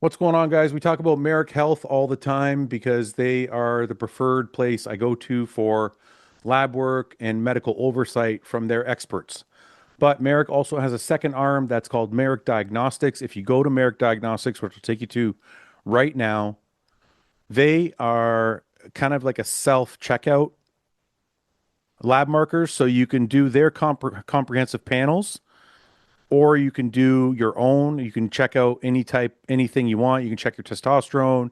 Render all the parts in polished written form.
What's going on, guys? We talk about Merrick Health all the time because they are the preferred place I go to for lab work and medical oversight from their experts. But Merrick also has a second arm that's called Merrick Diagnostics. If you go to Merrick Diagnostics, which will take you to right now, they are kind of like a self checkout lab markers. So you can do their comprehensive panels or you can do your own. You can check out anything you want. You can check your testosterone,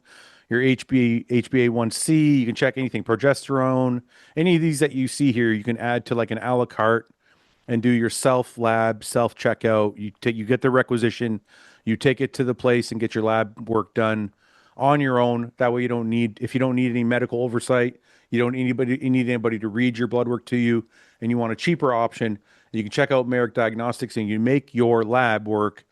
your HbA1c. You can check anything, progesterone, any of these that you see here. You can add to like an a la carte and do your self lab, self checkout. You get the requisition, you take it to the place and get your lab work done on your own. That way, if you don't need any medical oversight, you need anybody to read your blood work to you, and you want a cheaper option. You can check out Merrick Diagnostics and you make your lab work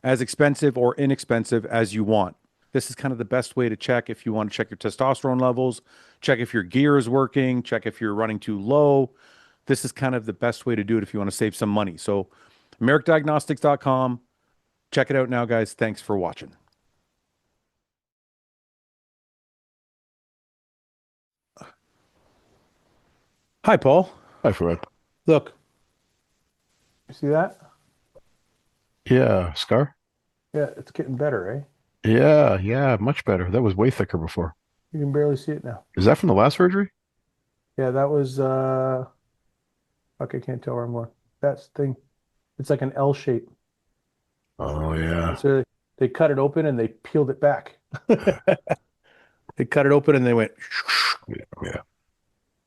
as expensive or inexpensive as you want. This is kind of the best way to check if you want to check your testosterone levels, check if your gear is working, check if you're running too low. This is kind of the best way to do it if you want to save some money. So, merrickdiagnostics.com. Check it out now, guys. Thanks for watching. Hi, Paul. Hi, Fouad. Look, you see that? Yeah, Cigar? Yeah, it's getting better, eh? Yeah, much better. That was way thicker before. You can barely see it now. Is that from the last surgery? Yeah, that was fuck, I can't tell where I'm going. That thing, it's like an L shape. Oh, yeah. So they cut it open and they peeled it back. They cut it open and they went Yeah.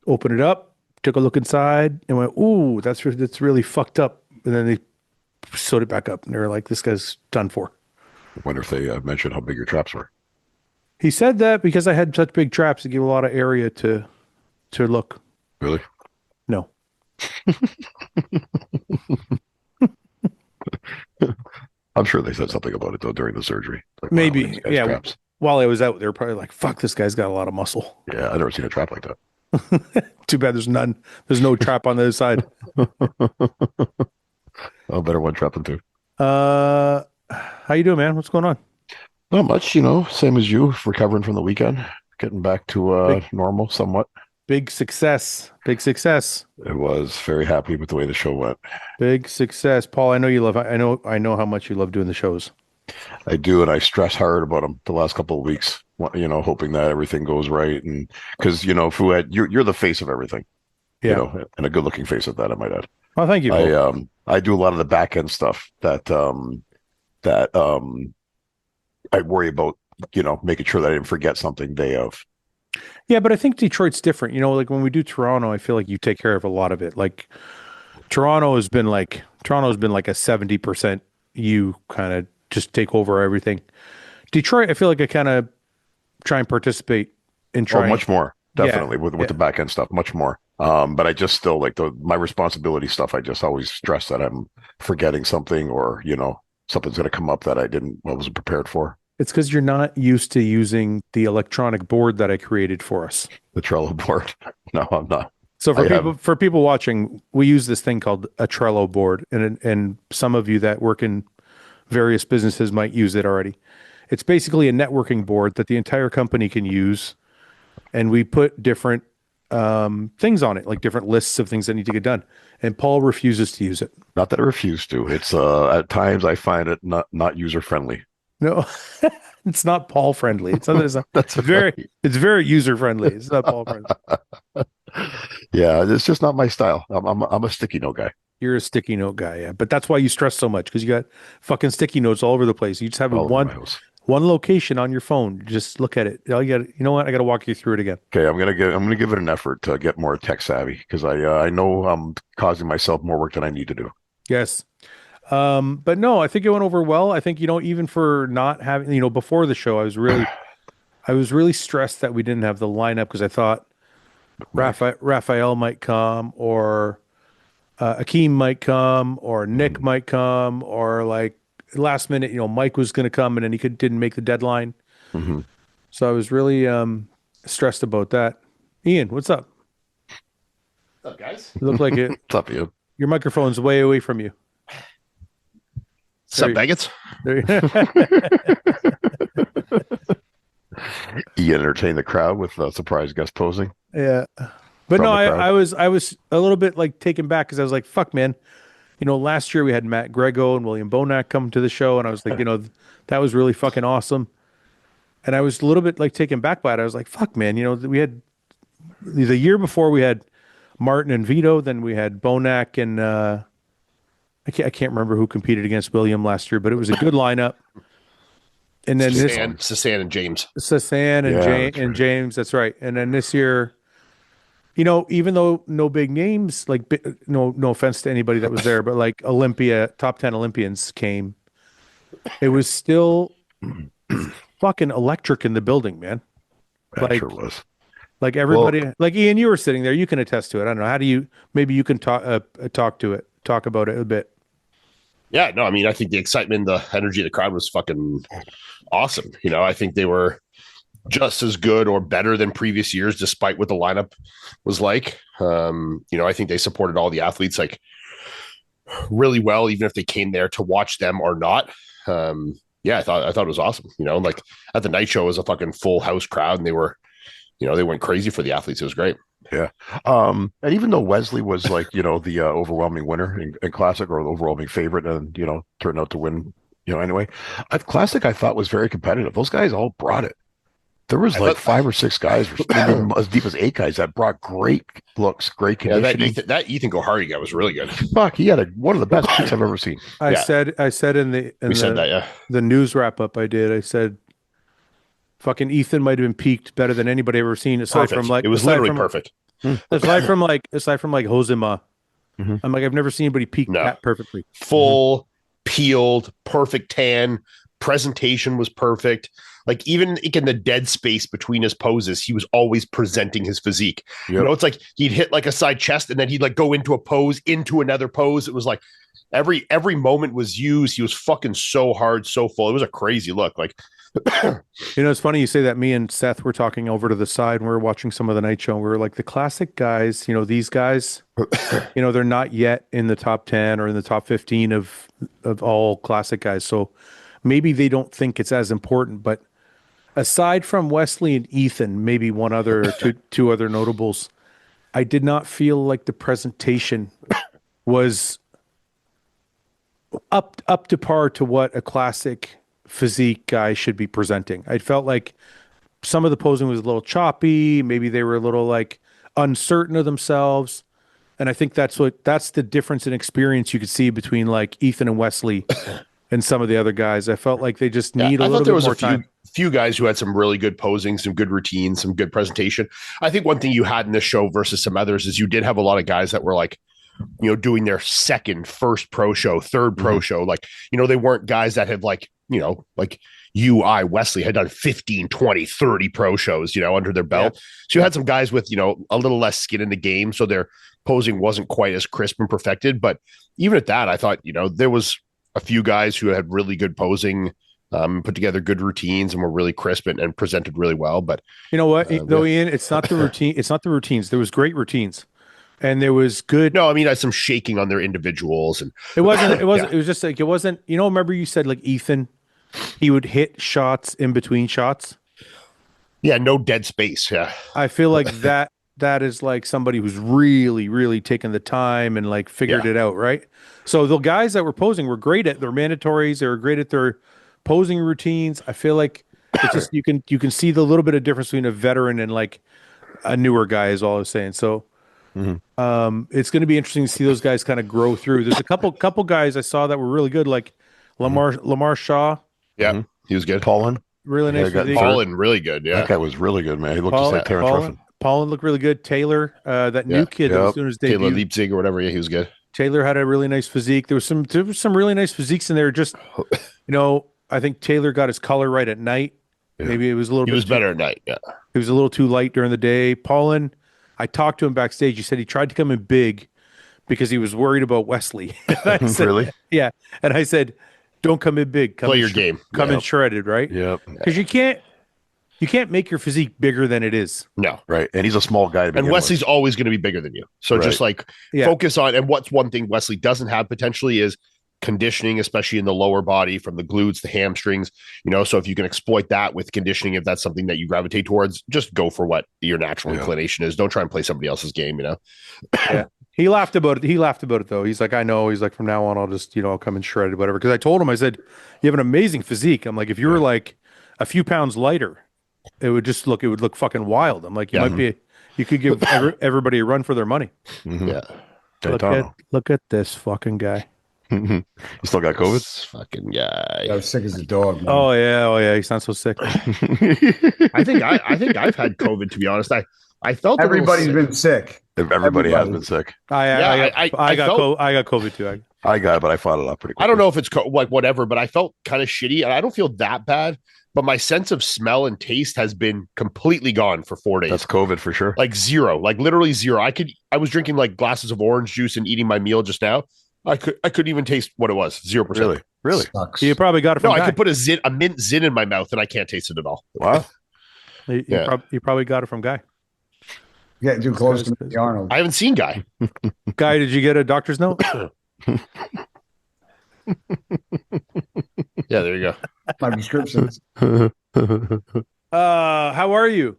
open it up, took a look inside and went, "Ooh, that's really fucked up." And then they sewed it back up and they were like, "This guy's done for." I wonder if they mentioned how big your traps were. He said that because I had such big traps, it gave a lot of area to look. Really? No. I'm sure they said something about it, though, during the surgery. Like, wow, Maybe. these guys' Yeah. traps. While I was out, they were probably like, "Fuck, this guy's got a lot of muscle." Yeah, I've never seen a trap like that. Too bad there's none. There's no trap on the other side. Oh, better one trap than two. How you doing, man? What's going on? Not much, same as you, recovering from the weekend, getting back to normal somewhat. Big success. Big success. It was very happy with the way the show went. Big success. Paul, I know you love I know how much you love doing the shows. I do, and I stress hard about them the last couple of weeks, hoping that everything goes right. And because, Fouad, you're the face of everything, Yeah. and a good looking face at that, I might add. Oh, thank you, Paul. I do a lot of the back end stuff that I worry about, making sure that I didn't forget something day of. Yeah, but I think Detroit's different. Like when we do Toronto, I feel like you take care of a lot of it. Like Toronto's been like a 70% you kind of just take over everything. Detroit, I feel like I kind of try and participate in Oh, trying. much more, definitely, Yeah, with the back end stuff, much more. But I just still like my responsibility stuff. I just always stress that I'm forgetting something, or something's going to come up that I wasn't prepared for. It's because you're not used to using the electronic board that I created for us. The Trello board. No, I'm not. So for people watching, we use this thing called a Trello board, and some of you that work in various businesses might use it already. It's basically a networking board that the entire company can use, and we put different things on it, like different lists of things that need to get done. And Paul refuses to use it. Not that I refuse to. It's at times I find it not user friendly. No, it's not Paul friendly. That's it's very user friendly. It's not Paul friendly. Yeah, it's just not my style. I'm a sticky note guy. You're a sticky note guy, yeah. But that's why you stress so much, because you got fucking sticky notes all over the place. You just have All over my house. one location on your phone. Just look at it. You know what? I got to walk you through it again. Okay, I'm gonna give it an effort to get more tech savvy, because I know I'm causing myself more work than I need to do. Yes. But no, I think it went over well. I think, even for not having, before the show, I was really stressed that we didn't have the lineup, because I thought Raphael might come, or Akeem might come, or Nick might come, or like last minute, Mike was going to come and then he didn't make the deadline. Mm-hmm. So I was really stressed about that. Ian, what's up? What's up, guys? You look like it. What's up, Ian? Your microphone's way away from you. What's up, maggots? There You entertain the crowd with surprise guest posing. Yeah. But From no, the crowd. I was a little bit like taken back because I was like, fuck, man. Last year we had Matt Grego and William Bonac come to the show, and I was like, that was really fucking awesome. And I was a little bit like taken back by it. I was like, fuck, man. We had the year before we had Martin and Vito, then we had Bonac and I can't remember who competed against William last year, but it was a good lineup. And then Sasan and James. Sasan and, and James, that's right. And then this year, even though no big names, like no offense to anybody that was there, but like top 10 Olympians came, it was still fucking electric in the building, man. That sure was. Like everybody, like Ian, you were sitting there, you can attest to it. I don't know. Maybe you can talk about it a bit. Yeah, no, I mean, I think the excitement, the energy of the crowd was fucking awesome. I think they were just as good or better than previous years, despite what the lineup was like. I think they supported all the athletes like really well, even if they came there to watch them or not. I thought it was awesome. Like at the night show, it was a fucking full house crowd, and they went crazy for the athletes. It was great. Yeah. And even though Wesley was like, the overwhelming winner in Classic, or the overwhelming favorite, and, turned out to win, anyway, Classic I thought was very competitive. Those guys all brought it. There was like 5 or 6 guys, maybe as deep as 8 guys, that brought great looks, great conditioning. Yeah, that Ethan Gohardy guy was really good. Fuck, he had one of the best peaks I've ever seen. I said in the news wrap up I said, fucking Ethan might have been peaked better than anybody ever seen. Aside Perfect. from like, it was literally perfect. Aside from like Hosema, I'm like, I've never seen anybody peak that perfectly. Full, peeled, perfect tan. Presentation was perfect. Like even in the dead space between his poses, he was always presenting his physique. Yep. It's like he'd hit like a side chest, and then he'd like go into a pose, into another pose. It was like every moment was used. He was fucking so hard, so full. It was a crazy look. Like, it's funny you say that. Me and Seth were talking over to the side, and we were watching some of the night show, and we were like, the Classic guys, these guys, they're not yet in the top 10 or in the top 15 of all Classic guys. So maybe they don't think it's as important, but aside from Wesley and Ethan, maybe one other or two other notables, I did not feel like the presentation was up to par to what a Classic physique guy should be presenting. I felt like some of the posing was a little choppy. Maybe they were a little like uncertain of themselves. And I think that's the difference in experience you could see between like Ethan and Wesley and some of the other guys. I felt like they just need a little bit more time. Few guys who had some really good posing, some good routines, some good presentation. I think one thing you had in this show versus some others is you did have a lot of guys that were like, doing their first pro show, third pro show. Like, they weren't guys that had like, like Wesley had done 15, 20, 30 pro shows, under their belt. Yeah. So you had some guys with, a little less skin in the game. So their posing wasn't quite as crisp and perfected. But even at that, I thought, there was a few guys who had really good posing, put together good routines and were really crisp and presented really well. But you know what, though, Ian, it's not the routine. It's not the routines. There was great routines. And there was good. No, I mean, I had some shaking on their individuals, and it wasn't. It was just like it wasn't. Remember you said like Ethan, he would hit shots in between shots. Yeah, no dead space. Yeah, I feel like that is like somebody who's really, really taken the time and like figured it out, right? So the guys that were posing were great at their mandatories. They were great at their posing routines. I feel like it's just you can see the little bit of difference between a veteran and like a newer guy. Is all I was saying. So. It's going to be interesting to see those guys kind of grow through. There's a couple guys I saw that were really good, like Lamar Shaw. Yeah, he was good. Paulin, really nice. Paulin, really good. Yeah, that guy was really good, man. He looked just like Terrence Ruffin. Paulin looked really good. Taylor, that new kid that was doing his debut, Taylor Leipzig or whatever. Yeah, he was good. Taylor had a really nice physique. There was some really nice physiques in there. Just I think Taylor got his color right at night. Yeah. Maybe it was a little. He was better at night. Yeah, he was a little too light during the day. Paulin. I talked to him backstage. He said he tried to come in big because he was worried about Wesley. Said, really? Yeah. And I said, don't come in big. Play your game. Come in shredded, right? Yep. Because you can't make your physique bigger than it is. No. Right. And he's a small guy. And Wesley's always going to be bigger than you. So just like focus on, and what's one thing Wesley doesn't have potentially is conditioning, especially in the lower body from the glutes, the hamstrings, so if you can exploit that with conditioning, if that's something that you gravitate towards, just go for what your natural inclination is. Don't try and play somebody else's game, Yeah. He laughed about it. He laughed about it though. He's like, I know. He's like, from now on, I'll just, I'll come in shredded, whatever. Because I told him, I said, you have an amazing physique. I'm like, if you were like a few pounds lighter, it would look fucking wild. I'm like, you could give everybody a run for their money. Mm-hmm. Yeah. Look Look at this fucking guy. You still got COVID? This fucking guy. I was sick as a dog. Man. Oh yeah. He sounds so sick. I think I've had COVID, to be honest. I felt Everybody's been sick. Everybody has been sick. I got COVID too. I got it, but I fought it off pretty quick. I don't know if it's like whatever, but I felt kind of shitty, and I don't feel that bad. But my sense of smell and taste has been completely gone for 4 days. That's COVID for sure. Like zero, like literally zero. I was drinking like glasses of orange juice and eating my meal just now. I couldn't even taste what it was. 0%. Really? Sucks. You probably got it from No, Guy. I could put a mint zin in my mouth and I can't taste it at all. Wow. You probably got it from Guy. Getting too close to the Arnold. I haven't seen Guy. Guy, did you get a doctor's note? Yeah, there you go. My prescriptions. How are you?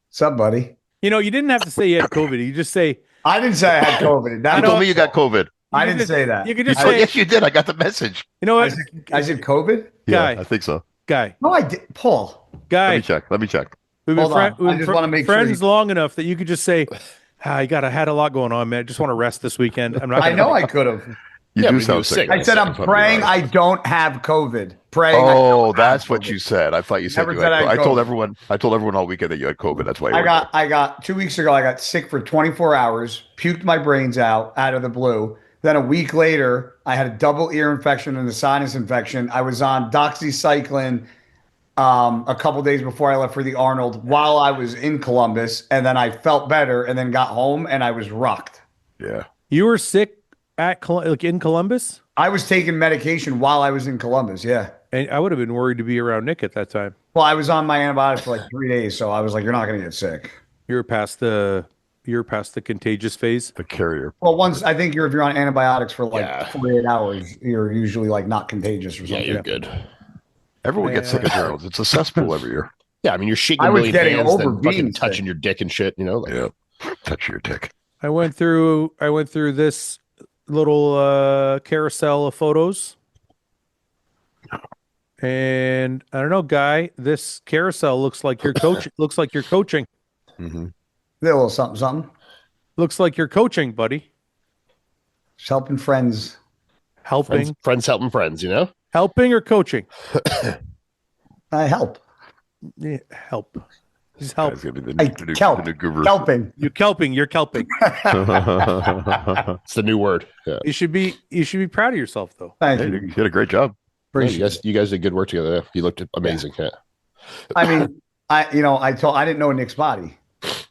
What's up, buddy? You didn't have to say you had COVID. You just say, I didn't say I had COVID. You That, told me you got COVID. I didn't say that. you could just Oh, say, yes, you did. I got the message. you know what, I said COVID? Guy. Yeah, I think so. Guy, No, I did. Paul. Let me Guy. check. We've been, Hold on. I just wanna make sure friends long enough that you could just say, I had a lot going on, man. I just want to rest this weekend. I'm not. I know I could have. You Yeah, do but sound you sick. sick. I said I'm praying I don't have COVID. Praying. I Oh, don't that's have what COVID. you said. I thought you said Never you said had I had I told COVID. everyone all weekend that you had COVID. That's why you I got 2 weeks ago, I got sick for 24 hours, puked my brains out of the blue. Then a week later, I had a double ear infection and a sinus infection. I was on doxycycline a couple days before I left for the Arnold while I was in Columbus. And then I felt better and then got home and I was rocked. Yeah. You were sick in Columbus, I was taking medication while I was in Columbus. Yeah. and I would have been worried to be around Nick at that time. Well, I was on my antibiotics for like 3 days. So I was like, you're not going to get sick. You're past the contagious phase. The carrier. Well, once I think if you're on antibiotics for like Yeah. 48 hours, you're usually like not contagious or Yeah, something. you're good. Everyone gets sick at Gerald's. It's a cesspool every year. Yeah, I mean, you're shaking I a was million getting hands, over then fucking being touching sick. your dick and shit. Like, Yeah. Touch your dick. I went through this little carousel of photos, and I don't know, Guy. This carousel looks like you're coaching. Looks like you're coaching. Mm-hmm. A little something, something. Looks like you're coaching, buddy. Just helping friends. Helping, friends helping friends, helping or coaching. I help. Yeah, help. Just help. That's gonna be I the kelp. new guru. Helping. You're kelping. You're kelping. It's the new word. Yeah. You should be proud of yourself, though. Thank Hey, you. you did a great job. Appreciate You guys did good work together. Yeah. You looked amazing. Yeah. I mean, I didn't know Nick's body.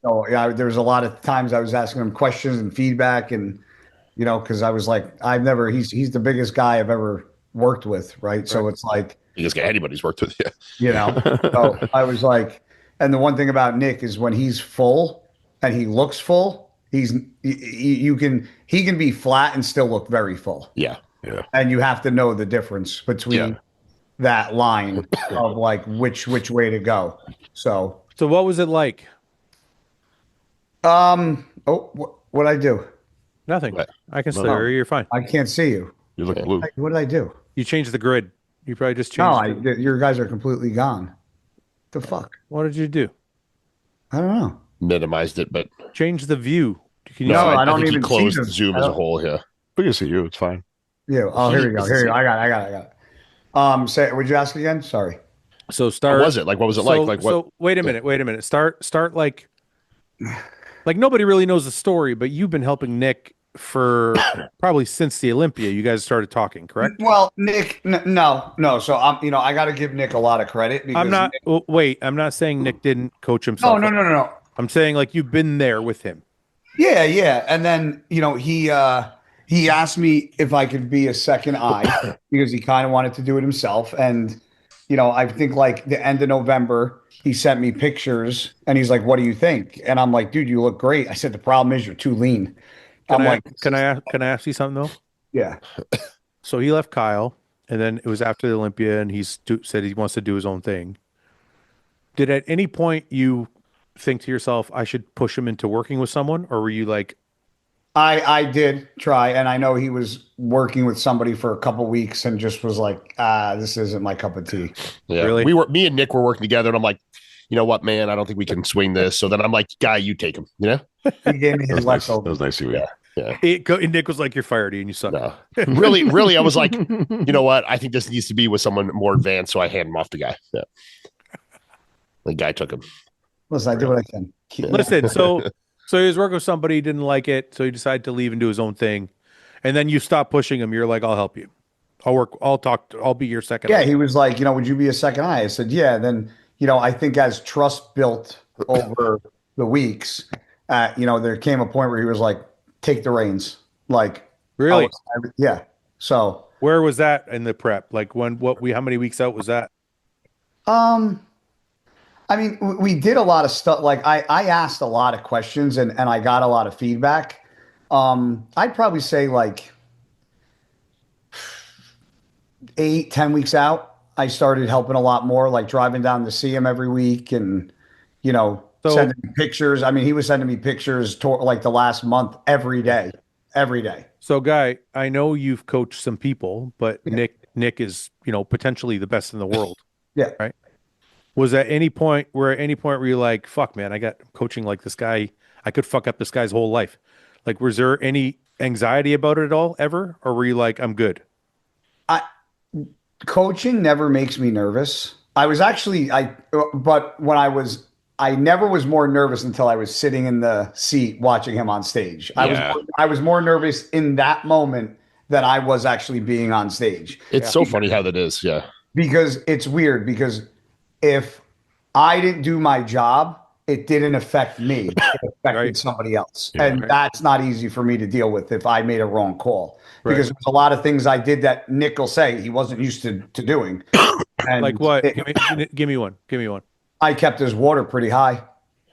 So yeah, there was a lot of times I was asking him questions and feedback and, cause I was like, he's the biggest guy I've ever worked with. Right. So it's like, You just got anybody's worked with you. so I was like, and the one thing about Nick is when he's full and he looks full, he can be flat and still look very full. Yeah. Yeah. And you have to know the difference between that line of like which way to go. So, what was it like? what I do? Nothing. Right. I can No, stay. no. You're fine. I can't see you. You look blue. Like, what did I do? You changed the grid. You probably just No, changed. your guys are completely gone. The fuck? What did you do? I don't know. Minimized it, but Change the view. Can you No, see- I don't think even he closed see them. Zoom I as a don't- whole. Yeah. We can see you. It's fine. Yeah. Oh, here we go. Here you go. I got it. Say, would you ask again? Sorry. So start. What was it? Like, what was it like? Like, what? So wait a minute. Start like nobody really knows the story, but you've been helping Nick for probably since the Olympia. You guys started talking, correct? Well, Nick, no. So I got to give Nick a lot of credit. Because I'm not. Nick, Wait, I'm not saying Nick didn't coach himself. no. I'm saying like you've been there with him. Yeah. And then, he asked me if I could be a second eye because he kind of wanted to do it himself. And, I think like the end of November, he sent me pictures and he's like, what do you think? And I'm like, dude, you look great. I said, the problem is you're too lean. Can I ask you something though? Yeah. So he left Kyle, and then it was after the Olympia, and said he wants to do his own thing. Did at any point you think to yourself, I should push him into working with someone, or were you like, I did try, and I know he was working with somebody for a couple weeks and just was like, this isn't my cup of tea. Yeah. Really? Me and Nick were working together, and I'm like, you know what, man, I don't think we can swing this. So then I'm like, guy, you take him, you know? He gave me That his was nice. That leftovers. was nice of you. and Nick was like, you're fired, and you suck. No. Really, I was like, you know what? I think this needs to be with someone more advanced, so I hand him off to guy. Yeah. The guy took him. Listen, I do what I can. Listen, so he was working with somebody, didn't like it, so he decided to leave and do his own thing. And then you stop pushing him. You're like, I'll help you. I'll be your second. Yeah, eye. he was like, would you be a second eye? I said, yeah. Then, I think as trust built over the weeks, there came a point where he was like, take the reins. Like, Really? yeah. So, Where was that in the prep? Like how many weeks out was that? I mean, we did a lot of stuff. Like I asked a lot of questions and I got a lot of feedback. I'd probably say like 8-10 weeks out, I started helping a lot more, like driving down to see him every week and, sending me pictures. I mean, he was sending me pictures like the last month, every day. So, Guy, I know you've coached some people, but Nick is, potentially the best in the world. Yeah. Right. Was at any point where you're like, fuck, man, I got coaching like this guy. I could fuck up this guy's whole life. Like, was there any anxiety about it at all ever? Or were you like, I'm good? Coaching never makes me nervous. I never was more nervous until I was sitting in the seat watching him on stage. Yeah. I was more nervous in that moment than I was actually being on stage. It's so funny how that is. Yeah. Because it's weird because if I didn't do my job, it didn't affect me. It affected Right. somebody else. Yeah. And that's not easy for me to deal with if I made a wrong call. Because there's a lot of things I did that Nick will say he wasn't used to doing. And Like what? Give me one. I kept his water pretty high.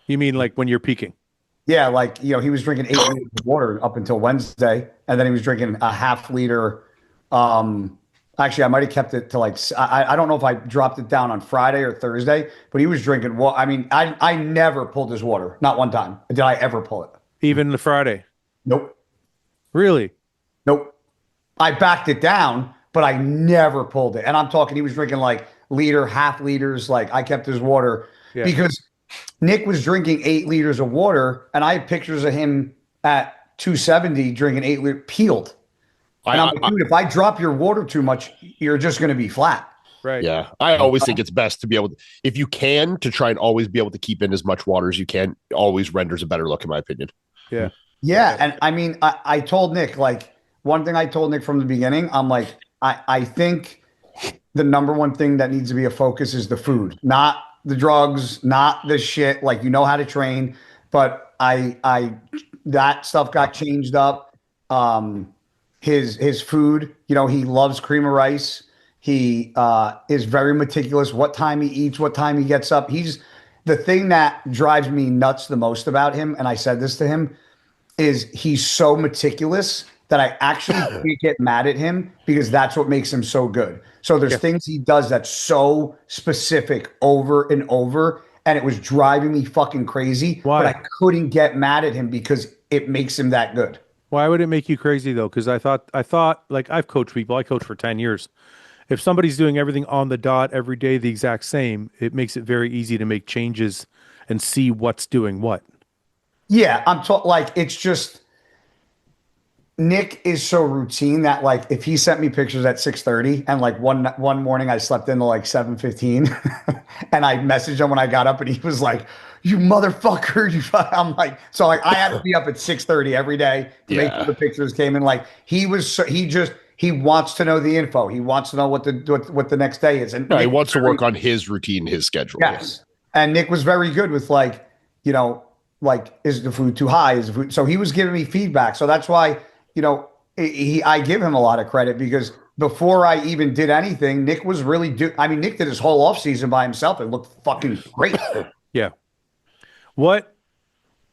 You mean like when you're peaking? Yeah, like, he was drinking 8 liters of water up until Wednesday, and then he was drinking a half liter. Actually, I might have kept it to like, I don't know if I dropped it down on Friday or Thursday, but he was drinking water. I mean, I never pulled his water. Not one time did I ever pull it. Even the Friday? Nope. Really? Nope. I backed it down, but I never pulled it. And I'm talking, he was drinking like half liters. Like I kept his water because Nick was drinking 8 liters of water, and I have pictures of him at 270 drinking 8 liters peeled. And I'm like, dude, if I drop your water too much, you're just going to be flat. Right. Yeah. I always think it's best to be able to, if you can, to try and always be able to keep in as much water as you can, always renders a better look, in my opinion. Yeah. Yeah. And I mean, I told Nick, like, one thing I told Nick from the beginning, I'm like, I think the number one thing that needs to be a focus is the food, not the drugs, not the shit. Like, how to train, but that stuff got changed up. His food, he loves cream of rice. He is very meticulous. What time he eats, what time he gets up. He's the thing that drives me nuts the most about him. And I said this to him is he's so meticulous that I actually can't get mad at him because that's what makes him so good. So there's things he does that's so specific over and over. And it was driving me fucking crazy. Why? But I couldn't get mad at him because it makes him that good. Why would it make you crazy though? Because I thought like I've coached people. I coached for 10 years. If somebody's doing everything on the dot every day the exact same, it makes it very easy to make changes and see what's doing what. Yeah, it's just Nick is so routine that like if he sent me pictures at 6:30 and like one morning I slept into like 7:15 and I messaged him when I got up and he was like, "You motherfucker!" I'm like, so like I had to be up at 6:30 every day to make sure the pictures came in. Like he wants to know the info. He wants to know what the next day is, and he wants to work on his routine, his schedule. Yes, and Nick was very good with like is the food too high? Is the food? So he was giving me feedback. So that's why. I give him a lot of credit because before I even did anything, Nick was really Nick did his whole off season by himself and looked fucking great. Yeah. What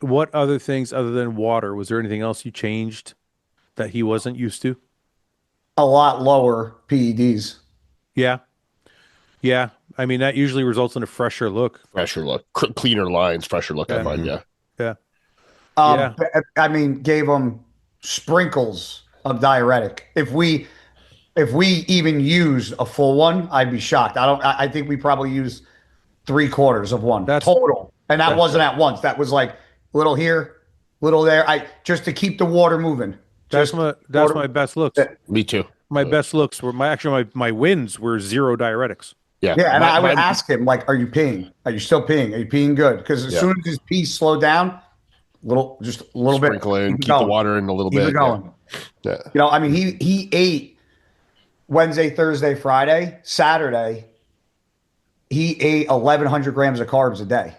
other things other than water? Was there anything else you changed that he wasn't used to? a lot lower PEDs. Yeah. Yeah. I mean, that usually results in a fresher look. Fresher look, cleaner lines, fresher look. I Yeah. find, yeah. Yeah. Yeah. I mean, gave them sprinkles of diuretic. If we even used a full one, I'd be shocked. I think we probably used three-quarters of one That's total, and that wasn't at once. That was like little here, little there. I just to keep the water moving. that's Just that's water- my best looks. Me too. My best looks were my wins were zero diuretics. Yeah. Yeah, and My- I would my- ask him like, "Are you peeing? Are you still peeing? Are you peeing good?" Because as Yeah. soon as his pee slowed down, just a little bit, sprinkle in, keep it keep the going. water in a little Keep bit. it going. Yeah. You know, I mean, he ate Wednesday, Thursday, Friday, Saturday. He ate 1,100 grams of carbs a day.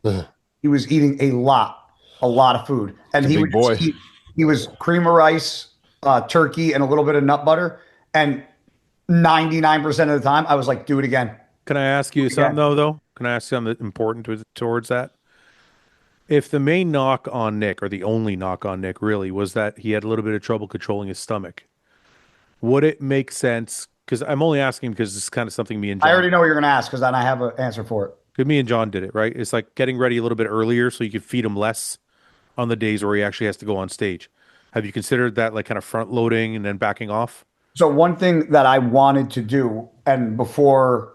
Ugh. He was eating a lot of food, and He's a he big would just boy. eat. He was cream of rice, turkey, and a little bit of nut butter. And 99% of the time, I was like, "Do it again." Can I ask you something though? Can I ask something important towards that? If the main knock on Nick, or the only knock on Nick really, was that he had a little bit of trouble controlling his stomach, would it make sense? Because I'm only asking because this is kind of something me and John, I already know what you're going to ask because then I have an answer for it. 'cause me and John did it, right? It's like getting ready a little bit earlier so you can feed him less on the days where he actually has to go on stage. Have you considered that, like kind of front loading and then backing off? So one thing that I wanted to do, and before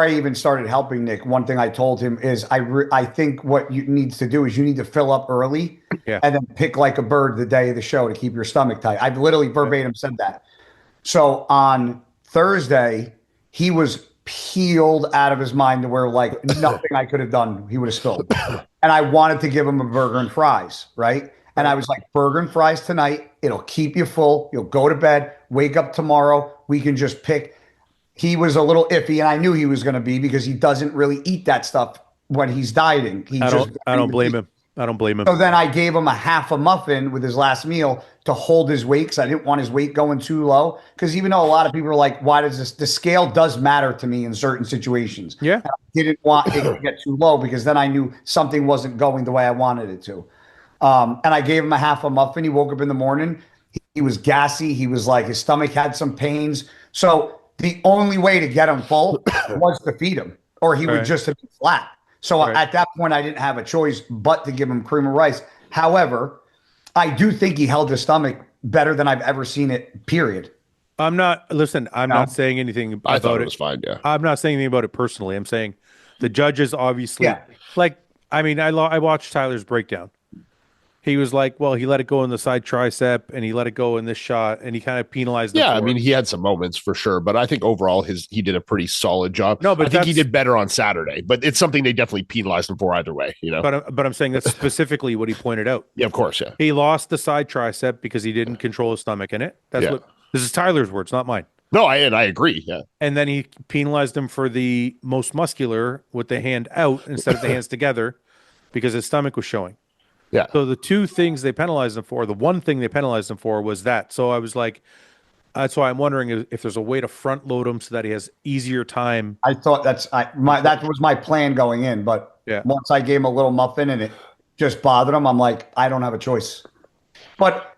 I even started helping Nick, one thing I told him is I think what you needs to do is you need to fill up early, Yeah. and then pick like a bird the day of the show to keep your stomach tight. I've literally verbatim said that. So on Thursday, he was peeled out of his mind to where like nothing I could have done, he would have spilled. And I wanted to give him a burger and fries, right? And I was like, burger and fries tonight. It'll keep you full. You'll go to bed, wake up tomorrow. We can just pick. He was a little iffy, and I knew he was going to be because he doesn't really eat that stuff when he's dieting. I don't blame him. I don't blame him. So then I gave him a half a muffin with his last meal to hold his weight because I didn't want his weight going too low. Because even though a lot of people are like, why does this? The scale does matter to me in certain situations. Yeah. And I didn't want it to get too low because then I knew something wasn't going the way I wanted it to. And I gave him a half a muffin. He woke up in the morning. He was gassy. He was like, his stomach had some pains. So the only way to get him full was to feed him, or he would Right. just have been flat. So Right. at that point, I didn't have a choice but to give him cream of rice. However, I do think he held his stomach better than I've ever seen it, period. I'm not not saying anything I thought about it was fine. Yeah. I'm not saying anything about it personally. I'm saying the judges obviously, Yeah. like, I mean, I watched Tyler's breakdown. He was like, well, he let it go in the side tricep and he let it go in this shot and he kind of penalized him Yeah, I for mean, it. he had some moments for sure, but I think overall he did a pretty solid job. No, but I think he that's- did better on Saturday, but it's something they definitely penalized him for either way. You know? But I'm saying that's specifically what he pointed out. Yeah, of course. Yeah. He lost the side tricep because he didn't control his stomach in it. That's Yeah. what this is Tyler's words, not mine. No, I agree. Yeah. And then he penalized him for the most muscular with the hand out instead of the hands together because his stomach was showing. Yeah. So the two things they penalized him for, the one thing they penalized him for was that. So I was like, that's why I'm wondering if there's a way to front load him so that he has easier time. I thought that was my plan going in, but Yeah. once I gave him a little muffin and it just bothered him, I'm like, I don't have a choice. But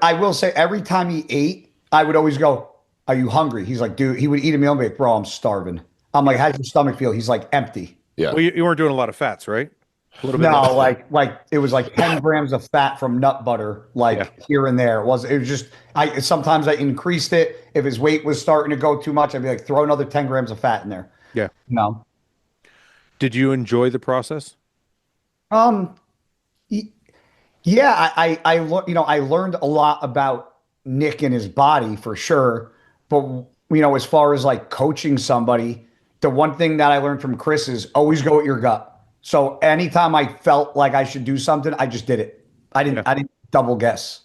I will say, every time he ate, I would always go, "Are you hungry?" He's like, "Dude," he would eat a meal and be like, "Bro, I'm starving." I'm like, "How's your stomach feel?" He's like, "Empty." Yeah. Well, you weren't doing a lot of fats, right? A little bit. No, less. like it was like 10 grams of fat from nut butter, like here and there. It was just sometimes I increased it. If his weight was starting to go too much, I'd be like, throw another 10 grams of fat in there. Yeah. No. Did you enjoy the process? Yeah, I learned a lot about Nick and his body for sure. But as far as like coaching somebody, the one thing that I learned from Chris is always go with your gut. So anytime I felt like I should do something, I just did it. I didn't double guess.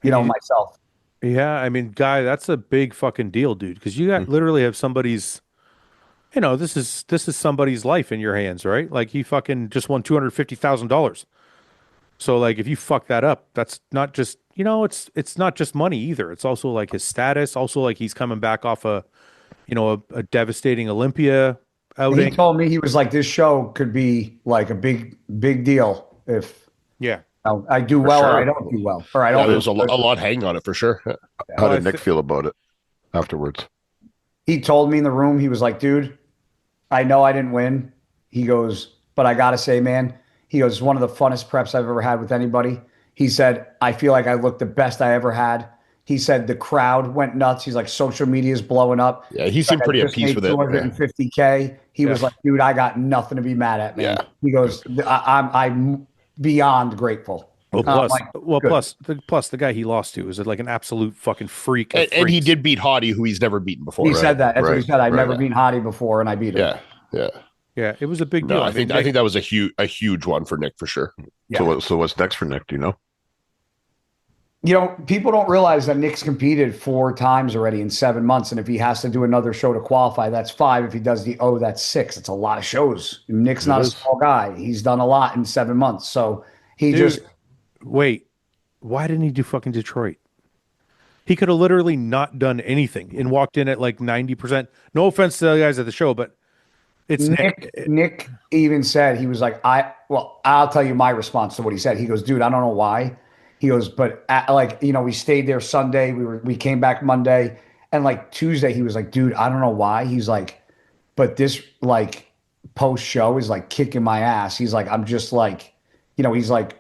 Myself. Yeah, I mean, guy, that's a big fucking deal, dude. Because you got literally have somebody's, this is somebody's life in your hands, right? Like he fucking just won $250,000. So like, if you fuck that up, that's not just it's not just money either. It's also like his status. Also, like he's coming back off a devastating Olympia He outing. told me, he was like, this show could be like a big deal if Yeah. know, I do well or sure. I don't do well, or I Yeah, don't. there was a lot hanging on it for sure. How Well, did Nick feel about it afterwards? He told me in the room, he was like, dude, I know I didn't win. He goes, but I got to say, man, he goes, one of the funnest preps I've ever had with anybody. He said, I feel like I looked the best I ever had. He said the crowd went nuts. He's like, social media is blowing up. Yeah, he seemed pretty at peace with it. 250K. He was like, dude, I got nothing to be mad at, man. Yeah. He goes, I'm beyond grateful. Well, Good. plus the guy he lost to is like an absolute fucking freak. And he did beat Hottie, who he's never beaten before. He said that. That's what he said. I've right. never beaten Hottie before, and I beat him. Yeah. It was a big No, deal. I think that was a huge one for Nick for sure. Yeah. So what's next for Nick? Do you know? You know, people don't realize that Nick's competed 4 times already in 7 months. And if he has to do another show to qualify, that's 5. If he does the O, that's 6. It's a lot of shows. Nick's not a small guy. He's done a lot in 7 months. So wait, why didn't he do fucking Detroit? He could have literally not done anything and walked in at like 90%. No offense to the guys at the show, but it's Nick. Nick even said, he was like, I'll tell you my response to what he said. He goes, dude, I don't know why. He goes, but we stayed there Sunday. We came back Monday, and like Tuesday, he was like, dude, I don't know why. He's like, but this like post show is like kicking my ass. He's like, I'm just like, he's like,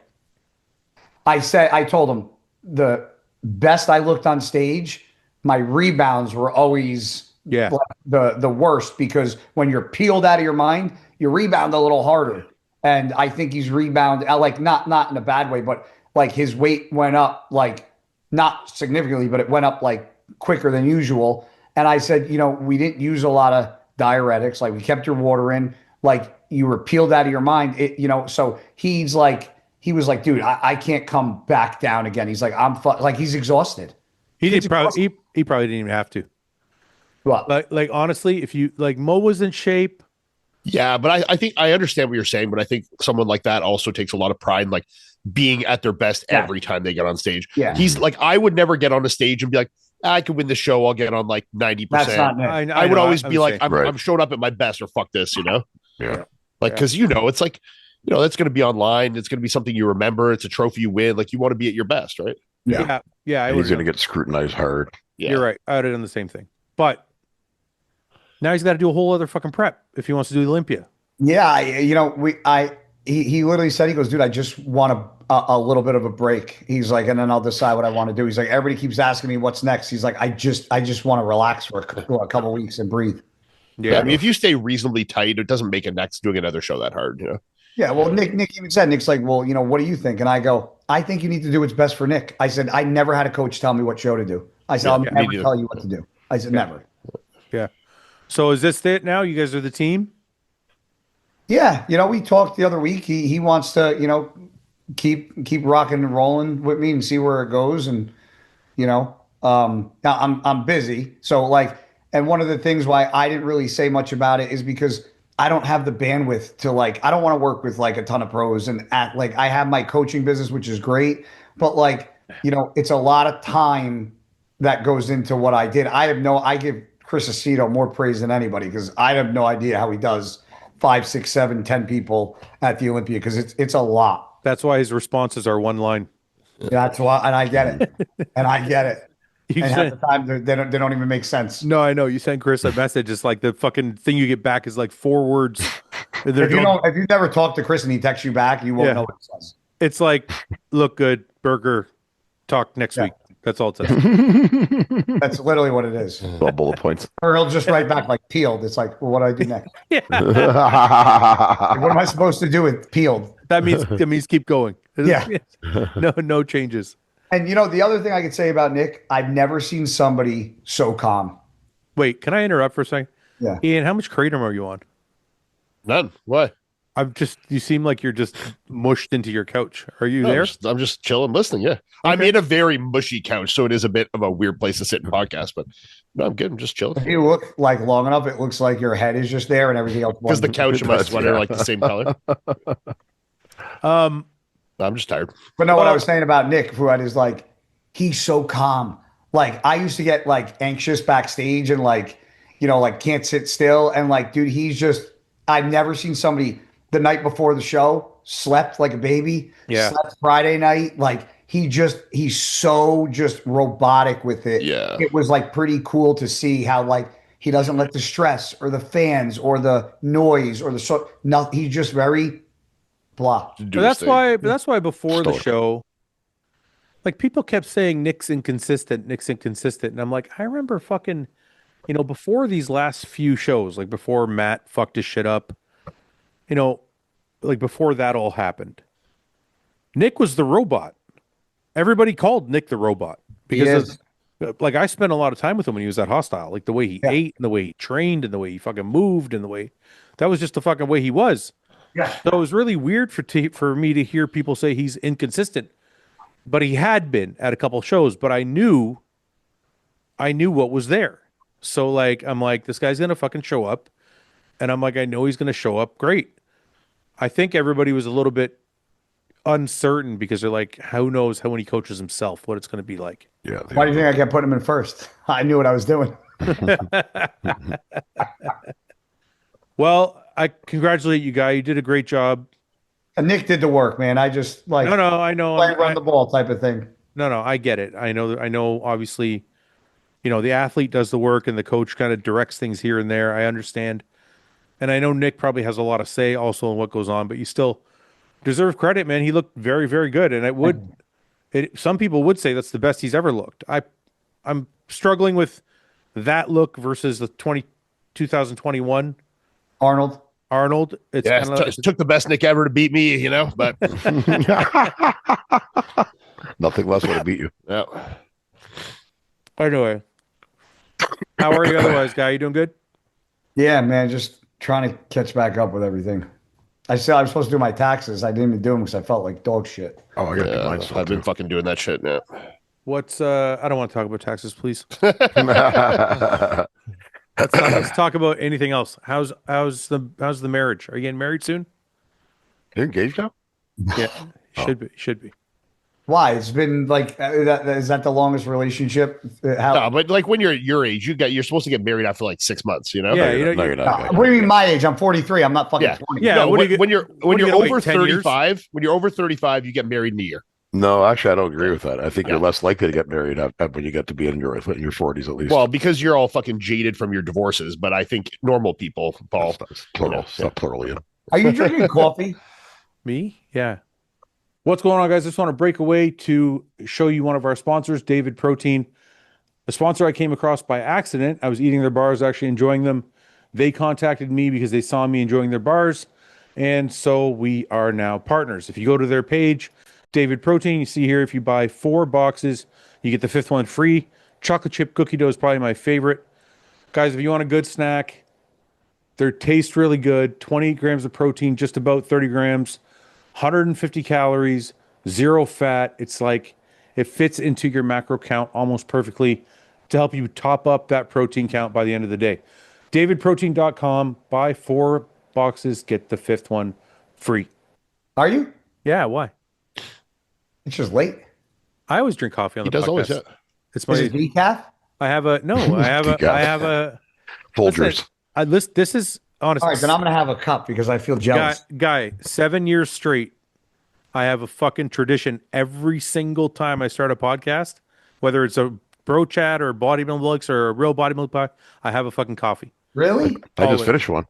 I told him the best I looked on stage, my rebounds were always the worst, because when you're peeled out of your mind, you rebound a little harder. And I think he's rebounded, like not in a bad way, but like his weight went up, like not significantly, but it went up like quicker than usual. And I said, we didn't use a lot of diuretics. Like we kept your water in, like you were peeled out of your mind. So he was like, dude, I can't come back down again. He's like, like he's exhausted. He probably didn't even have to. What? Like honestly, if you like Mo was in shape. Yeah, but I think I understand what you're saying, but I think someone like that also takes a lot of pride in like being at their best every time they get on stage. Yeah. He's like, I would never get on a stage and be like, I could win the show. I'll get on like 90%. That's not Nick. I would always be like, Right. I'm showing up at my best, or fuck this, Yeah. Like, because it's like, that's going to be online. It's going to be something you remember. It's a trophy you win. Like, you want to be at your best, right? Yeah. He's going to get scrutinized hard. Yeah. You're right. I would have done the same thing. But now he's got to do a whole other fucking prep if he wants to do Olympia. Yeah, he literally said, he goes, dude, I just want a little bit of a break. He's like, and then I'll decide what I want to do. He's like, everybody keeps asking me what's next. He's like, I just want to relax for a couple of weeks and breathe. Yeah, I mean, if you stay reasonably tight, it doesn't make it next doing another show that hard, Yeah, well, Nick even said, Nick's like, well, what do you think? And I go, I think you need to do what's best for Nick. I said, I never had a coach tell me what show to do. I said, I'll never tell you what to do. I said, never. Yeah. So is this it now? You guys are the team? Yeah, we talked the other week. He wants to, keep rocking and rolling with me and see where it goes. And now I'm busy, so like, and one of the things why I didn't really say much about it is because I don't have the bandwidth to like, I don't want to work with like a ton of pros and like I have my coaching business, which is great, but like, it's a lot of time that goes into what I did. I give Chris Aceto more praise than anybody, because I have no idea how he does 5, 6, 7, 10 people at the Olympia, because it's a lot. That's why his responses are one line. That's why, and I get it, and half the time they don't even make sense. No, I know. You send Chris a message. It's like the fucking thing you get back is like 4 words. If you've never talked to Chris and he texts you back, you won't know what it says. It's like, look good, burger, talk next week. That's all it says. That's literally what it is. All bullet points. Or he'll just write back like peeled. It's like, well, what do I do next? Like, what am I supposed to do with peeled? That means keep going. Yeah. No changes. And the other thing I could say about Nick, I've never seen somebody so calm. Wait, can I interrupt for a second? Yeah. Ian, how much kratom are you on? None. What? You seem like you're just mushed into your couch. Are you there? I'm just chilling, listening. Yeah. Okay. I'm in a very mushy couch, so it is a bit of a weird place to sit and podcast, but no, I'm good. I'm just chilling. If you look like long enough, it looks like your head is just there and everything else. Because the couch and my sweater are like the same color. I'm just tired. But no, what I was saying about Nick Fouad is like, he's so calm. Like I used to get like anxious backstage and like, like can't sit still. And like, dude, I've never seen somebody the night before the show, slept like a baby. Yeah. Slept Friday night. Like he's so just robotic with it. Yeah. It was like pretty cool to see how like he doesn't let the stress or the fans or the noise or he's just very blah. Do But his that's thing. why. But that's why before the Stoic. show, like people kept saying Nick's inconsistent, and I'm like, I remember fucking, before these last few shows, like before Matt fucked his shit up, like before that all happened, Nick was the robot. Everybody called Nick the robot because like I spent a lot of time with him when he was at Hostile, like the way he ate and the way he trained and the way he fucking moved and the way that was just the fucking way he was. Yeah. So it was really weird for me to hear people say he's inconsistent, but he had been at a couple shows, but I knew what was there. So like, I'm like, this guy's going to fucking show up. And I'm like, I know he's going to show up. Great. I think everybody was a little bit uncertain because they're like, who knows how when he coaches himself, what it's going to be like. Yeah. Why do you think I kept putting him in first? I knew what I was doing. Well, I congratulate you, guy. You did a great job. And Nick did the work, man. I just like No, I know. run the ball type of thing. No, I get it. I know. Obviously, the athlete does the work and the coach kind of directs things here and there. I understand. And I know Nick probably has a lot of say also in what goes on, but you still deserve credit, man. He looked very, very good. And some people would say that's the best he's ever looked. I'm struggling with that look versus the 2021 Arnold. It's Yeah, kinda, it took the best Nick ever to beat me, but Nothing less would have beat you. yeah. anyway. How are you otherwise, guy? You doing good? Yeah, man. Just trying to catch back up with everything. I said I was supposed to do my taxes. I didn't even do them because I felt like dog shit. Oh, I got to do mine still, I've been too. fucking doing that shit now. What's I don't want to talk about taxes, please. Yeah, Let's talk about anything else. How's the marriage? Are you getting married soon? You're engaged now? Yeah, should be. Why? It's been like is that the longest relationship? No, but like when you're your age, you're supposed to get married after like 6 months, Yeah, No, you're not. what do you mean my age? I'm 43. I'm not fucking Yeah. 20. Yeah, No, what do you when you're what do you over wait, 10 years? 35, when you're over 35, you get married in a year. No, actually, I don't agree with that. I think you're less likely to get married when you get to be in your 40s at least. Well, because you're all fucking jaded from your divorces, but I think normal people, Paul. It's plural. It's not plural. Yeah. Are you drinking coffee? Me? Yeah. What's going on, guys? I just want to break away to show you one of our sponsors, David Protein. A sponsor I came across by accident. I was eating their bars, actually enjoying them. They contacted me because they saw me enjoying their bars. And so we are now partners. If you go to their page, David Protein, you see here, if you buy 4 boxes, you get the 5th one free. Chocolate chip cookie dough is probably my favorite. Guys, if you want a good snack, they taste really good. 28 grams of protein, just about 30 grams, 150 calories, 0 fat. It's like it fits into your macro count almost perfectly to help you top up that protein count by the end of the day. DavidProtein.com, buy 4 boxes, get the 5th one free. Are you? Yeah, why? It's just late. I always drink coffee on He the does podcast. always. It's Is it my. decaf? I have a Folgers. This is honestly. All right, then I'm gonna have a cup because I feel jealous. Guy, 7 years straight, I have a fucking tradition every single time I start a podcast, whether it's a bro chat or bodybuilding looks or a real bodybuilding podcast, I have a fucking coffee. Really? I Always. just finished one.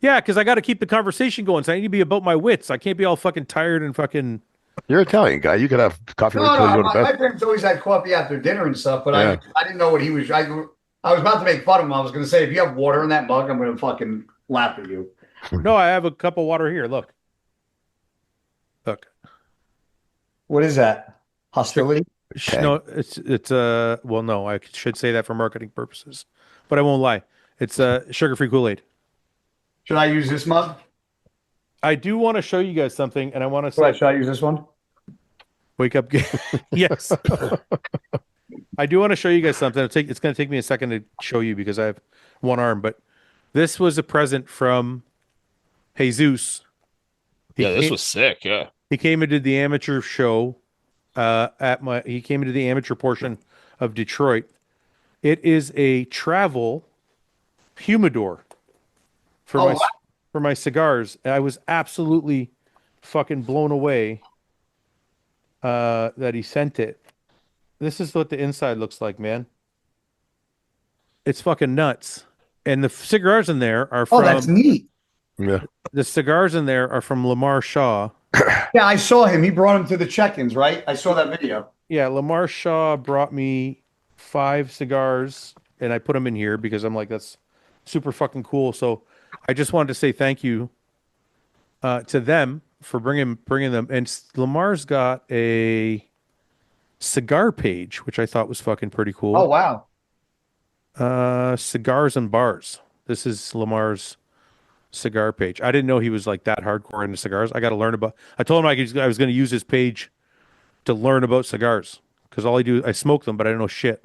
Yeah, because I got to keep the conversation going. So I need to be about my wits. I can't be all fucking tired and fucking. You're Italian guy. You could have coffee No, right until you go to my bed. parents always had coffee after dinner and stuff, but Yeah. I didn't know what he was. I was about to make fun of him. I was going to say, if you have water in that mug, I'm going to fucking laugh at you. No, I have a cup of water here. Look. What is that? Hostility? Okay. No, it's well, no, I should say that for marketing purposes, but I won't lie. It's sugar-free Kool-Aid. Should I use this mug? I do want to show you guys something, and I want to Should I use this one? wake up. Yes, I do want to show you guys something. It's going to take me a second to show you because I have one arm, but this was a present from Jesus. This was sick. Yeah. He came and did the amateur show he came into the amateur portion of Detroit. It is a travel humidor for my cigars. And I was absolutely fucking blown away that he sent it. This is what the inside looks like, man. It's fucking nuts. And the cigars in there are from Oh, that's neat. Yeah. the cigars in there are from Lamar Shaw. Yeah, I saw him. He brought him to the check-ins, right? I saw that video. Yeah, Lamar Shaw brought me 5 cigars, and I put them in here because I'm like, that's super fucking cool. So I just wanted to say thank you to them for bringing them. And Lamar's got a cigar page, which I thought was fucking pretty cool. Oh, wow. Cigars and bars. This is Lamar's cigar page. I didn't know he was like that hardcore into cigars. I got to learn about. I told him I was going to use his page to learn about cigars because I smoke them, but I don't know shit.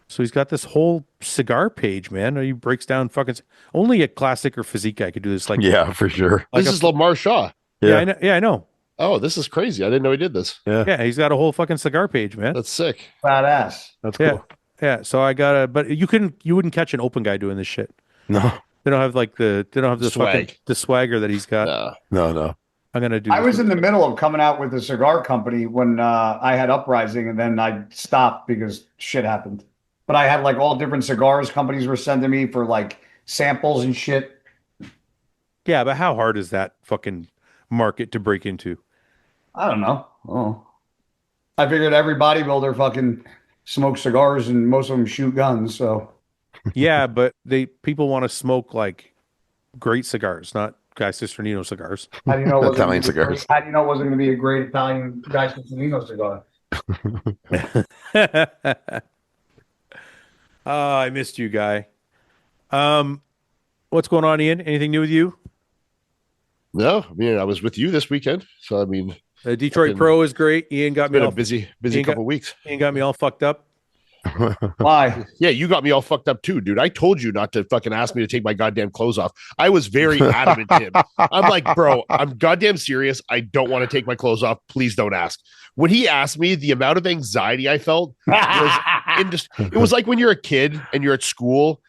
So he's got this whole cigar page, man. He breaks down fucking. Only a classic or physique guy could do this. Like, Yeah, for sure. like This is Lamar Shaw. Yeah, I know. Oh, this is crazy. I didn't know he did this. Yeah, he's got a whole fucking cigar page, man. That's sick. Badass. That's Yeah. cool. Yeah, so but you wouldn't catch an open guy doing this shit. No, They don't have the Swag. fucking the swagger that he's got. no. I'm gonna do. I this was with- in the middle of coming out with a cigar company when I had Uprising, and then I stopped because shit happened. But I had like all different cigars companies were sending me for like samples and shit. Yeah, but how hard is that fucking market to break into? I don't know. Oh, I figured every bodybuilder fucking smokes cigars and most of them shoot guns. So Yeah, but people want to smoke like great cigars, not Guy Cisternino cigars. how do you know it wasn't Italian gonna be cigars. How do you know it wasn't going to be a great Italian guy Cisternino cigar? Oh, I missed you, Guy. What's going on, Ian? Anything new with you? No, I mean, I was with you this weekend. So, I mean, The Detroit Fucking- Pro is great. Ian got it's me been all a busy Ian got- couple weeks. Ian got me all fucked up. Why? Yeah, you got me all fucked up too, dude. I told you not to fucking ask me to take my goddamn clothes off. I was very adamant, Tim. I'm like, bro, I'm goddamn serious. I don't want to take my clothes off. Please don't ask. When he asked me, the amount of anxiety I felt it was like when you're a kid and you're at school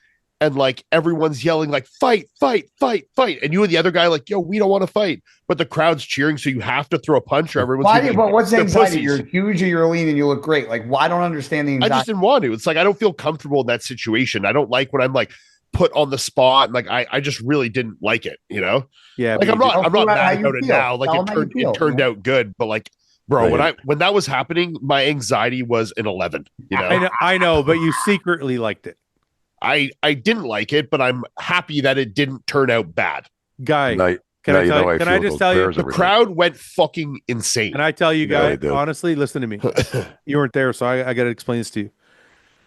and like everyone's yelling like fight, fight, fight, fight, and you and the other guy like, yo, we don't want to fight, but the crowd's cheering, so you have to throw a punch or everyone's Why? gonna be- But what's the they're anxiety? pussies. You're huge or you're lean and you look great. Like, why? I don't understand the I anxiety. just didn't want to. It's like I don't feel comfortable in that situation. I don't like when I'm like put on the spot and like I just really didn't like it, you know? Yeah, Like but I'm you not Tell Fouad how mad you about it feel. now. Like Tell him how you feel, it turned you know? out good, but like bro, Right. when that was happening, my anxiety was an 11, you know? I know, but you secretly liked it. I didn't like it, but I'm happy that it didn't turn out bad. Guy, Now- can now I you tell know you, can I feel just those tell you, prayers The every day. crowd went fucking insane. can I tell you, Yeah, Guy, they did. honestly, listen to me. You weren't there, so I got to explain this to you.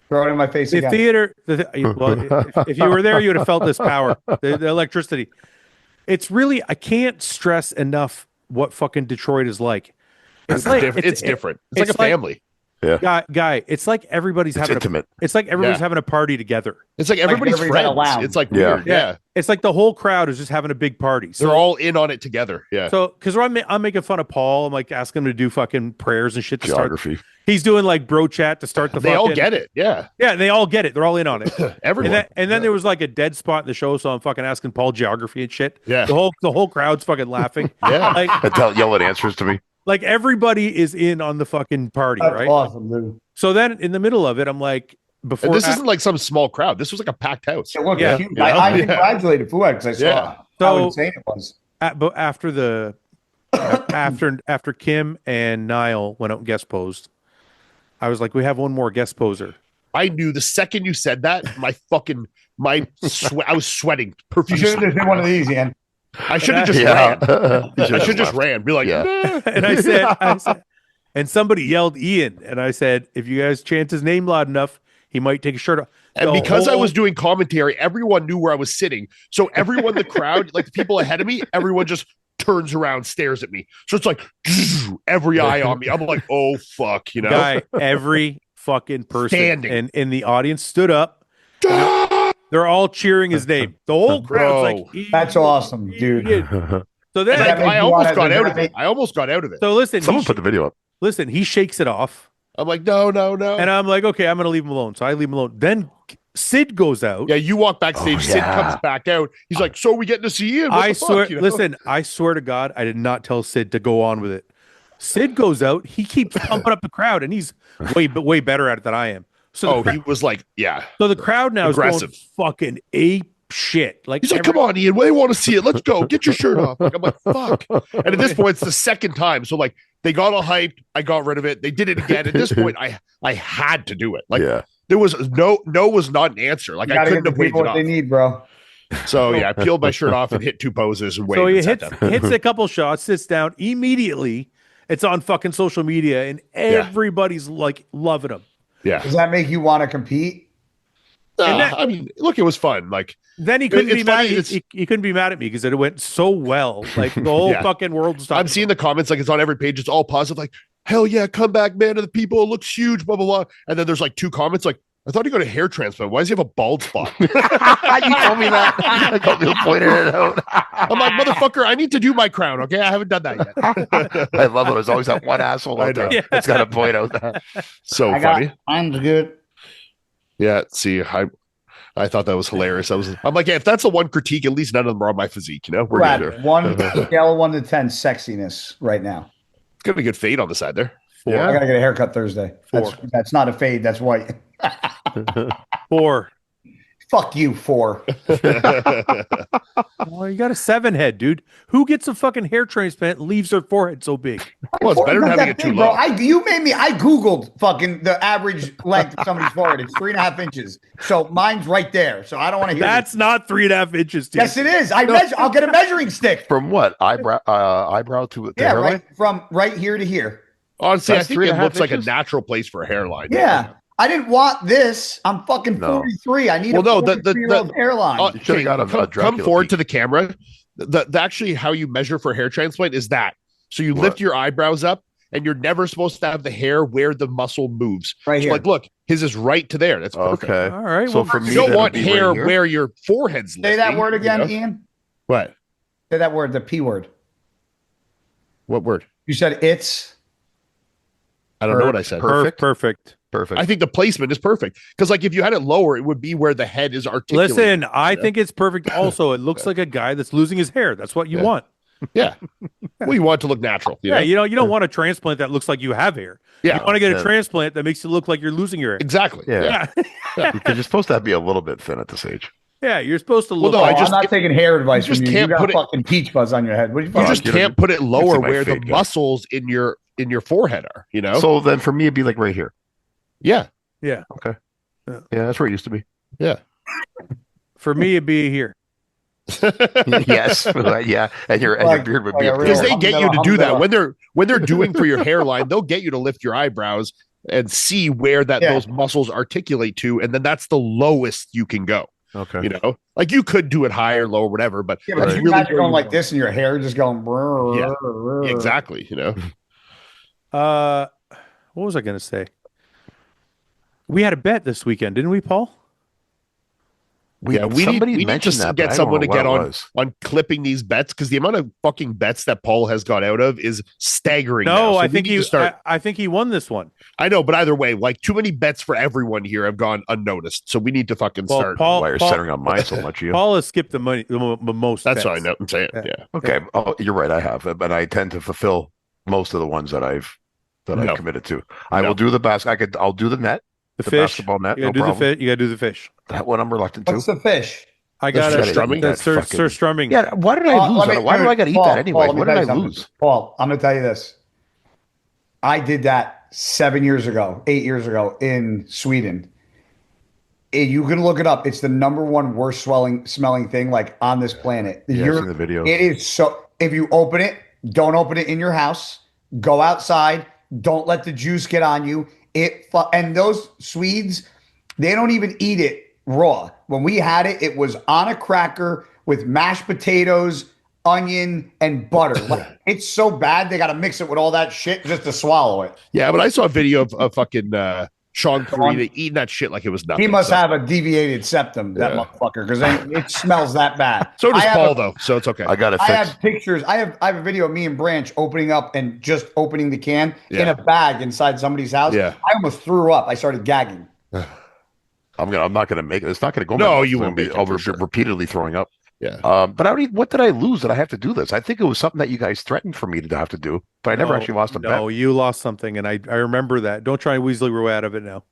Throw it in my face The again. theater, if you were there, you would have felt this power, the electricity. It's really, I can't stress enough what fucking Detroit is like. It's different. It's different. It's like a family. Guy, it's like everybody's It's having intimate. it's like everybody's Yeah. having a party together. It's like everybody's everybody's at a friends. lounge. It's like Yeah. weird. Yeah. It's like the whole crowd is just having a big party. So They're all in on it together. Yeah. So, because I'm making fun of Paul, I'm like asking him to do fucking prayers and shit to start. Geography. He's doing like bro chat to start the. They all get it. Yeah. Yeah, they all get it. They're all in on it. Everyone. And then there was like a dead spot in the show, so I'm fucking asking Paul geography and shit. Yeah. The whole crowd's fucking laughing. Yeah. Like Yelling answers to me. like everybody is in on the fucking party, That's right? awesome, dude. So then in the middle of it, I'm like, before And this isn't like some small crowd. This was like a packed house. It looked Yeah. huge. Yeah. I Yeah. congratulated Fouad because I saw Yeah. how So- insane it was. but after the after Kim and Niall went out and guest posed, I was like, we have one more guest poser. I knew the second you said that, I was sweating You should profusely. have just did one of these, Ian. I should have just Yeah. ran. You I should just left. ran. Be like, Yeah. "Nah." And I said, and somebody yelled Ian, and I said, if you guys chant his name loud enough, he might take a shirt off. And The because I whole- was doing commentary, everyone knew where I was sitting. So everyone, the crowd, like the people ahead of me, everyone just turns around, stares at me. So it's like every eye on me. I'm like, oh fuck, you know. Guy, every fucking person Standing. in the audience stood up. They're all cheering his name. The whole crowd's like, Ian, That's awesome, dude. Ian. So And then, that I makes you almost wanna- got out that of it. I almost got out of it. so listen, Someone put the video up. listen, he shakes it off. I'm like, no. And I'm like, okay, I'm going to leave him alone. So I leave him alone. Then Sid goes out. Yeah, you walk backstage. Oh, Sid yeah. comes back out. He's like, "So we getting to see you?" I swear. Listen, I swear to God, I did not tell Sid to go on with it. Sid goes out. He keeps pumping up the crowd, and he's way better at it than I am. So he was like, "Yeah." So the crowd now aggressive. is going fucking ape shit. Like He's like, "Come on, Ian, we want to see it. Let's go. Get your shirt off." Like, I'm like, "Fuck!" And at this point, it's the second time. So like, they got all hyped. I got rid of it. They did it again. At this point, I had to do it. Like, there was no was not an answer. Like, I couldn't have waited what off. they need, bro. So yeah, I peeled my shirt off and hit 2 poses and waited. So he hits a couple shots, sits down immediately. It's on fucking social media, and everybody's like loving him. Yeah. Does that make you want to compete? I mean, look, it was fun. Like, then he couldn't be mad. He couldn't be mad at me because it went so well. Like the whole fucking world was talking. I'm seeing the comments, like it's on every page. It's all positive. Like, hell yeah, come back, man of the people. It looks huge. Blah blah blah. And then there's like 2 comments like, I thought he got a hair transplant. Why does he have a bald spot? You told me that. I told you pointed it out. I'm like, motherfucker, I need to do my crown. Okay, I haven't done that yet. I love it. There's always that one asshole out there that's got to point out that. So funny. Mine's good. Yeah. See, I thought that was hilarious. I'm like, yeah, if that's the one critique, at least none of them are on my physique. You know, we're Brad, one scale of 1 to 10 sexiness right now. It's gonna be a good fade on the side there. 4. I gotta get a haircut Thursday. 4. That's not a fade. That's white. 4. Fuck you, 4. Well, you got a 7 head, dude. Who gets a fucking hair transplant and leaves their forehead so big? Well, it's better than having it too low. I Googled fucking the average length of somebody's forehead. It's 3.5 inches. So mine's right there. So I don't want to hear That's not 3.5 inches, dude. Yes, it is. I'll get a measuring stick. From what? Eyebrow to hairline? Right from right here to here. Honestly, That's I think it 3.5 looks like a inches? natural place for a hairline. Yeah. I didn't want this. I'm fucking 43. I need a 43-year-old hairline. You should have got a come Dracula forward peak. to the camera. The actually how you measure for hair transplant is that. So you lift your eyebrows up, and you're never supposed to have the hair where the muscle moves. Right here. Like, look, his is right to there. That's perfect. Okay. All right. So Well, for me, You don't that'd want be hair right here. where your forehead's Say lifting, that word again, you know? Ian. What? Say that word, the P word. What word? You said it's. I don't know what I said. Perfect. Perfect. Perfect. I think the placement is perfect because, like, if you had it lower, it would be where the head is articulated. Listen, I think it's perfect. Also, it looks like a guy that's losing his hair. That's what you want. Yeah. Well, you want it to look natural. You know? You don't want a transplant that looks like you have hair. Yeah. You want to get a transplant that makes it look like you're losing your hair. Exactly. Yeah. Yeah. Because you're supposed to be a little bit thin at this age. Yeah, you're supposed to look. no, like, I just- I'm not taking hair advice you from just you. You can't got put it- fucking peach fuzz on your head. What do you You fuck? just you can't put it lower see my where the fade guy. muscles in your forehead are, you know? So then for me, it'd be like right here. Yeah. yeah. Okay. Yeah, that's where it used to be. Yeah. For me, it'd be here. Yes. Yeah. And your beard would be like up a Because there. they get you to do that. Alhamdulillah. When they're doing for your hairline, they'll get you to lift your eyebrows and see where those muscles articulate to, and then that's the lowest you can go. Okay. You know, like you could do it higher, lower, whatever, but Yeah, but that's you really imagine where going you like want. this and your hair just going. Yeah. Exactly. You know, What was I going to say? We had a bet this weekend, didn't we, Paul? we somebody need to mentioned that, but get I don't someone know to what get it on was. clipping these bets because the amount of fucking bets that Paul has got out of is staggering. now. No, So I we think need to start. I think he won this one. I know, but either way, like too many bets for everyone here have gone unnoticed. So we need to fucking Well, start. Paul, Why you're centering on mine so much, you? Paul has skipped the money the most. That's bets. what I know. I'm saying. Yeah. Okay. Oh, you're right. I have, but I tend to fulfill most of the ones that I've No. committed to. I No. will do the basket. I'll do the net, The the fish. basketball net. You No gotta do the problem. fish. You gotta do the fish. That one I'm reluctant to. What's the fish? I got That's it. strumming? That's That Sir Strumming. Yeah. Why did I lose? Why do I got to eat Paul, that anyway? Paul, let me What tell did you I something. lose? Paul, I'm going to tell you this. I did that 7 years ago, 8 years ago in Sweden. You can look it up. It's the number one worst smelling thing like on this planet. Yeah, I've seen the videos. It is so. If you open it, don't open it in your house. Go outside. Don't let the juice get on you. And those Swedes, they don't even eat it raw. When we had it, it was on a cracker with mashed potatoes, onion, and butter. Like, it's so bad they got to mix it with all that shit just to swallow it. Yeah, but I saw a video of fucking Sean Corey eating that shit like it was nothing. He must so. have a deviated septum, that motherfucker, because it smells that bad. So does I have Paul, though. So it's okay. I got to I fix. have pictures. I have a video of me and Branch opening up and just opening the can in Yeah. a bag inside somebody's house. Yeah. I almost threw up. I started gagging. I'm not gonna make it. It's not gonna go. No, my mouth. you It's won't gonna make be. it for I'll sure. repeatedly throwing up. Yeah. But I don't even. What did I lose that I have to do this? I think it was something that you guys threatened for me to have to do, but I never actually lost a bet. No, you lost something, and I remember that. Don't try and weasel your way out of it now.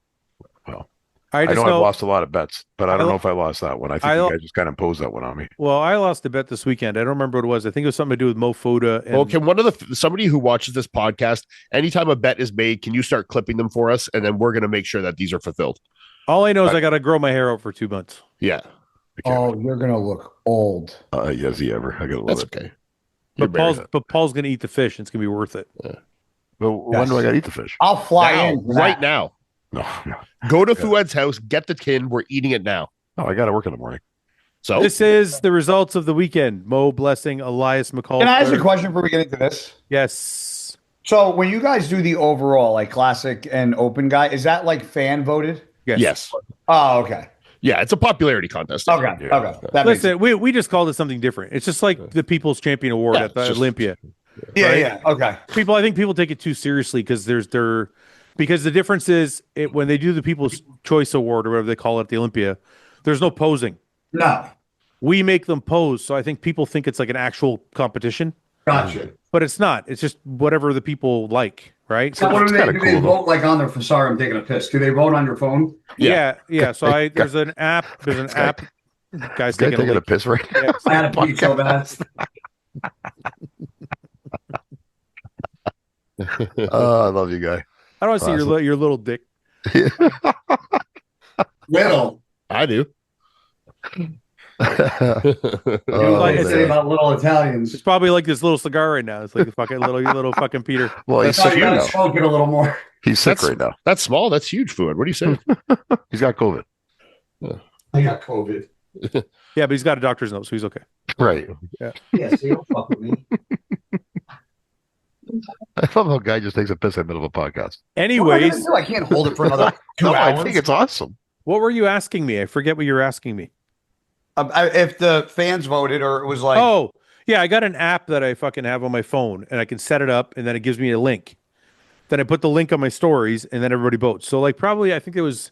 Well, I I just know know. I've lost a lot of bets, but I don't I- know if I lost that one. I think I- you guys just kind of imposed that one on me. Well, I lost a bet this weekend. I don't remember what it was. I think it was something to do with Mo Fuda. And Well, can one of somebody who watches this podcast, anytime a bet is made, can you start clipping them for us, and then we're going to make sure that these are fulfilled? all I know is I got to grow my hair out for 2 months. Yeah, Oh, you're gonna look old. Yes, he ever. I gotta love that's it. okay. But Paul's going to eat the fish. And it's going to be worth it. But when do I gotta eat the fish? I'll fly Now, in for right that. now. No, no, Go to Fouad's house, get the tin. We're eating it now. no. I gotta work in the morning. So This is the results of the weekend. Mo Blessing, Elias McCall. Can I ask you a question before we get into this? Yes. So when you guys do the overall, like classic and open guy, is that like fan voted? yes, Oh, okay. yeah, it's a popularity contest. Okay. Yeah. Okay. That makes Listen, we just called it something different. It's just like the People's Champion Award Yeah, at the it's just- Olympia. Yeah, right? yeah. Okay. I think people take it too seriously because because the difference is when they do the People's Choice Award or whatever they call it at the Olympia, there's no posing. No. We make them pose, so I think people think it's like an actual competition, Gotcha. but it's not. It's just whatever the people like, right? So what it's do they, kinda do they cool, though. vote like on their Sorry, I'm taking a piss. Do they vote on your phone? Yeah. So there's an app. There's an app. Guys Guy taking a taking a leak. piss right now. Yeah. I had a pee so bad. Oh, I love you, guy. I don't want to see Awesome. your little dick. Little. I do. Oh, like- They it's- say man. about little Italians. It's probably like this little cigar right now. It's like a fucking little fucking Peter. Well, he's That's why sick you right gotta now. smoke it a little more. He's sick That's- right now. That's small. That's huge, Fouad. What are you saying? He's got COVID. I got COVID. Yeah, but he's got a doctor's note, so he's okay. Right. Yeah, see, don't fuck with me. I love how a guy just takes a piss in the middle of a podcast. Anyways, I can't hold it for another 2 No, hours. I think it's awesome. what were you asking me? I forget what you were asking me. If the fans voted or it was like, Oh, yeah, I got an app that I fucking have on my phone, and I can set it up, and then it gives me a link. Then I put the link on my stories, and then everybody votes. So, like, probably I think there was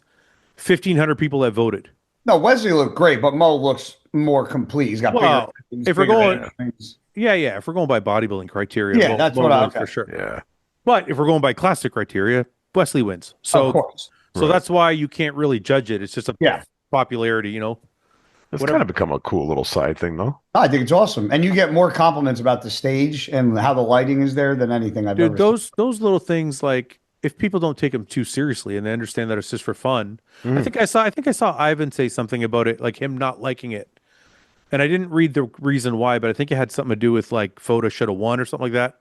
1,500 people that voted. no, Wesley looked great, but Mo looks more complete. He's got Well, bigger. if we're bigger going- things. Yeah. If we're going by bodybuilding criteria, Yeah, that's what I- wins for okay. sure. Yeah. But if we're going by classic criteria, Wesley wins. So, of course. so Right. that's why you can't really judge it. It's just a Yeah. popularity, you know. It's Whatever. kind of become a cool little side thing, though. I think it's awesome, and you get more compliments about the stage and how the lighting is there than anything I've Dude, ever. those little things, like if people don't take them too seriously and they understand that it's just for fun. I Mm. think I saw Ivan say something about it, like him not liking it. And I didn't read the reason why, but I think it had something to do with like Photo should have won or something like that.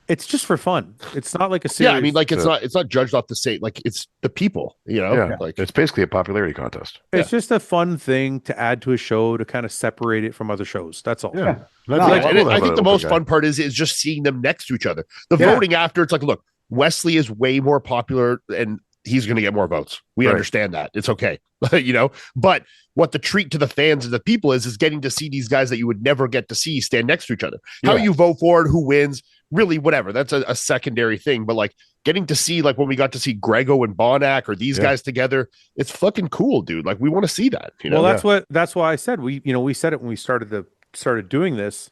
It's just for fun. It's not like a serious. Yeah, I mean, like So- it's not judged off the same. Like it's the people, you know. Yeah. Like It's basically a popularity contest. it's just a fun thing to add to a show to kind of separate it from other shows. That's all. Yeah. No, Like, cool and to I have think an the open most guy. fun part is just seeing them next to each other. The Yeah. voting after, it's like, look, Wesley is way more popular and he's going to get more votes. We Right. understand that. It's okay, you know. But what the treat to the fans and the people is getting to see these guys that you would never get to see stand next to each other. How Yeah. you vote for it, who wins, really, whatever. That's a secondary thing. But like getting to see, like when we got to see Grego and Bonac or these Yeah. guys together, it's fucking cool, dude. Like we want to see that. You know. Well, that's why I said we said it when we started doing this.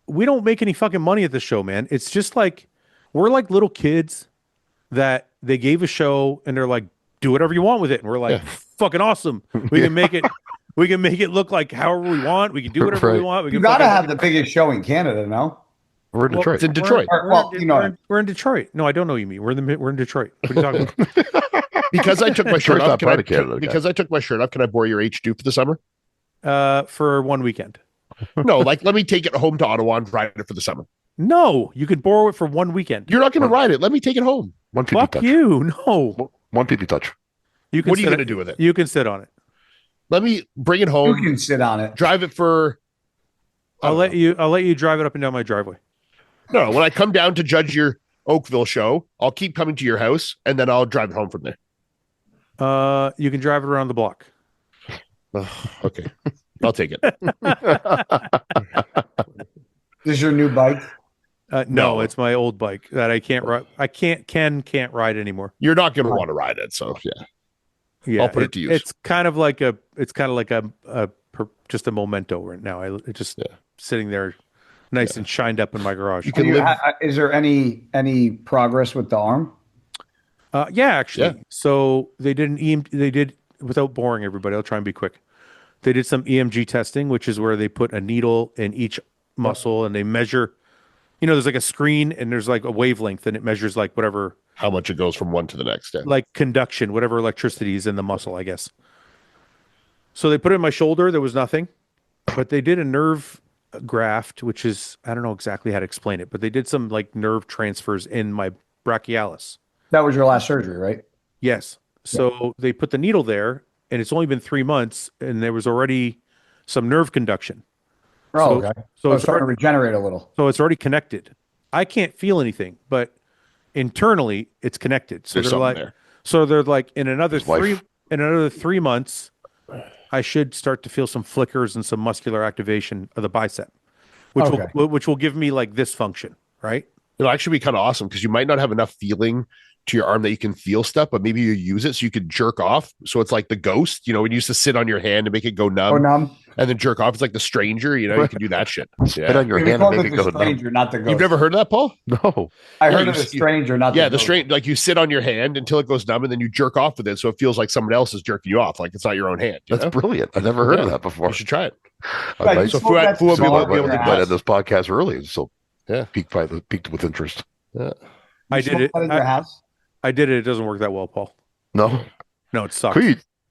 We don't make any fucking money at the show, man. It's just like we're like little kids that they gave a show and they're like, do whatever you want with it. And we're like, Yeah. fucking awesome. We can make it we can make it look like however we want. We can do whatever we Right. want. We You can got to fucking- have the biggest show in Canada, no? We're in Well, Detroit. it's in Detroit. Well, you know, we're in Detroit. No, I don't know what you mean. We're in Detroit. What are you talking about? Because I took my shirt Detroit's off. not Can I, part of Canada, guy. because I took my shirt off, can I borrow your H2 for the summer? For one weekend. No, like let me take it home to Ottawa and ride it for the summer. No, you could borrow it for one weekend. You're not going to ride it. Let me take it home. One PP Fuck touch. you. No. One PP touch. You can What are you sit- going to do with it? You can sit on it. Let me bring it you home, can sit on it. drive it for. I'll let you drive it up and down my driveway. No, when I come down to judge your Oakville show, I'll keep coming to your house and then I'll drive it home from there. You can drive it around the block. Okay, I'll take it. This is your new bike. No, No. it's my old bike that I can't ride. I can't ride anymore. You're not going to want to ride it, so yeah. Yeah, I'll put it to use. It's kind of like just a memento right now. It's just sitting there, nice and shined up in my garage. You can live. Is there any progress with the arm? Yeah, actually. Yeah. So they did they did, without boring everybody, I'll try and be quick. They did some EMG testing, which is where they put a needle in each muscle and they measure, there's like a screen and there's like a wavelength and it measures like whatever, How much it goes from one to the next. Yeah. like conduction, whatever electricity is in the muscle, I guess. So they put it in my shoulder. There was nothing, but they did a nerve graft, which is, I don't know exactly how to explain it, but they did some like nerve transfers in my brachialis. That was your last surgery, right? Yes. So they put the needle there and it's only been 3 months and there was already some nerve conduction. Oh, So- okay. so So it's it's starting to regenerate a little. So it's already connected. I can't feel anything, but internally it's connected. So There's they're something like, there. in another His wife. in another 3 months, I should start to feel some flickers and some muscular activation of the bicep, which will give me like this function, right? It'll actually be kind of awesome because you might not have enough feeling to your arm that you can feel stuff, but maybe you use it so you could jerk off. So it's like the ghost, when you used to sit on your hand and make it go numb, Oh, numb. and then jerk off. It's like the stranger, you can do that shit. Spit on your We hand called and it make it the go numb. stranger, not the ghost. You've never heard of that, Paul? No. I Yeah, heard of the stranger, not Yeah, the the strange, like you sit on your hand until it goes numb, and then you jerk off with it, so it feels like someone else is jerking you off, like it's not your own hand. That's brilliant. I've never heard of Yeah. that before. You should try it. I Yeah, might- you So smoke that Fouad will cigar be able in to your might house. end this podcast early, so Yeah. peaked with interest. Yeah. I You did smoke it. that in your house? I did it. It doesn't work that well, Paul. No, No, it sucks.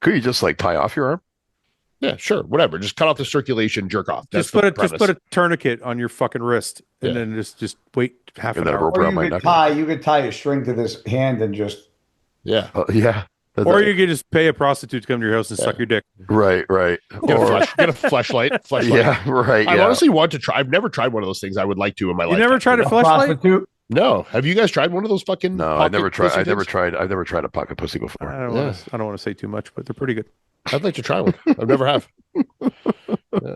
could you just like tie off your arm? Yeah, sure, whatever. Just cut off the circulation, jerk off. That's Just put a tourniquet on your fucking wrist and Yeah. then just wait half And an then a hour. rope Or around my neck. you could tie a string to this hand and just Yeah. Yeah. Or you could just pay a prostitute to come to your house and suck your dick. Right. Get Or- a flashlight. yeah, right. I Yeah. honestly want to try. I've never tried one of those things. I would like to in my life. You never tried a flashlight? prostitute. No. Have you guys tried one of those fucking? No, pocket I've never pussy tried things? a pocket pussy before. I don't want to say too much, but they're pretty good. I'd like to try one. I've never have. Yeah.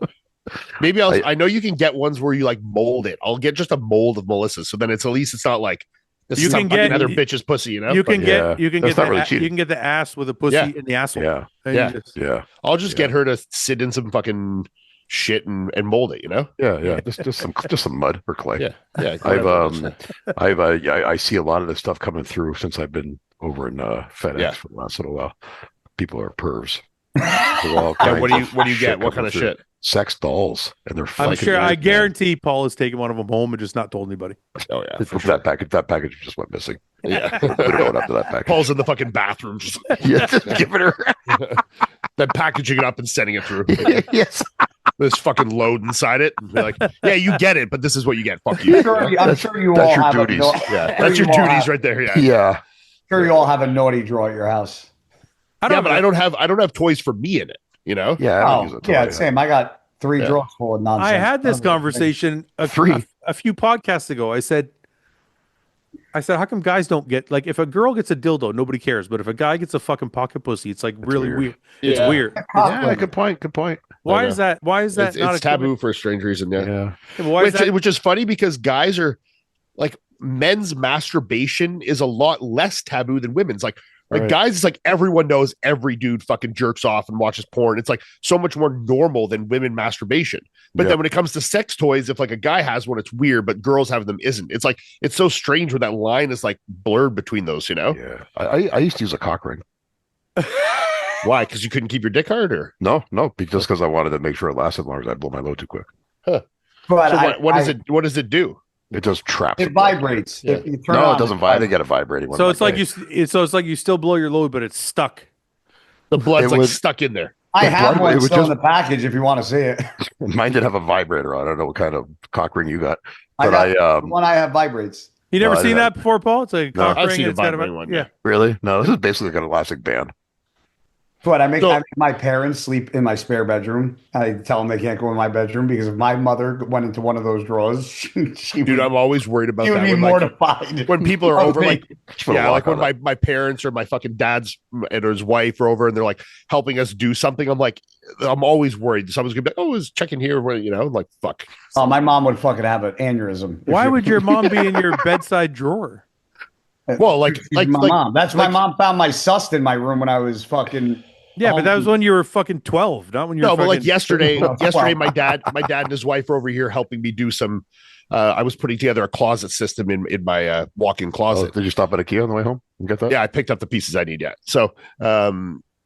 Maybe I know you can get ones where you like mold it. I'll get just a mold of Melissa's, so then at least it's not like this You is can some get- fucking other bitch's pussy. You can yeah, get that's not really you cheating. can get the ass with a pussy Yeah. in the asshole. Yeah. And Yeah. you just- Yeah. I'll just get her to sit in some fucking shit and mold it. Yeah. Just some mud or clay. Yeah. Yeah. I see a lot of this stuff coming through since I've been over in FedEx Yeah. for the last little while. People are pervs. Yeah, what do you get? What kind of shit? Sex dolls, and they're I'm fucking. sure. I great, man. guarantee Paul has taken one of them home and just not told anybody. Oh yeah, for That package just went missing. yeah. We're going up to that package. Paul's in the fucking bathroom, just Yeah, just giving her. then packaging it up and sending it through. Yes. This fucking load inside it. And be like, yeah, you get it, but this is what you get. Fuck you. I'm sure you that's all your have duties. Yeah, that's your duties right there. Yeah. Yeah. Sure, you all have a naughty drawer at your house. Yeah, but I don't have toys for me in it. Yeah. I don't use Oh, it yeah, totally. same. I got 3 Yeah. drawers full of nonsense. I had this conversation a few podcasts ago. I said, how come guys don't get, like, if a girl gets a dildo, nobody cares, but if a guy gets a fucking pocket pussy, it's like really weird. weird. It's Yeah. weird. Yeah. Good point. Why know. is that? Why is that It's, not it's a taboo for a strange reason. Yeah. Yeah. Why is that? Which is funny because guys are like men's masturbation is a lot less taboo than women's. Like Right. guys, it's like everyone knows every dude fucking jerks off and watches porn. It's like so much more normal than women masturbation. But Yeah. then when it comes to sex toys, if like a guy has one, it's weird, but girls have them isn't. It's like it's so strange when that line is like blurred between those, Yeah. I used to use a cock ring. Why? Because you couldn't keep your dick hard, or No, just because I wanted to make sure it lasted longer. I'd blow my load too quick. But so what does it do? It just traps. It it. vibrates. Yeah. If you turn No, on it doesn't vibrate. They got a vibrating one. So it's like you still blow your load, but it's stuck. The blood's It like was- stuck in there. I the have blood- one it was still in just- the package if you want to see it. Mine did have a vibrator on. I don't know what kind of cock ring you got, I but got the one I have vibrates. You never No, I seen didn't. that before, Paul? It's like a No. cock I've ring seen and a it's got vibrating one, yeah. really? No, this is basically like an elastic band. But I So- make my parents sleep in my spare bedroom. I tell them they can't go in my bedroom because if my mother went into one of those drawers, she Dude, would, I'm always worried about she would that. be When, like, mortified. when people are of over, me. like Just put a yeah, lock like when on my parents or my fucking dad's and his wife are over and they're like helping us do something. I'm always worried someone's gonna be like, oh, is checking here, like fuck. Oh, my mom would fucking have an aneurysm. Why would your mom be in your bedside drawer? Well, like my mom. That's my mom found my sust in my room when I was fucking. Yeah, but that was when you were fucking 12, not when you were no, but fucking... like yesterday, Well. my dad and his wife were over here helping me do some. I was putting together a closet system in my walk-in Oh, closet. did you stop at IKEA on the way home and get that? Yeah, I picked up the pieces I need yet. So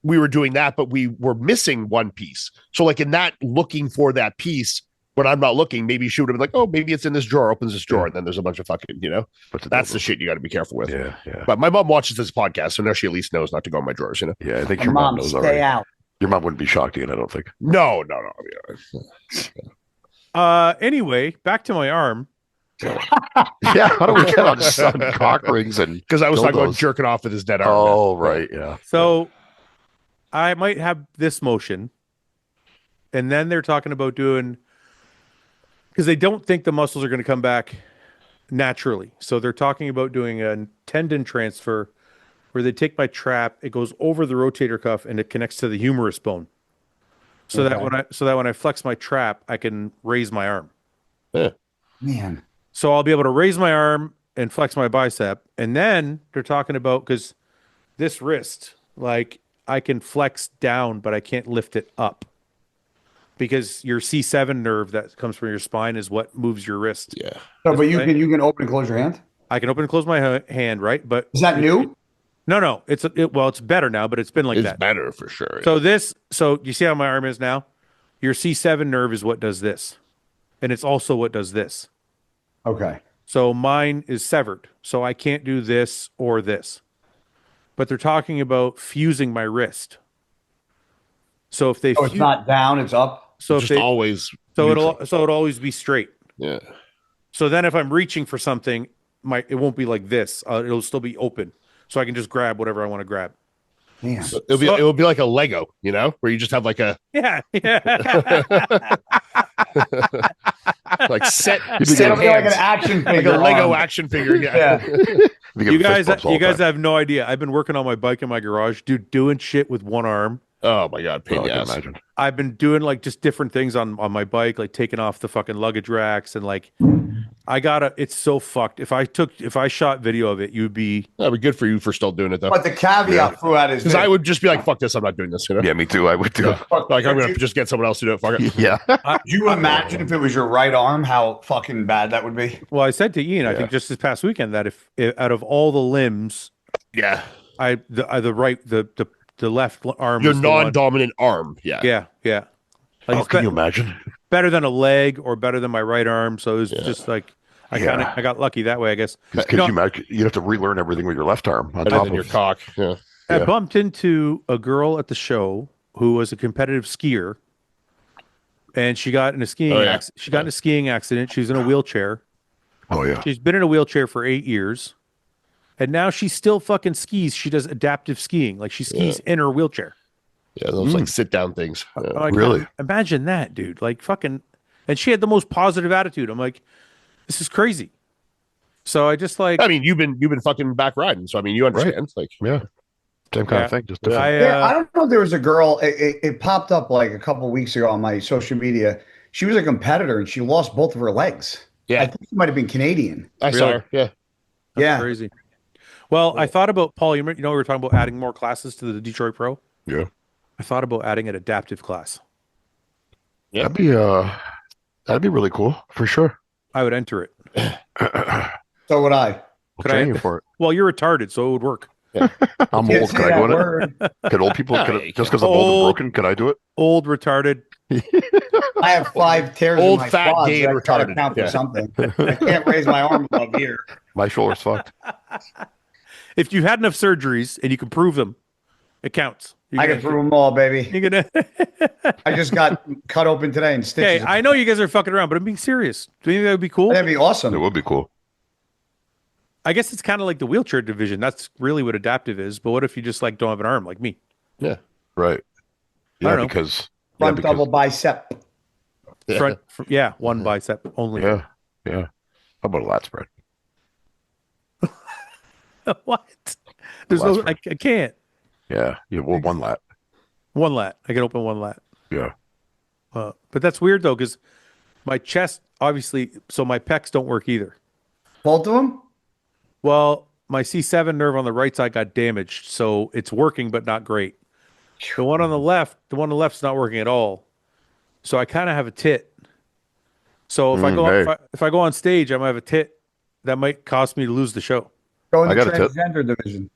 we were doing that, but we were missing one piece. So like in that looking for that piece, when I'm not looking, maybe she would have been like, oh, maybe it's in this drawer, opens this drawer, and then there's a bunch of fucking, that's the shit you got to be careful with. Yeah, yeah. But my mom watches this podcast, so now she at least knows not to go in my drawers, Yeah, I think My your mom mom knows stay already. out. Your mom wouldn't be shocked again, I don't think. No. Anyway, back to my arm. Yeah, how do we get on cock rings and Because I was talking about dildos? jerking off with his dead arm. Oh, right, yeah. So I might have this motion, and then they're talking about doing, because they don't think the muscles are going to come back naturally. So they're talking about doing a tendon transfer where they take my trap, it goes over the rotator cuff, and it connects to the humerus bone. So that when I flex my trap, I can raise my arm. Yeah. Man. So I'll be able to raise my arm and flex my bicep. And then they're talking about, because this wrist, like I can flex down, but I can't lift it up. Because your C7 nerve that comes from your spine is what moves your wrist. Yeah. No, but you can open and close your hand. I can open and close my hand, right? But Is that new? no. It's better now, but it's been like It's that. better for sure. So you see how my arm is now? Your C7 nerve is what does this. And it's also what does this. Okay. So mine is severed. So I can't do this or this. But they're talking about fusing my wrist. So if they Oh, it's not down, it's up. so just if they always so it'll always be straight. Yeah. So then if I'm reaching for something, it won't be like this. It'll still be open. So I can just grab whatever I want to grab. Damn. It'll be like a Lego, where you just have like a Yeah. like set It'll be like an hands, action like figure. a Lego arm. action figure. Yeah. You guys have no idea. I've been working on my bike in my garage, dude, doing shit with one arm. Oh my god, pain I in the can ass. imagine. I've been doing like just different things on my bike, like taking off the fucking luggage racks and like it's so fucked. If I shot video of it, you'd be That'd be good for you for still doing it though. But the caveat Fouad is Because I would just be like, fuck this, I'm not doing this. Yeah, me too. I would too. Like I'm gonna just get someone else to do it. Fuck it. Yeah. Could you imagine if it was your right arm, how fucking bad that would be? well, I said to Ian, I think just this past weekend that if out of all the limbs, Yeah. the left arm Your was the one- non-dominant arm. Yeah. Yeah. Like Oh, it's can you imagine? better than a leg or better than my right arm. So it was just like I got lucky that way, I guess. Because you imagine you'd have to relearn everything with your left arm on Better top than of your cock. Yeah. I bumped into a girl at the show who was a competitive skier, and she got in a skiing accident. She was in a wheelchair. Oh yeah. She's been in a wheelchair for 8 years, and now she still fucking skis. She does adaptive skiing, like she skis in her wheelchair. Yeah, those like sit down things. Yeah. Like, Really? Imagine that, dude. Like fucking, and she had the most positive attitude. I'm like, this is crazy. So I just like, I mean, you've been fucking back riding, so I mean, you understand. Like, Yeah. Same kind Yeah. of thing. Just different. I don't know. There was a girl. It popped up like a couple of weeks ago on my social media. She was a competitor and she lost both of her legs. Yeah. I think she might have been Canadian. I saw her. Yeah. Yeah. crazy. Well, I thought about Paul. You know, we were talking about adding more classes to the Detroit Pro. Yeah. I thought about adding an adaptive class. Yeah. That'd be really cool for sure. I would enter it. So would I. Could I- Train you for it. Well, you're retarded, so it would work. I'm Can't old. say Can I that go in it? word. Can old people? No, Can you it, just because I'm old and Old. broken, can I do it? Old, retarded. I have 5 tears Old, in my fat, quads. gay, That and gotta retarded. count for Yeah. something. I can't raise my arm above here. My shoulder's fucked. If you had enough surgeries and you can prove them, it counts. I can prove them all, baby. You're gonna. I just got cut open today and Okay, stitches. I know you guys are fucking around, but I'm being serious. Do you think that would be cool? That'd be It awesome. would be cool. I guess it's kind of like the wheelchair division. That's really what adaptive is. But what if you just like don't have an arm like me? Yeah. Right. I Yeah, don't know. because Front double bicep. Yeah. One bicep only. yeah. How about a lat spread? What? There's Last no. I can't. Yeah. Well, one lat. One lat. I can open one lat. Yeah. But that's weird though, because my chest obviously. So my pecs don't work either. Both of them? Well, my C7 nerve on the right side got damaged, so it's working but not great. The one on the left's not working at all. So I kind of have a tit. So if I go on stage, I might have a tit that might cost me to lose the show. Go in I the got a tip. transgender division.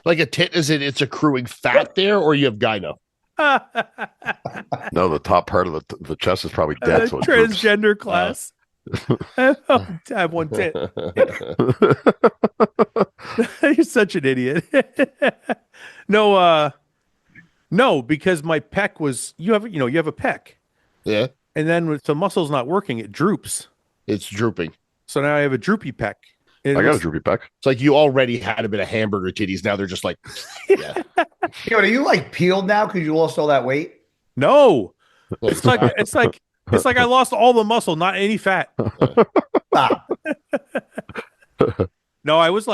Like a tit, is it's accruing fat there, or you have gyno? No, the top part of the chest is probably dead. So it droops. Transgender class. I have one tit. You're such an idiot. No, because my pec was you have a pec. Yeah. And then if the muscle's not working, it droops. It's drooping. So now I have a droopy pec. I got a droopy pec. It's like you already had a bit of hamburger titties. Now they're just like, yeah. Yo, are you like peeled now because you lost all that weight? No, it's like I lost all the muscle, not any fat. Ah, No, I was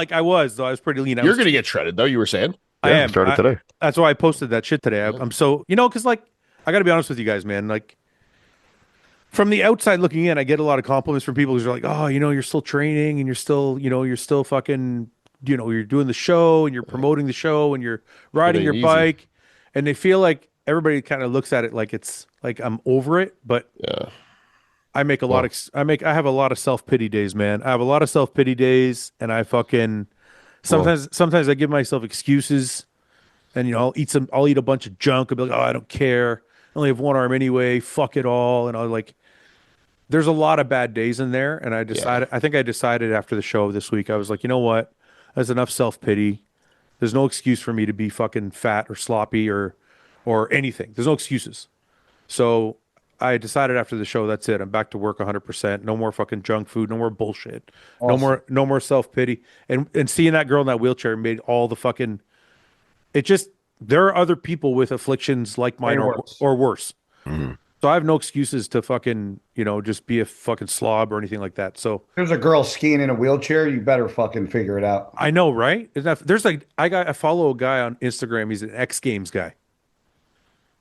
pretty lean. You're gonna get shredded though. You were saying. I am. Started today. That's why I posted that shit today. I'm so because like I got to be honest with you guys, man. Like from the outside looking in, I get a lot of compliments from people who are like, "Oh, you're still training and you're still fucking, you're doing the show and you're promoting the show and you're riding your bike," and they feel like everybody kind of looks at it like it's like I'm over it, but yeah. I make a lot of I have a lot of self-pity days, man. I have a lot of self-pity days, and I fucking sometimes I give myself excuses, and I'll eat a bunch of junk. I'll be like, "Oh, I don't care. I only have one arm anyway. Fuck it all." And I'll like, there's a lot of bad days in there, and I think I decided after the show this week, I was like, you know what? There's enough self-pity. There's no excuse for me to be fucking fat or sloppy or anything. There's no excuses. So I decided after the show, that's it. I'm back to work 100%. No more fucking junk food. No more bullshit. Awesome. No more self-pity. And seeing that girl in that wheelchair made all the fucking. It just there are other people with afflictions like mine or worse. Mm-hmm. So I have no excuses to fucking just be a fucking slob or anything like that. So there's a girl skiing in a wheelchair. You better fucking figure it out. I know, right? I follow a guy on Instagram. He's an X Games guy,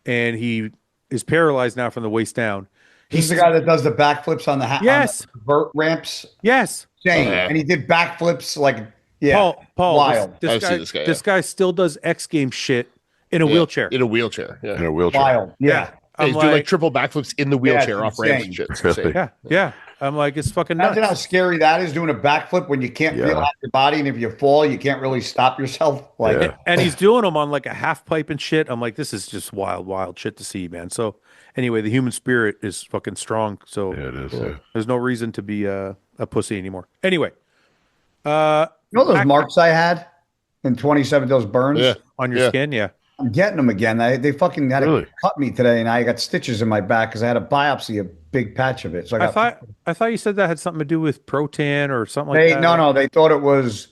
and he is paralyzed now from the waist down. He's the guy that does the backflips on the yes on the vert ramps. Yes, Shane, and he did backflips like Paul. Wild. This guy still does X Games shit in a wheelchair. In a wheelchair, yeah. In a wheelchair. Wild, yeah. He's doing like triple backflips in the wheelchair off ramps and shit. It's insane. Yeah. I'm like, it's fucking nuts. Imagine how scary that is, doing a backflip when you can't feel out your body, and if you fall, you can't really stop yourself. And he's doing them on like a half pipe and shit. I'm like, this is just wild shit to see, man. So anyway, the human spirit is fucking strong. So it is. Yeah. There's no reason to be a pussy anymore. Anyway, those marks I had in 27, those burns on your skin, I'm getting them again. They fucking had to cut me today, and I got stitches in my back because I had a biopsy, a big patch of it. So I thought you said that had something to do with Protan or something like that. No, they thought it was.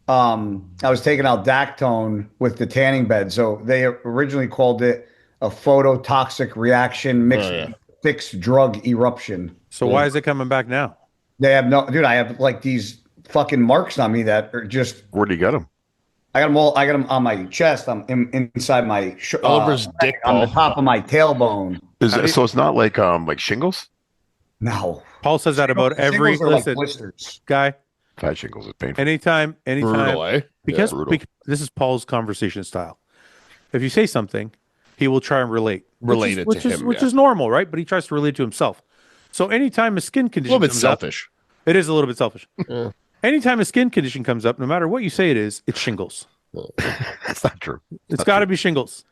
I was taking out Dactone with the tanning bed, so they originally called it a phototoxic reaction mixed with fixed drug eruption. So why is it coming back now? They have I have like these fucking marks on me that are just. Where do you get them? I got them all. I got them on my chest. I'm inside my Oliver's dick on the top of my tailbone. So it's not like shingles? No. Paul says that about every like blisters. Guy. Fat shingles is painful. Anytime. Brutal, eh? Because this is Paul's conversation style. If you say something, he will try and relate it to him, which is normal, right? But he tries to relate to himself. So anytime a skin condition, a little bit selfish. It is a little bit selfish. Anytime a skin condition comes up, no matter what you say it is, it's shingles. That's not true. It's got to be shingles.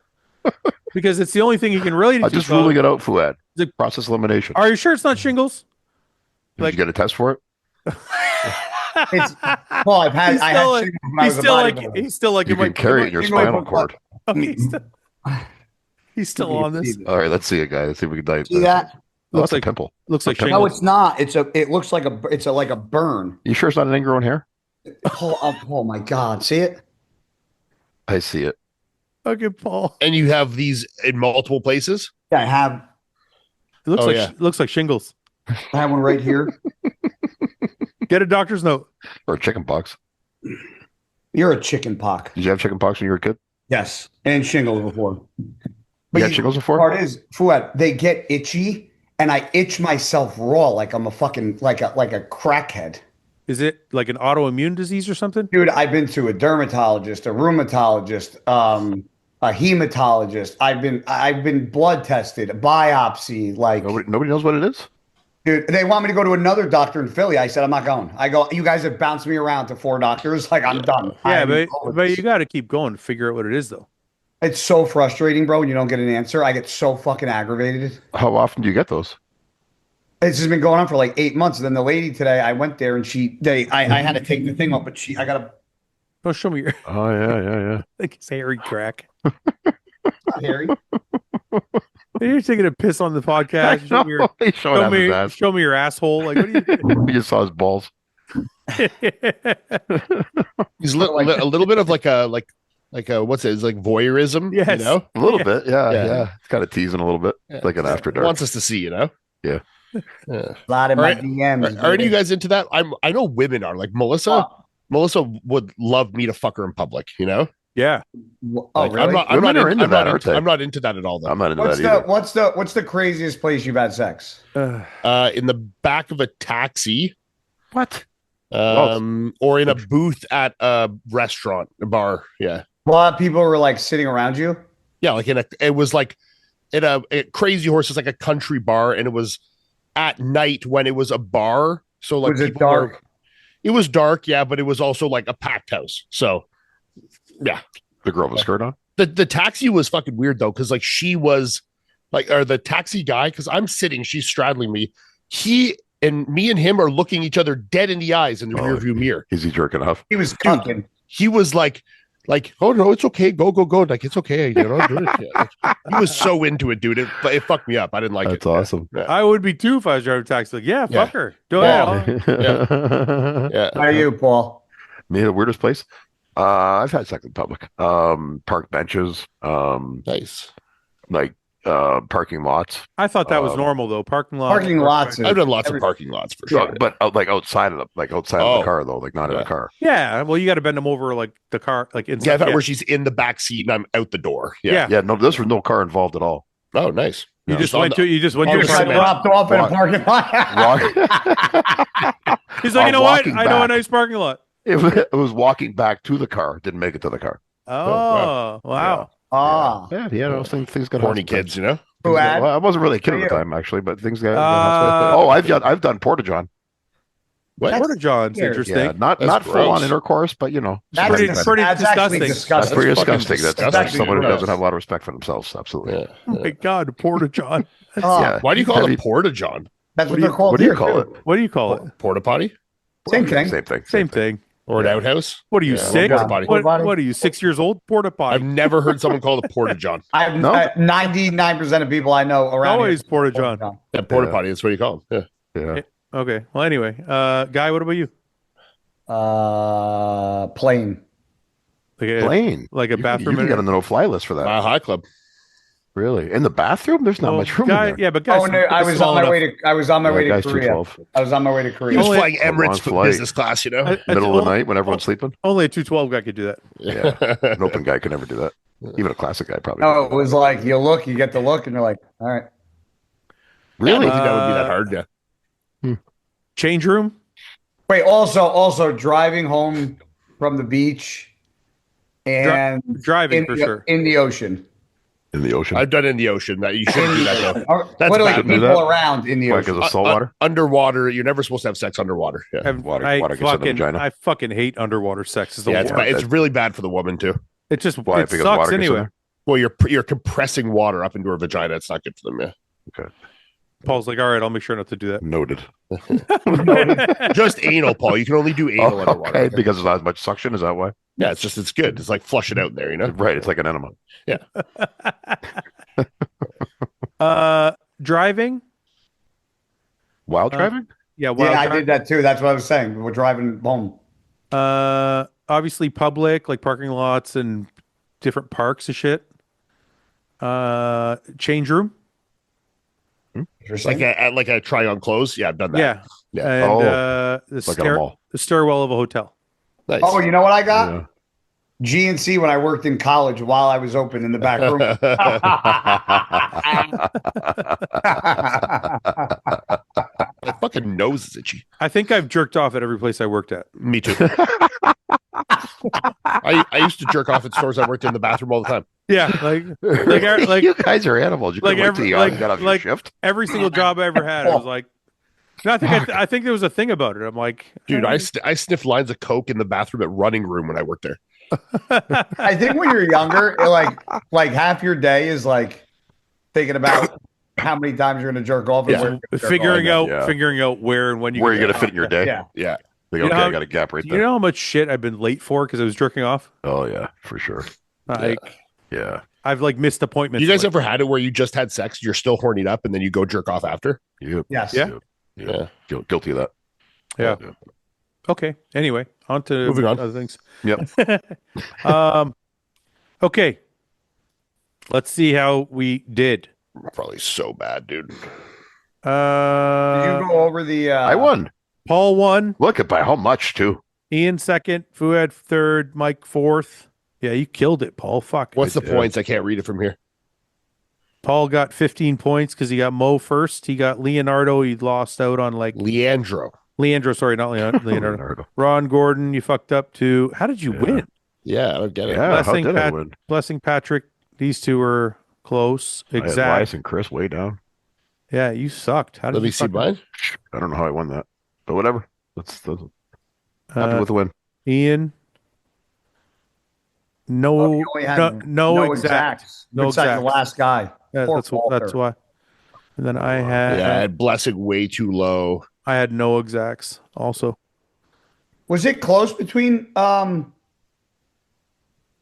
Because it's the only thing you can relate to. I'm just ruling it out, Fouad. Process elimination. Are you sure it's not shingles? Did you get a test for it? Paul, he's still like you can carry it in your spinal cord. He's still on this. All right, let's see it, guys. Let's see if we can see that. Looks like a pimple. Looks like shingles. No, it's not. It looks like a burn. You sure it's not an ingrown hair? Oh my God! See it? I see it. Okay, Paul. And you have these in multiple places? Yeah, I have. It looks like shingles. I have one right here. Get a doctor's note. Or chicken pox. You're a chicken pox. Did you have chicken pox when you were a kid? Yes, and shingles before. But you had shingles before? Part is, Fouad, they get itchy, and I itch myself raw like I'm a fucking like a crackhead. Is it like an autoimmune disease or something? Dude, I've been to a dermatologist, a rheumatologist, a hematologist. I've been blood tested, a biopsy. Like, Nobody knows what it is. dude, they want me to go to another doctor in Philly. I said I'm not going. I go. You guys have bounced me around to 4 doctors. Like, I'm done. Yeah, I'm over but this. you got to keep going to figure out what it is, though. It's so frustrating, bro. When you don't get an answer, I get so fucking aggravated. How often do you get those? It's just been going on for like 8 months. And then the lady today, I went there and I had to take the thing off, but I got to. Oh, show me your Oh yeah. like it's hairy crack. Harry. You're taking a piss on the podcast. Show me your, He's showing off his ass. show me your asshole. Like, what are you doing? You just saw his balls. He's a little bit of like a what's it? It's like voyeurism. Yes. You know? A little bit, yeah. Yeah. It's kind of teasing a little bit, like an after dark. Wants us to see, you know. Yeah. Yeah. A lot of All my right. DMs. Aren't you guys into that? I know women are like Melissa. Melissa would love me to fuck her in public. You know. Yeah. Oh, Like, really? Women are into that, aren't they? I'm not into that at all. Though. I'm not into What's that the either. what's the craziest place you've had sex? In the back of a taxi. What? Or in a booth at a restaurant, a bar. Yeah. A lot of people were like sitting around you. Yeah. Like it was like at a Crazy Horse is like a country bar, and it was at night when it was a bar. So like Was it dark? It was dark, yeah, but it was also like a packed house. So yeah. The girl with a skirt on? The taxi was fucking weird though, because like she was like, or the taxi guy, because I'm sitting, she's straddling me. He and me and him are looking each other dead in the eyes in the rearview mirror. Is he jerking off? He was cucking. He was like, oh no, it's okay, go. Like it's okay, you know, do it. Yeah. Like, he was so into it, dude. It fucked me up. I didn't like it. That's awesome. Yeah. I would be too if I was driving a taxi. Like, yeah, fuck her. Go Yeah. ahead. Yeah. How are you, Paul? Me, the weirdest place? I've had sex in public. Park benches, Nice. like parking lots. I thought that was normal though. Parking lot. Parking lots. I've done lots of parking lots for sure. But like outside of the car though, like not in Yeah. a car. Yeah. Well, you got to bend them over like the car, like inside. Yeah, I thought where she's in the back seat and I'm out the door. Yeah. Yeah, no, this was no car involved at all. Oh, nice. You just on went the- to Oh, your just got cement. dropped off in a Walk- parking lot. He's like, you know what? walking I know a back. nice parking lot. It was walking back to the car. Didn't make it to the car. Oh, wow. Ah, Yeah, things got Horny kids, you know? Fouad? Well, I wasn't really a kid at For the you. time, actually, but things got. Uh, I've done porta john. What? Porta John's weird. interesting. Yeah, not That's full on gross. intercourse, but you know, That's pretty- dis- pretty that's actually disgusting. that's pretty fucking disgusting. That's disgusting. someone who Gross. doesn't have a lot of respect for themselves. Absolutely. Yeah. Oh my God, Porta John. Oh, Yeah. Why do you call Have it you- a porta john? that's what do they're you- called what do you here, call too. What do you call it? Porta potty Same thing. Same thing. Same thing. or an outhouse? What are you, Yeah, six? porta potty. What are you, 6 years old? Porta I've potty. never heard someone call it a porta john. I have No? 99% of people I know around Always here. Porta John. Yeah, porta Yeah. potty. That's what you call them. Yeah. Yeah. Okay. Well, anyway, Guy, what about you? Plane. Like a, Plane. like a You bathroom. can get on the no-fly list for that. Mile High Club. Really? In the bathroom? There's not Well, much room Guy, in there. yeah, but guys, Oh no, I was on my way to. I was on my way to Guy's Korea. 212. I was on my way to He Korea. was Only- flying A long Emirates flight. business class, you know? Middle of the night when everyone's sleeping. Only a 212 guy could do that. Yeah. An open guy could never do that. Even a classic guy probably. No, couldn't it was like you look, you get the look, and you're like, all right. do that. I Really? don't think that would be that hard. Yeah. Change room? Wait, also driving home from the beach and Driving for sure. in the ocean. In the ocean? I've done it in the ocean. That you shouldn't do that though. Or That's literally bad. Do people that? around in the Why, ocean. because of saltwater? Underwater, you're never supposed to have sex underwater. Yeah. Water gets in the vagina. I fucking hate underwater sex. It's the Yeah, it's, worst. it's really bad for the woman too. It just Why? it Because sucks water gets in anyway. there? Well, you're compressing water up into her vagina. It's not good for them. Yeah. Paul's like, all right, I'll make sure not to do that. Noted. Just anal, Paul. You can only do anal underwater. Okay, because there's not as much suction. Is that why? Yeah, it's good. It's like flush it out there, you know. Right. It's like an enema. Driving? Wild driving? Yeah, wild Yeah, I drive- did that too. That's what I was saying. We're driving home. Obviously public, like parking lots and different parks and shit. Change room? Like a try on clothes. Yeah, I've done that. Yeah. Yeah. And Like at a mall. the stairwell of a hotel. Nice. Oh, you know what I got? Yeah. GNC when I worked in college while I was open in the back room. fucking nose is itchy. I think I've jerked off at every place I worked at. Me too. I used to jerk off at stores I worked in the bathroom all the time. Yeah, like You guys are animals. You like couldn't wait till every- you like- got off your like- shift. every single job I ever had, I was like, no, I think there was a thing about it. I'm like, Dude, I sniffed lines of coke in the bathroom at Running Room when I worked there. I think when you're younger, like half your day is like thinking about how many times you're going to jerk off and Yeah. where you're gonna jerk figuring out where and when Where are you can going to fit in your day? Yeah. Yeah. Like, You know okay, how- I got a gap right You there. know how much shit I've been late for because I was jerking off? Oh, yeah, for sure. Like, Yeah. I've like missed appointments. You guys like, ever had it where you just had sex, you're still hornied up, and then you go jerk off after? Yep. Yes. Yeah. Yeah. Guilty of that. Yeah. Okay. Anyway, on to Moving on. other things. Yep. Okay. Let's see how we did. Probably so bad, dude. Did you go over the? I won. Paul won. Look at by how much, too. Ian second. Fouad third. Mike fourth. Yeah, you killed it, Paul. Fuck. What's the did. points? I can't read it from here. Paul got 15 points because he got Mo first. He got Leonardo. He lost out on like Leandro. Leandro. Sorry, not Leonardo. Leonardo. Ron Gordon. You fucked up too. How did you Yeah. win? Yeah, I don't get it. Yeah, how Blessing did I Pat- win? Blessing Patrick. These two were close. I had Exact. Elias and Chris way down. Yeah, you sucked. How did Let you me see fucking- mine. I don't know how I won that, but whatever. That's happy Uh, with the win. Ian. No, Oh, you only had no exact. exacts. No Besides the exacts. last guy. Yeah, Poor that's Walter. why. And then I had Yeah, I had Blessing way too low. I had no exacts also. Was it close between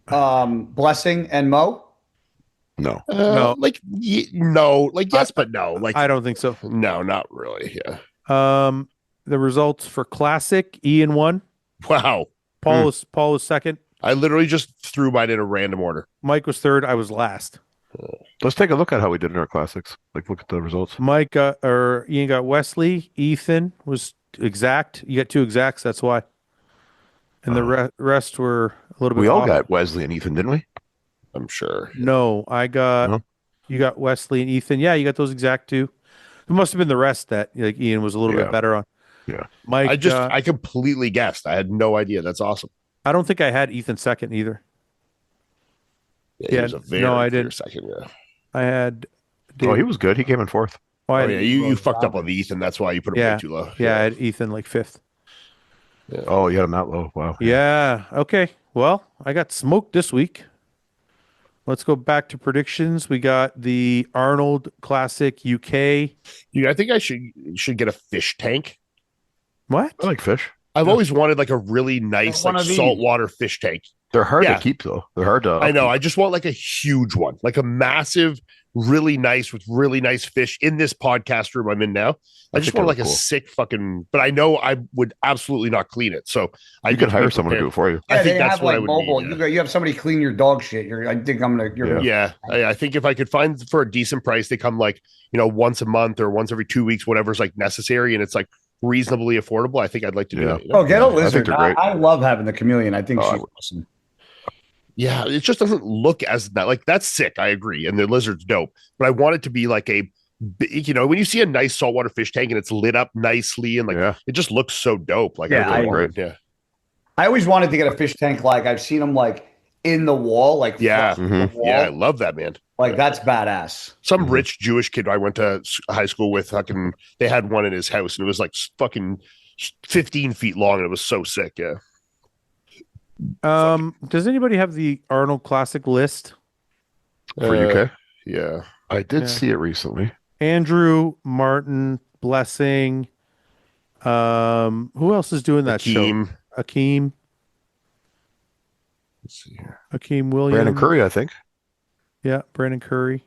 Blessing and Mo? No. No. Like yes, but no. Like I don't think so. no, not really. Yeah. The results for classic, Ian won. Wow. Paul was second. I literally just threw mine in a random order. Mike was third. I was last. Let's take a look at how we did in our classics. Like, look at the results. Ian got Wesley. Ethan was exact. You got two exacts. That's why. And the rest were a little bit. We all off. got Wesley and Ethan, didn't we? I'm sure. No, I got. No? You got Wesley and Ethan. Yeah, you got those exact too. It must have been the rest that like Ian was a little Yeah. bit better on. Yeah. Mike. I completely guessed. I had no idea. That's awesome. I don't think I had Ethan second either. Yeah, he Yeah, was a very no, I clear didn't. second. Yeah. I had. Oh, he was good. He came in fourth. I Oh had- yeah, you fucked up on the Ethan. That's why you put him Yeah. way too low. yeah, I had Ethan like fifth. Oh, you had him that low. Wow. Yeah. Okay. Well, I got smoked this week. Let's go back to predictions. We got the Arnold Classic UK. I think I should get a fish tank. What? I like fish. I've always wanted like a really nice One like of these. saltwater fish tank. They're hard Yeah. to keep, though. They're hard to. I know. upkeep. I just want like a huge one, like a massive, really nice with really nice fish in this podcast room I'm in now. I just think want that like was a cool. sick fucking. But I know I would absolutely not clean it. So I You need can to be hire someone to prepared. do it for you. I Yeah, think they that's have what I like would mobile. need, You have somebody clean your dog shit. I think I'm gonna. You're Yeah, I think if I could find for a decent price, they come like once a month or once every 2 weeks, whatever's like necessary, and it's like reasonably affordable. I think I'd like to do Yeah. that. you know? Oh, get a I think lizard. they're great. I love having the chameleon. I think Oh, she's awesome. Yeah, it just doesn't look as that. Like that's sick. I agree, and the lizard's dope, but I want it to be like a big, when you see a nice saltwater fish tank and it's lit up nicely and like Yeah. it just looks so dope. Like Yeah, I I really agree. want it. Yeah. I always wanted to get a fish tank. Like I've seen them like in the wall, like Yeah. flush in the wall. Yeah, I love that, man. Like that's badass. Some Mhm. rich Jewish kid I went to high school with, fucking, they had one in his house and it was like fucking 15 feet long and it was so sick. Yeah. Does anybody have the Arnold Classic list? For Uh, UK. Yeah. I did Yeah. see it recently. Andrew, Martin, Blessing. Who else is doing that show? Akeem. Akeem. Let's see here. Akeem Williams. Brandon Curry, I think. Yeah, Brandon Curry.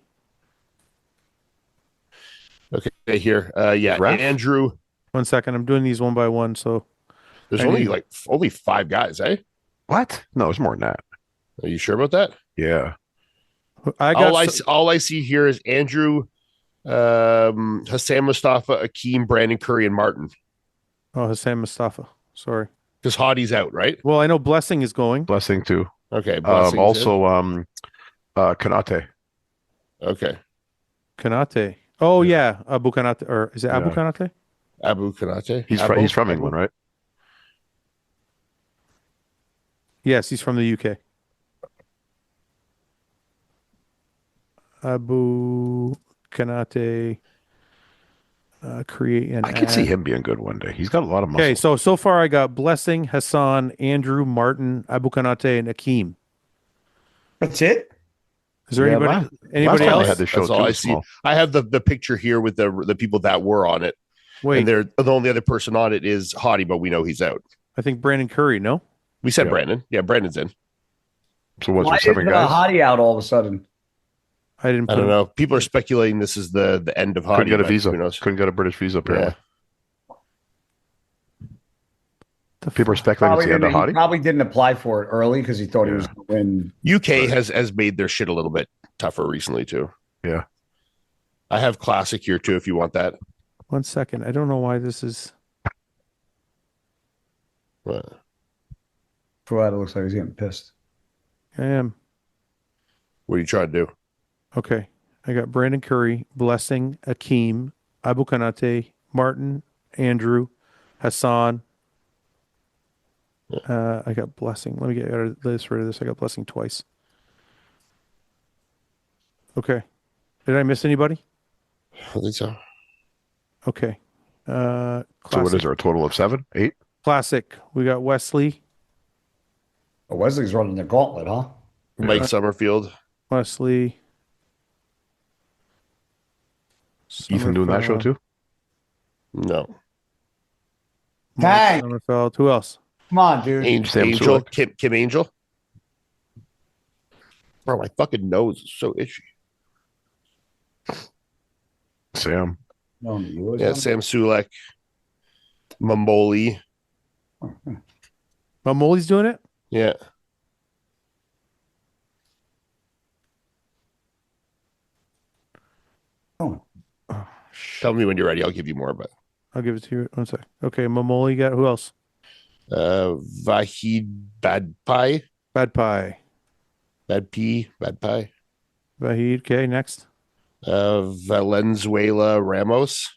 Okay, here. Yeah, Ref? Andrew. 1 second. I'm doing these one by one. So There's I only need- only 5 guys, eh? What? No, it's more than that. Are you sure about that? Yeah. I got All I see here is Andrew, Hassan Mustafa, Akeem, Brandon Curry, and Martin. Hassan Mustafa. Sorry. Because Hadi's out, right? Well, I know Blessing is going. Blessing too. Okay. Blessing's Also, Kanate. in. Okay. Kanate. Oh yeah, Abu Kanate, or is it Abu Yeah. Kanate? Abu Kanate. He's from England, right? Yes, he's from the UK. Abu Kanate. Create an I could see ad. him being good one day. He's got a lot of muscle. Okay, so far I got Blessing, Hassan, Andrew, Martin, Abu Kanate, and Akeem. That's it. Is there Yeah, anybody last anybody time else? they had the show That's all too I see. small. I have the picture here with the people that were on it. Wait, And they're the only other person on it is Hottie, but we know he's out. I think Brandon Curry. No, We said Yeah. Brandon. Yeah, Brandon's in. So was Why there is 7 guys? Hottie out all of a sudden? I didn't. I Put don't him. know. People are speculating this is the end of Hottie. Couldn't get a but visa. Who knows? Couldn't get a British visa apparently. The People are speculating it's the end of He Hottie. probably didn't apply for it early because he thought he was going to win. UK has made their shit a little bit tougher recently too. Yeah. I have classic here too if you want that. 1 second. I don't know why this is. But Fouad looks like he's getting pissed. I am what are you trying to do? okay. I got Brandon Curry, Blessing, Akeem, Abu Kanate, Martin, Andrew, Hassan. I got Blessing. Let me get rid of this. I got Blessing twice. Okay. Did I miss anybody? I think so. Okay. So what Classic. is there? A total of 7, 8? Classic. We got Wesley. Oh, Wesley's running the gauntlet, huh? Mike Summerfield. Wesley. Ethan doing that show too? No. Hey! Sommerfeld. Who else? Come on, dude. Sam Angel. Sulek. Kim Angel. Bro, my fucking nose is so itchy. Sam. No, you Yeah, Sam Sulek. Mamoli. Molly's doing it? Yeah. Oh, Tell me when you're ready. I'll give you more, but I'll give it to you. 1 sec. Okay, Mamoli got who else? Vahid Badpai. Bad Pie. Badpai. Vahid. Okay, next. Valenzuela Ramos.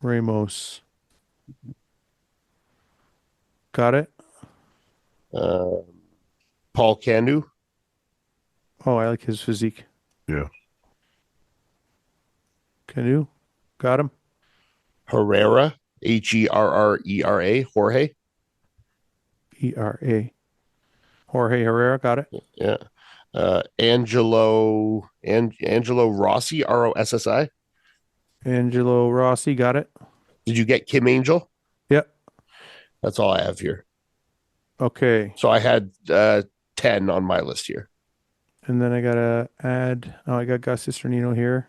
Ramos. Got it. Paul Canu. Oh, I like his physique. Yeah. Canoe. Got him. Herrera. Herrera. Jorge. ERA. Jorge Herrera. Got it. Yeah. Angelo Rossi. ROSSI. Angelo Rossi. Got it. Did you get Kim Angel? Yep. That's all I have here. Okay. So I had 10 on my list here. And then I got to add. Oh, I got Cisternino here.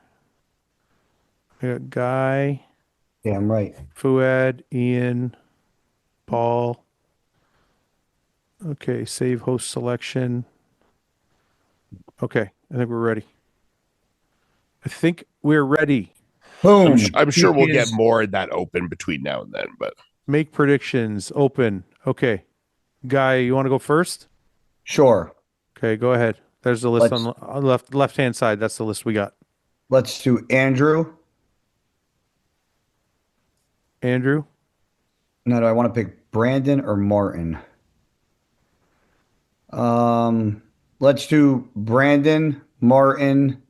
I got Guy, yeah, I'm right. Fouad, Ian, Paul. Okay, save host selection. Okay, I think we're ready. I think we're ready. Boom. I'm sure we'll He get is- more in that open between now and then, but Make predictions. Open. Okay. Guy, you want to go first? Sure. Okay, go ahead. There's the list Let's- on the left hand side. That's the list we got. Let's do Andrew. Andrew, Now, do I want to pick Brandon or Martin? Let's do Brandon, Martin.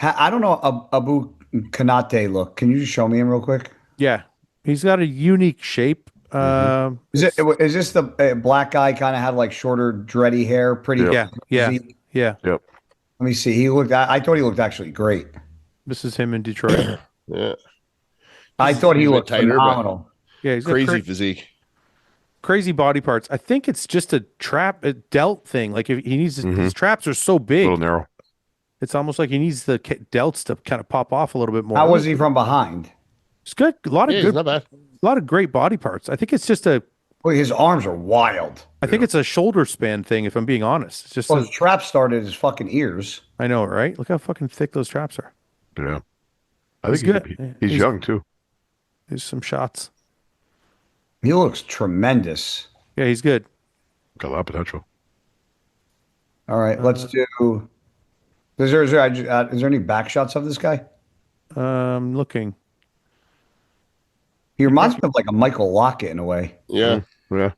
I don't know Abu Kanate look. Can you just show me him real quick? yeah, he's got a unique shape. Is this the black guy kind of had like shorter dready hair? Pretty. Yeah, yeah, physique? yeah. Yep. Let me see. He looked. I thought he looked actually great. This is him in Detroit. yeah. I thought he He's a bit looked tighter, but- phenomenal. Yeah, he's got Crazy physique. crazy body parts. I think it's just a delt thing. Like if he needs his traps are so A big, little narrow. it's almost like he needs the delts to kind of pop off a little bit more. How was he from behind? It's good. A lot of Yeah, good, he's not bad. a lot of great body parts. I think it's just a. Well, his arms are wild. I think it's a shoulder span thing. If I'm being honest, it's just. Well, his trap started at his fucking ears. I know, right? Look how fucking thick those traps are. Yeah. I He's think good. he's young too. There's some shots. He looks tremendous. Yeah, he's good. Got a lot of potential. All right, let's do Is there any back shots of this guy? Looking. He reminds me of like a Michael Lockett in a way. Yeah. Yeah,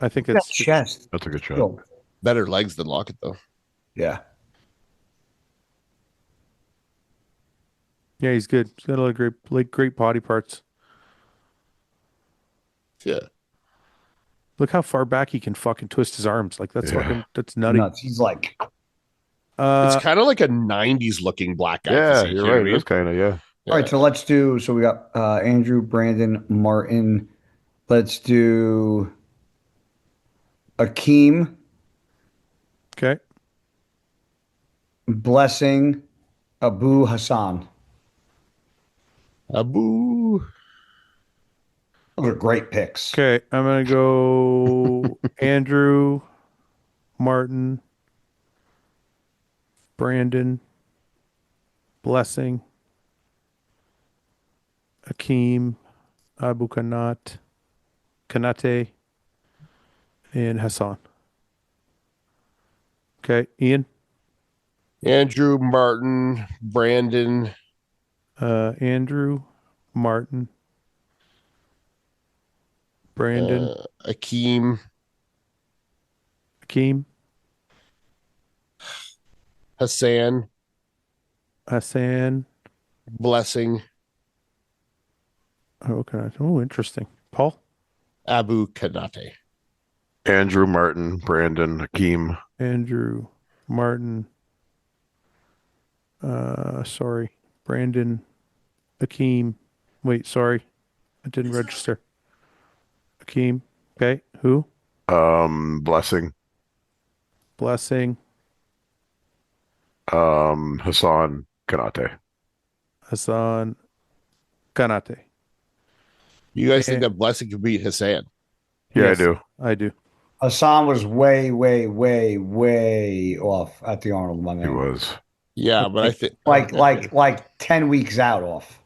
I think Look at it's that chest. that's a good shot. Still. Better legs than Lockett, though. Yeah. yeah, he's good. He's got a lot of great body parts. Yeah. Look how far back he can fucking twist his arms. Like that's Yeah. that's nutty. Nuts. He's like, It's kind of like a 90s looking black guy. Yeah, physique, you're you know what right. I mean? That's kind of all right, so let's do, so we got Andrew, Brandon, Martin. Let's do Akeem, okay. Blessing, Abu Hassan. Abu. Those are great picks. Okay, I'm gonna go Andrew, Martin, Brandon, Blessing, Akeem, Abu Kanate, and Hassan. Okay, Ian, Andrew, Martin, Brandon, Andrew, Martin, Brandon, Akeem, Akeem, Hassan, Hassan. Blessing, Oh, okay. Oh, interesting. Paul, Abu Kanate. Andrew, Martin, Brandon, Hakeem. Andrew, Martin. Sorry, Brandon, Akeem. Wait, sorry, I didn't register. Akeem. Okay, who? Blessing. Blessing, Hassan Kanate. Hassan, Kanate. You guys think And- that Blessing could beat Hassan? Yeah, Yes, I do. I do. Hassan was way, way, way, way off at the Arnold, my He man. was. Yeah, but I think Like 10 weeks out off.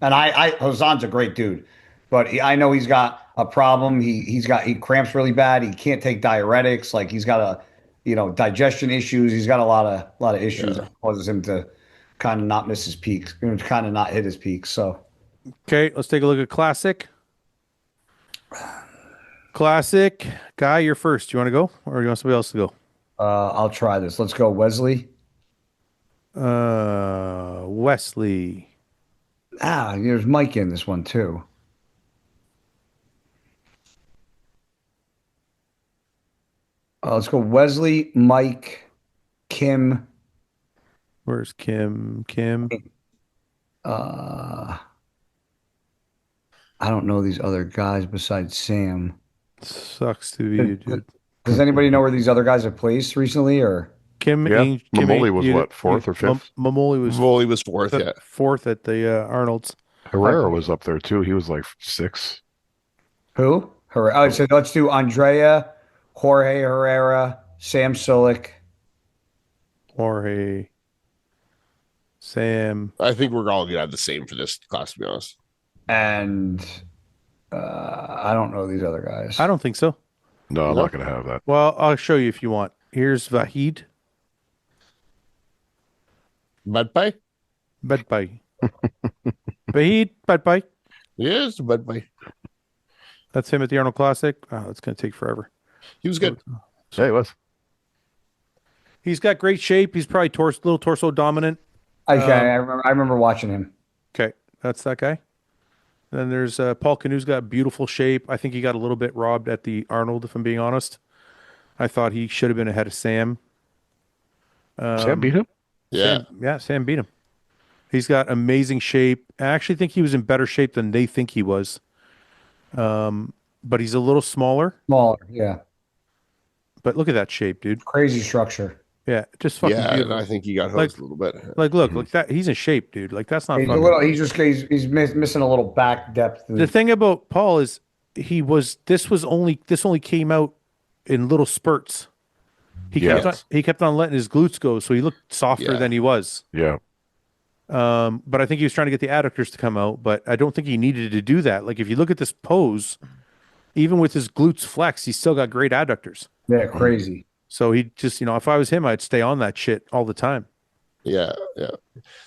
And Hassan's a great dude, but I know he's got a problem. He cramps really bad. He can't take diuretics. Like he's got digestion issues. He's got a lot of issues that causes him to kind of not miss his peaks, kind of not hit his peaks. So Okay, let's take a look at classic. Classic guy, you're first. You want to go, or you want somebody else to go? I'll try this. Let's go, Wesley. Wesley. There's Mike in this one too. Let's go, Wesley, Mike, Kim. Where's Kim? Kim. I don't know these other guys besides Sam. Sucks to be you, dude. Does anybody know where these other guys have placed recently, or? Kim. Yeah. Kim Mamoli was what, fourth or fifth? Mamoli was Voley was fourth. Yeah, fourth at the Arnold's. Herrera was up there too. He was like 6. Who? Oh, so let's do Andrea, Jorge Herrera, Sam Sulek. Jorge. Sam. I think we're all gonna have the same for this class, to be honest. And I don't know these other guys. I don't think so. No, I'm No. not going to have that. Well, I'll show you if you want. Here's Vahid Bud Pie? Bedpai. Vahid Bedpai. Yes, Bud Pie. That's him at the Arnold Classic. Oh, it's going to take forever. He was good. Yeah, he was. He's got great shape. He's probably little torso dominant. Okay, I remember watching him. Okay, that's that guy. Then there's Paul Canu's got beautiful shape. I think he got a little bit robbed at the Arnold, if I'm being honest. I thought he should have been ahead of Sam. Sam beat him? Yeah. Sam beat him. He's got amazing shape. I actually think he was in better shape than they think he was. But he's a little smaller. Smaller, yeah. But look at that shape, dude. Crazy structure. Yeah, just fucking Yeah, and beautiful. I think he got hosed a little bit. Like, look, like that. He's in shape, dude. Like that's not He's a fucking. little. He's missing a little back depth. The thing about Paul is this only came out in little spurts. He kept on letting his glutes go, so he looked softer Yeah. than he was. Yeah. But I think he was trying to get the adductors to come out, but I don't think he needed to do that. Like if you look at this pose, even with his glutes flex, he's still got great adductors. Yeah, crazy. So he just, if I was him, I'd stay on that shit all the time. Yeah, yeah.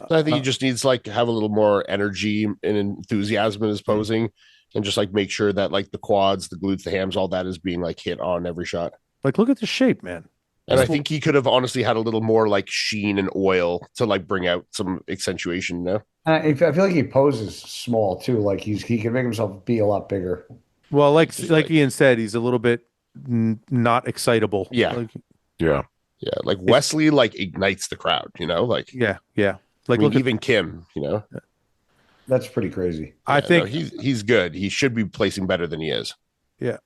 So I think he just needs like have a little more energy and enthusiasm in his posing, and just like make sure that like the quads, the glutes, the hams, all that is being like hit on every shot. Like, look at the shape, man. And I think he could have honestly had a little more like sheen and oil to like bring out some accentuation. You know? I feel like he poses small too. Like he can make himself be a lot bigger. Well, like Ian said, he's a little bit not excitable. Yeah. Like, Yeah. Yeah, like Wesley like ignites the crowd, like yeah. Like, I mean, look even Kim, That's pretty crazy. I think he's good. He should be placing better than he is. Yeah,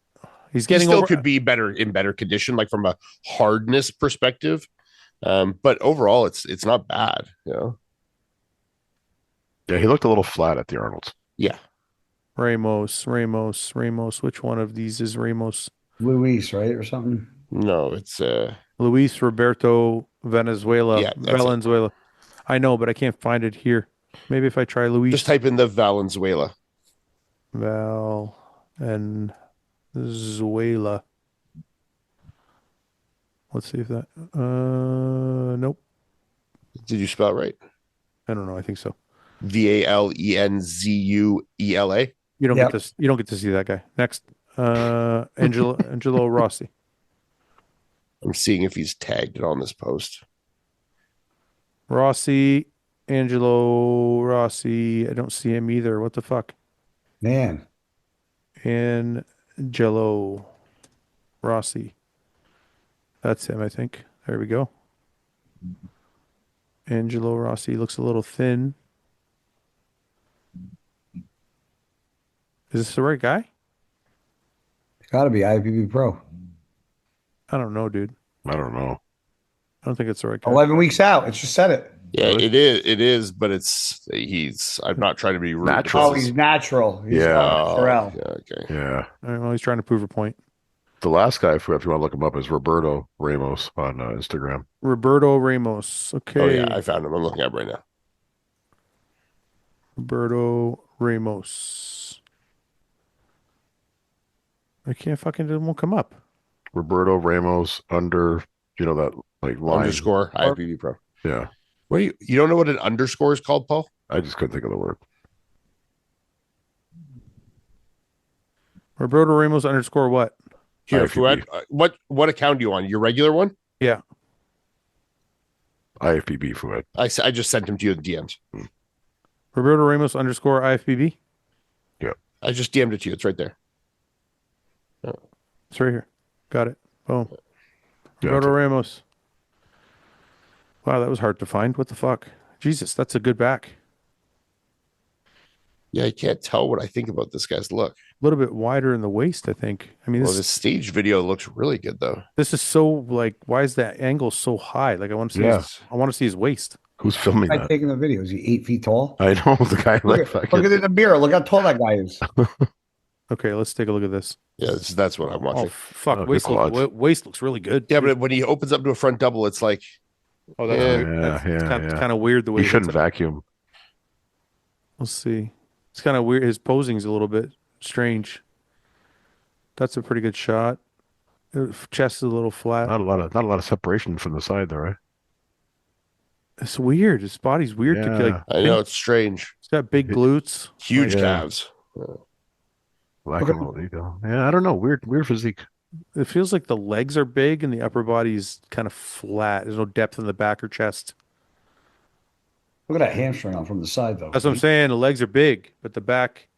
he's He getting still over. could be better in better condition, like from a hardness perspective. But overall, it's not bad. Yeah, he looked a little flat at the Arnolds. Yeah. Ramos. Which one of these is Ramos? Luis, right, or something? No, it's Luis Roberto Venezuela. Yeah, that's Valenzuela. I know, but I can't find it here. Maybe if I try Luis. just type in the Valenzuela. Val and Zuela. Let's see if that. Nope. Did you spell it right? I don't know. I think so. Valenzuela. You don't Yep. get this. You don't get to see that guy. Next, Angelo Rossi. I'm seeing if he's tagged it on this post. Rossi, Angelo Rossi. I don't see him either. What the fuck? Man, Angelo Rossi. That's him, I think. There we go. Angelo Rossi looks a little thin. Is this the right guy? it's got to be IFBB Pro. I don't know, dude. I don't know. I don't think it's the right guy. 11 weeks out. It's just said it. Yeah, it is, but I'm not trying to be rude. Natural. Oh, he's natural. He's Yeah. natural. Yeah, okay. Yeah. All right, well, he's trying to prove a point. The last guy, if you want to look him up, is Roberto Ramos on Instagram. Roberto Ramos. Okay. Oh yeah, I found him. I'm looking up right now. Roberto Ramos. I can't fucking, it won't come up. Roberto Ramos under, that like line. Underscore IFBB Pro. Yeah. What you don't know what an underscore is called, Paul? I just couldn't think of the word. Roberto Ramos underscore what? Here, IFBB. Fouad, what account do you on? Your regular one? Yeah. IFBB Fouad. I just sent him to you in DMs. Roberto Ramos underscore IFBB. I just DM'd it to you. It's right there. It's right here. Got it. Boom. Yeah, Roberto Ramos. Wow, that was hard to find. What the fuck? Jesus, that's a good back. Yeah, I can't tell what I think about this guy's look. A little bit wider in the waist, I think. I mean, Well, this stage video looks really good though. this is so like, why is that angle so high? Like, I want to see I want to see his waist. Who's filming I'm that? taking the video. Is he 8 feet tall? I know the guy. Look, Like, look at it in the mirror. Look how tall that guy is. Okay, let's take a look at this. Yeah, that's what I'm watching. Oh fuck, Oh, good waist quads. waist looks really good. Yeah, but when he opens up to a front double, it's like Oh, that's Yeah. weird. That's, it's Yeah. kind of weird the way You he shouldn't hits it. vacuum. Let's see. It's kind of weird. His posing's a little bit strange. That's a pretty good shot. Chest is a little flat. Not a lot of separation from the side, though, right? It's weird. His body's weird. To, like, I know it's strange. He's got big glutes. Huge Yeah. calves. Black and little ego. Yeah, I don't know. Weird physique. It feels like the legs are big and the upper body's kind of flat. There's no depth in the back or chest. Look at that hamstring on from the side, though. That's what I'm saying. The legs are big, but the back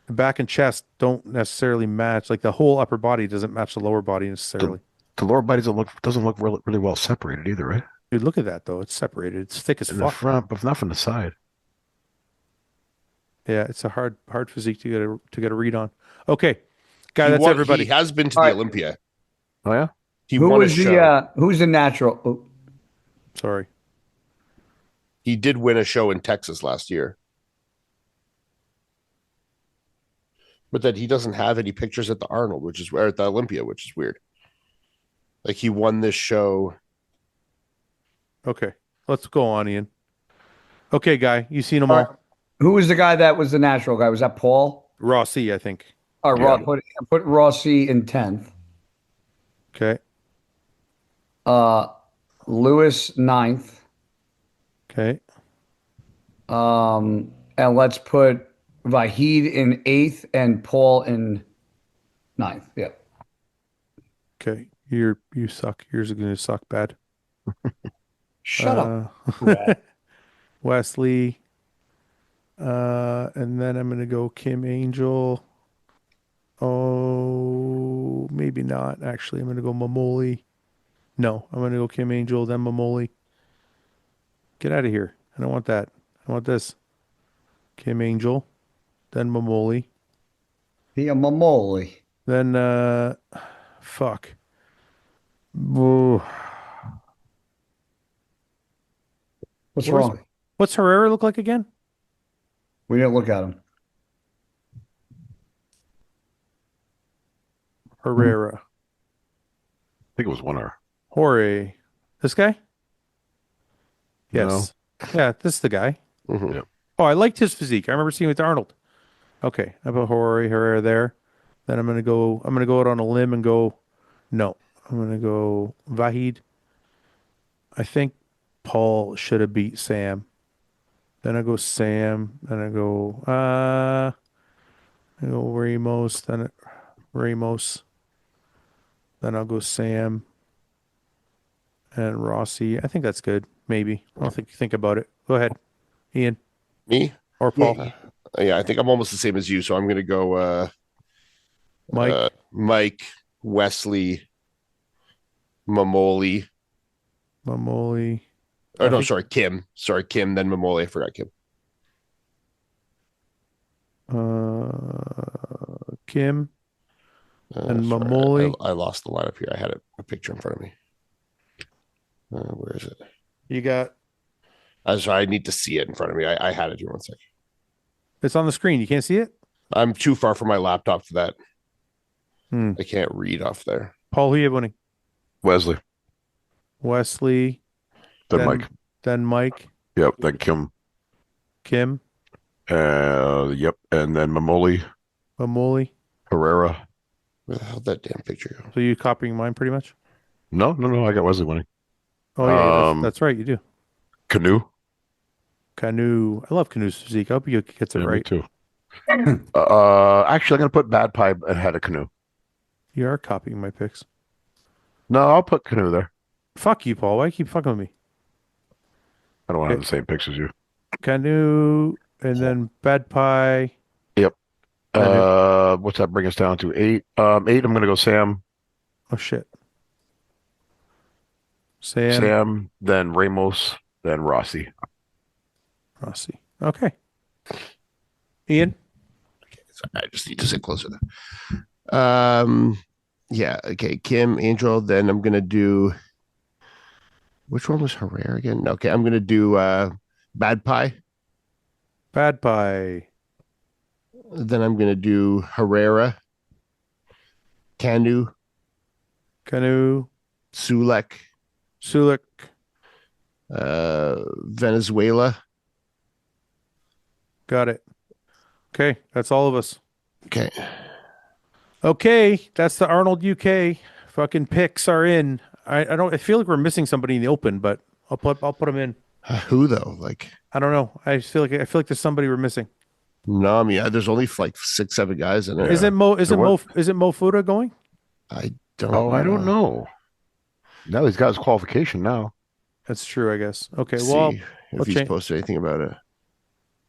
and chest don't necessarily match. Like the whole upper body doesn't match the lower body necessarily. The lower body doesn't look really well separated either, right? Dude, look at that though. It's separated. It's thick as In the fuck. front, but not from the side. Yeah, it's a hard physique to get a read on. Okay, guy, He that's won- everybody. He has been to All the right. Olympia. Oh yeah. He Who won a was show. who's the natural? Oh, Sorry. He did win a show in Texas last year. But then he doesn't have any pictures at the Arnold, or at the Olympia, which is weird. Like he won this show. Okay, let's go on, Ian. Okay, guy, you seen them all all? right. Who was the guy that was the natural guy? Was that Paul? Rossi, I think. Or Yeah. put Rossi in 10th. Okay. Lewis ninth. Okay. And let's put Vahid in 8th and Paul in 9th. Yep. Okay. You suck. Yours are going to suck bad. Shut up. Wesley. And then I'm going to go Kim Angel. Oh, maybe not. Actually, I'm going to go Mamoli. No, I'm going to go Kim Angel, then Mamoli. Get out of here. I don't want that. I want this. Kim Angel, then Mamoli. The Mamoli. Then, fuck. Ooh. What's wrong? What's Herrera look like again? We didn't look at him. Herrera. I think it was one hour. Jorge. This guy? Yes. No. Yeah, this is the guy. Mhm. Yep. Oh, I liked his physique. I remember seeing it with Arnold. Okay, I put Jorge Herrera there. Then I'm gonna go out on a limb and go. No, I'm gonna go Vahid. I think Paul should have beat Sam. Then I go Sam. Then I go Ramos. Then Ramos. Then I'll go Sam and Rossi. I think that's good. Maybe. I'll think about it. Go ahead, Ian Me? or Paul. Yeah, I think I'm almost the same as you. So I'm going to go Mike. Mike, Wesley, Mamoli. Mamoli. Oh, no, sorry, Kim. Sorry, Kim, then Mamoli. I forgot Kim. Kim. And Sorry, Mamoli. I lost the lineup here. I had a picture in front of me. Where is it? You got Sorry, I need to see it in front of me. I had it here 1 second. it's on the screen. You can't see it? I'm too far from my laptop for that. Hmm. I can't read off there. Paul, who you have winning? Wesley. Wesley. Then Mike. Then Mike. Yep. Then Kim. Kim. Yep. And then Mamoli. Mamoli. Herrera. Where the hell did that damn picture go? So you copying mine pretty much? No. I got Wesley winning. Oh yeah, that's right. You do. Canoe. Canoe. I love Canoe's physique. I hope he gets it Yeah, me right. too. Actually, I'm gonna put Bad Pie ahead of Canoe. You are copying my picks. No, I'll put Canoe there. Fuck you, Paul. Why you keep fucking with me? I don't want to have the same picks as you. Canoe and then Bad Pie. Yep. Canoe. What's that bring us down to? 8. 8. I'm gonna go Sam. Oh shit. Sam. Sam. Then Ramos. Then Rossi. Rossi. Okay. Ian. I just need to sit closer. Yeah. Okay. Kim, Angel. Then I'm gonna do. Which one was Herrera again? Okay, I'm gonna do Bad Pie. Bad Pie. Then I'm gonna do Herrera, Canoe, Canoe. Sulek, Sulik. Venezuela. Got it. Okay, that's all of us. Okay. Okay, that's the Arnold UK. Fucking picks are in. I feel like we're missing somebody in the open, but I'll put them in. Who though? Like I don't know. I feel like there's somebody we're missing. no, I mean there's only like 6, 7 guys in there. Is it Mo Fuda going? I don't. Oh, I don't know. Now he's got his qualification now. That's true, I guess. Okay, See well, if he's posted anything about it.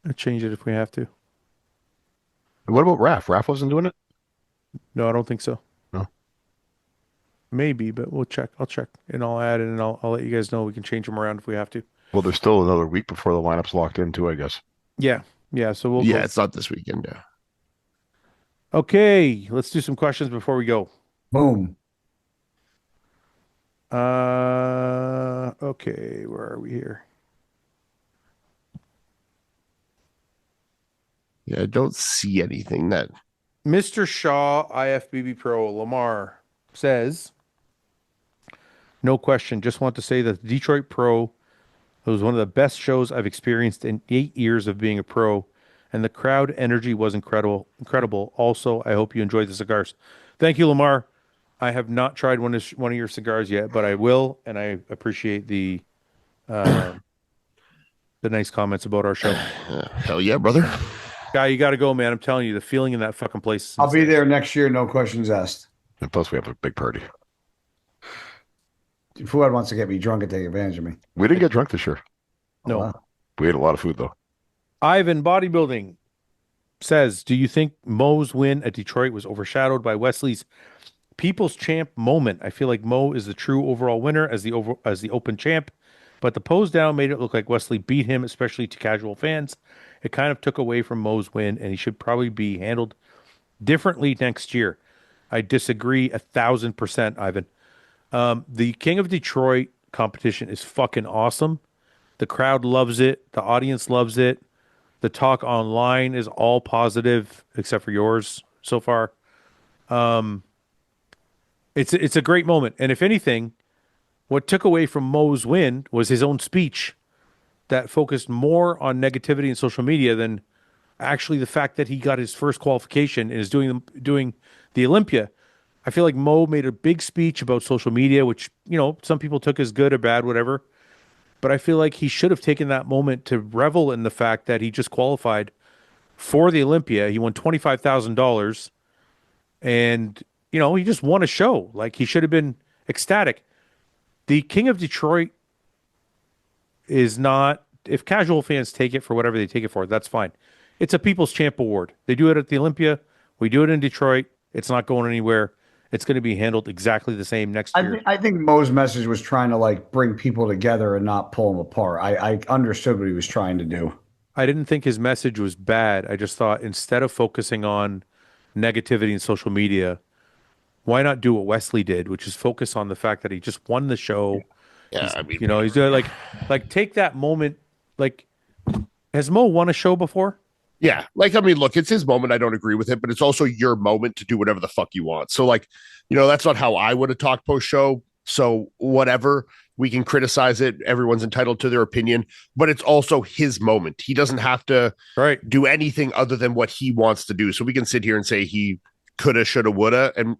I'll change it if we have to. What about Raph? Raph wasn't doing it? No, I don't think so. No. Maybe, but we'll check. I'll check and I'll add it and I'll let you guys know. We can change them around if we have to. Well, there's still another week before the lineup's locked in too, I guess. Yeah. So we'll Yeah, it's not this weekend. Yeah. Okay, let's do some questions before we go. Boom. Okay, where are we here? Yeah, I don't see anything that Mr. Shaw, IFBB Pro, Lamar says, no question. Just want to say that the Detroit Pro was one of the best shows I've experienced in 8 years of being a pro, and the crowd energy was incredible. Also, I hope you enjoyed the cigars. Thank you, Lamar. I have not tried one of your cigars yet, but I will, and I appreciate the nice comments about our show. Hell yeah, brother. Guy, you got to go, man. I'm telling you, the feeling in that fucking place. Is I'll be insane. there next year, no questions asked. And plus, we have a big party. Fouad wants to get me drunk and take advantage of me. We didn't get drunk this year. No. Oh, wow. We ate a lot of food though. Ivan Bodybuilding says, do you think Mo's win at Detroit was overshadowed by Wesley's People's Champ moment? I feel like Mo is the true overall winner as the Open Champ, but the pose down made it look like Wesley beat him, especially to casual fans. It kind of took away from Mo's win, and he should probably be handled differently next year. I disagree 1,000%, Ivan. The King of Detroit competition is fucking awesome. The crowd loves it. The audience loves it. The talk online is all positive, except for yours so far. It's a great moment. And if anything, what took away from Mo's win was his own speech that focused more on negativity in social media than actually the fact that he got his first qualification and is doing the Olympia. I feel like Mo made a big speech about social media, which, some people took as good or bad, whatever. But I feel like he should have taken that moment to revel in the fact that he just qualified for the Olympia. He won $25,000 and, he just won a show. Like, he should have been ecstatic. The King of Detroit is not, if casual fans take it for whatever they take it for, that's fine. It's a People's Champ Award. They do it at the Olympia. We do it in Detroit. It's not going anywhere. It's going to be handled exactly the same next year. I think Mo's message was trying to bring people together and not pull them apart. I understood what he was trying to do. I didn't think his message was bad. I just thought instead of focusing on negativity in social media, why not do what Wesley did, which is focus on the fact that he just won the show. Yeah, He's doing like take that moment. Like, has Mo won a show before? Yeah. Look, it's his moment. I don't agree with it, but it's also your moment to do whatever the fuck you want. So, that's not how I would have talked post show. So, whatever, we can criticize it. Everyone's entitled to their opinion, but it's also his moment. He doesn't have to do anything other than what he wants to do. So, we can sit here and say he coulda, shoulda, woulda, and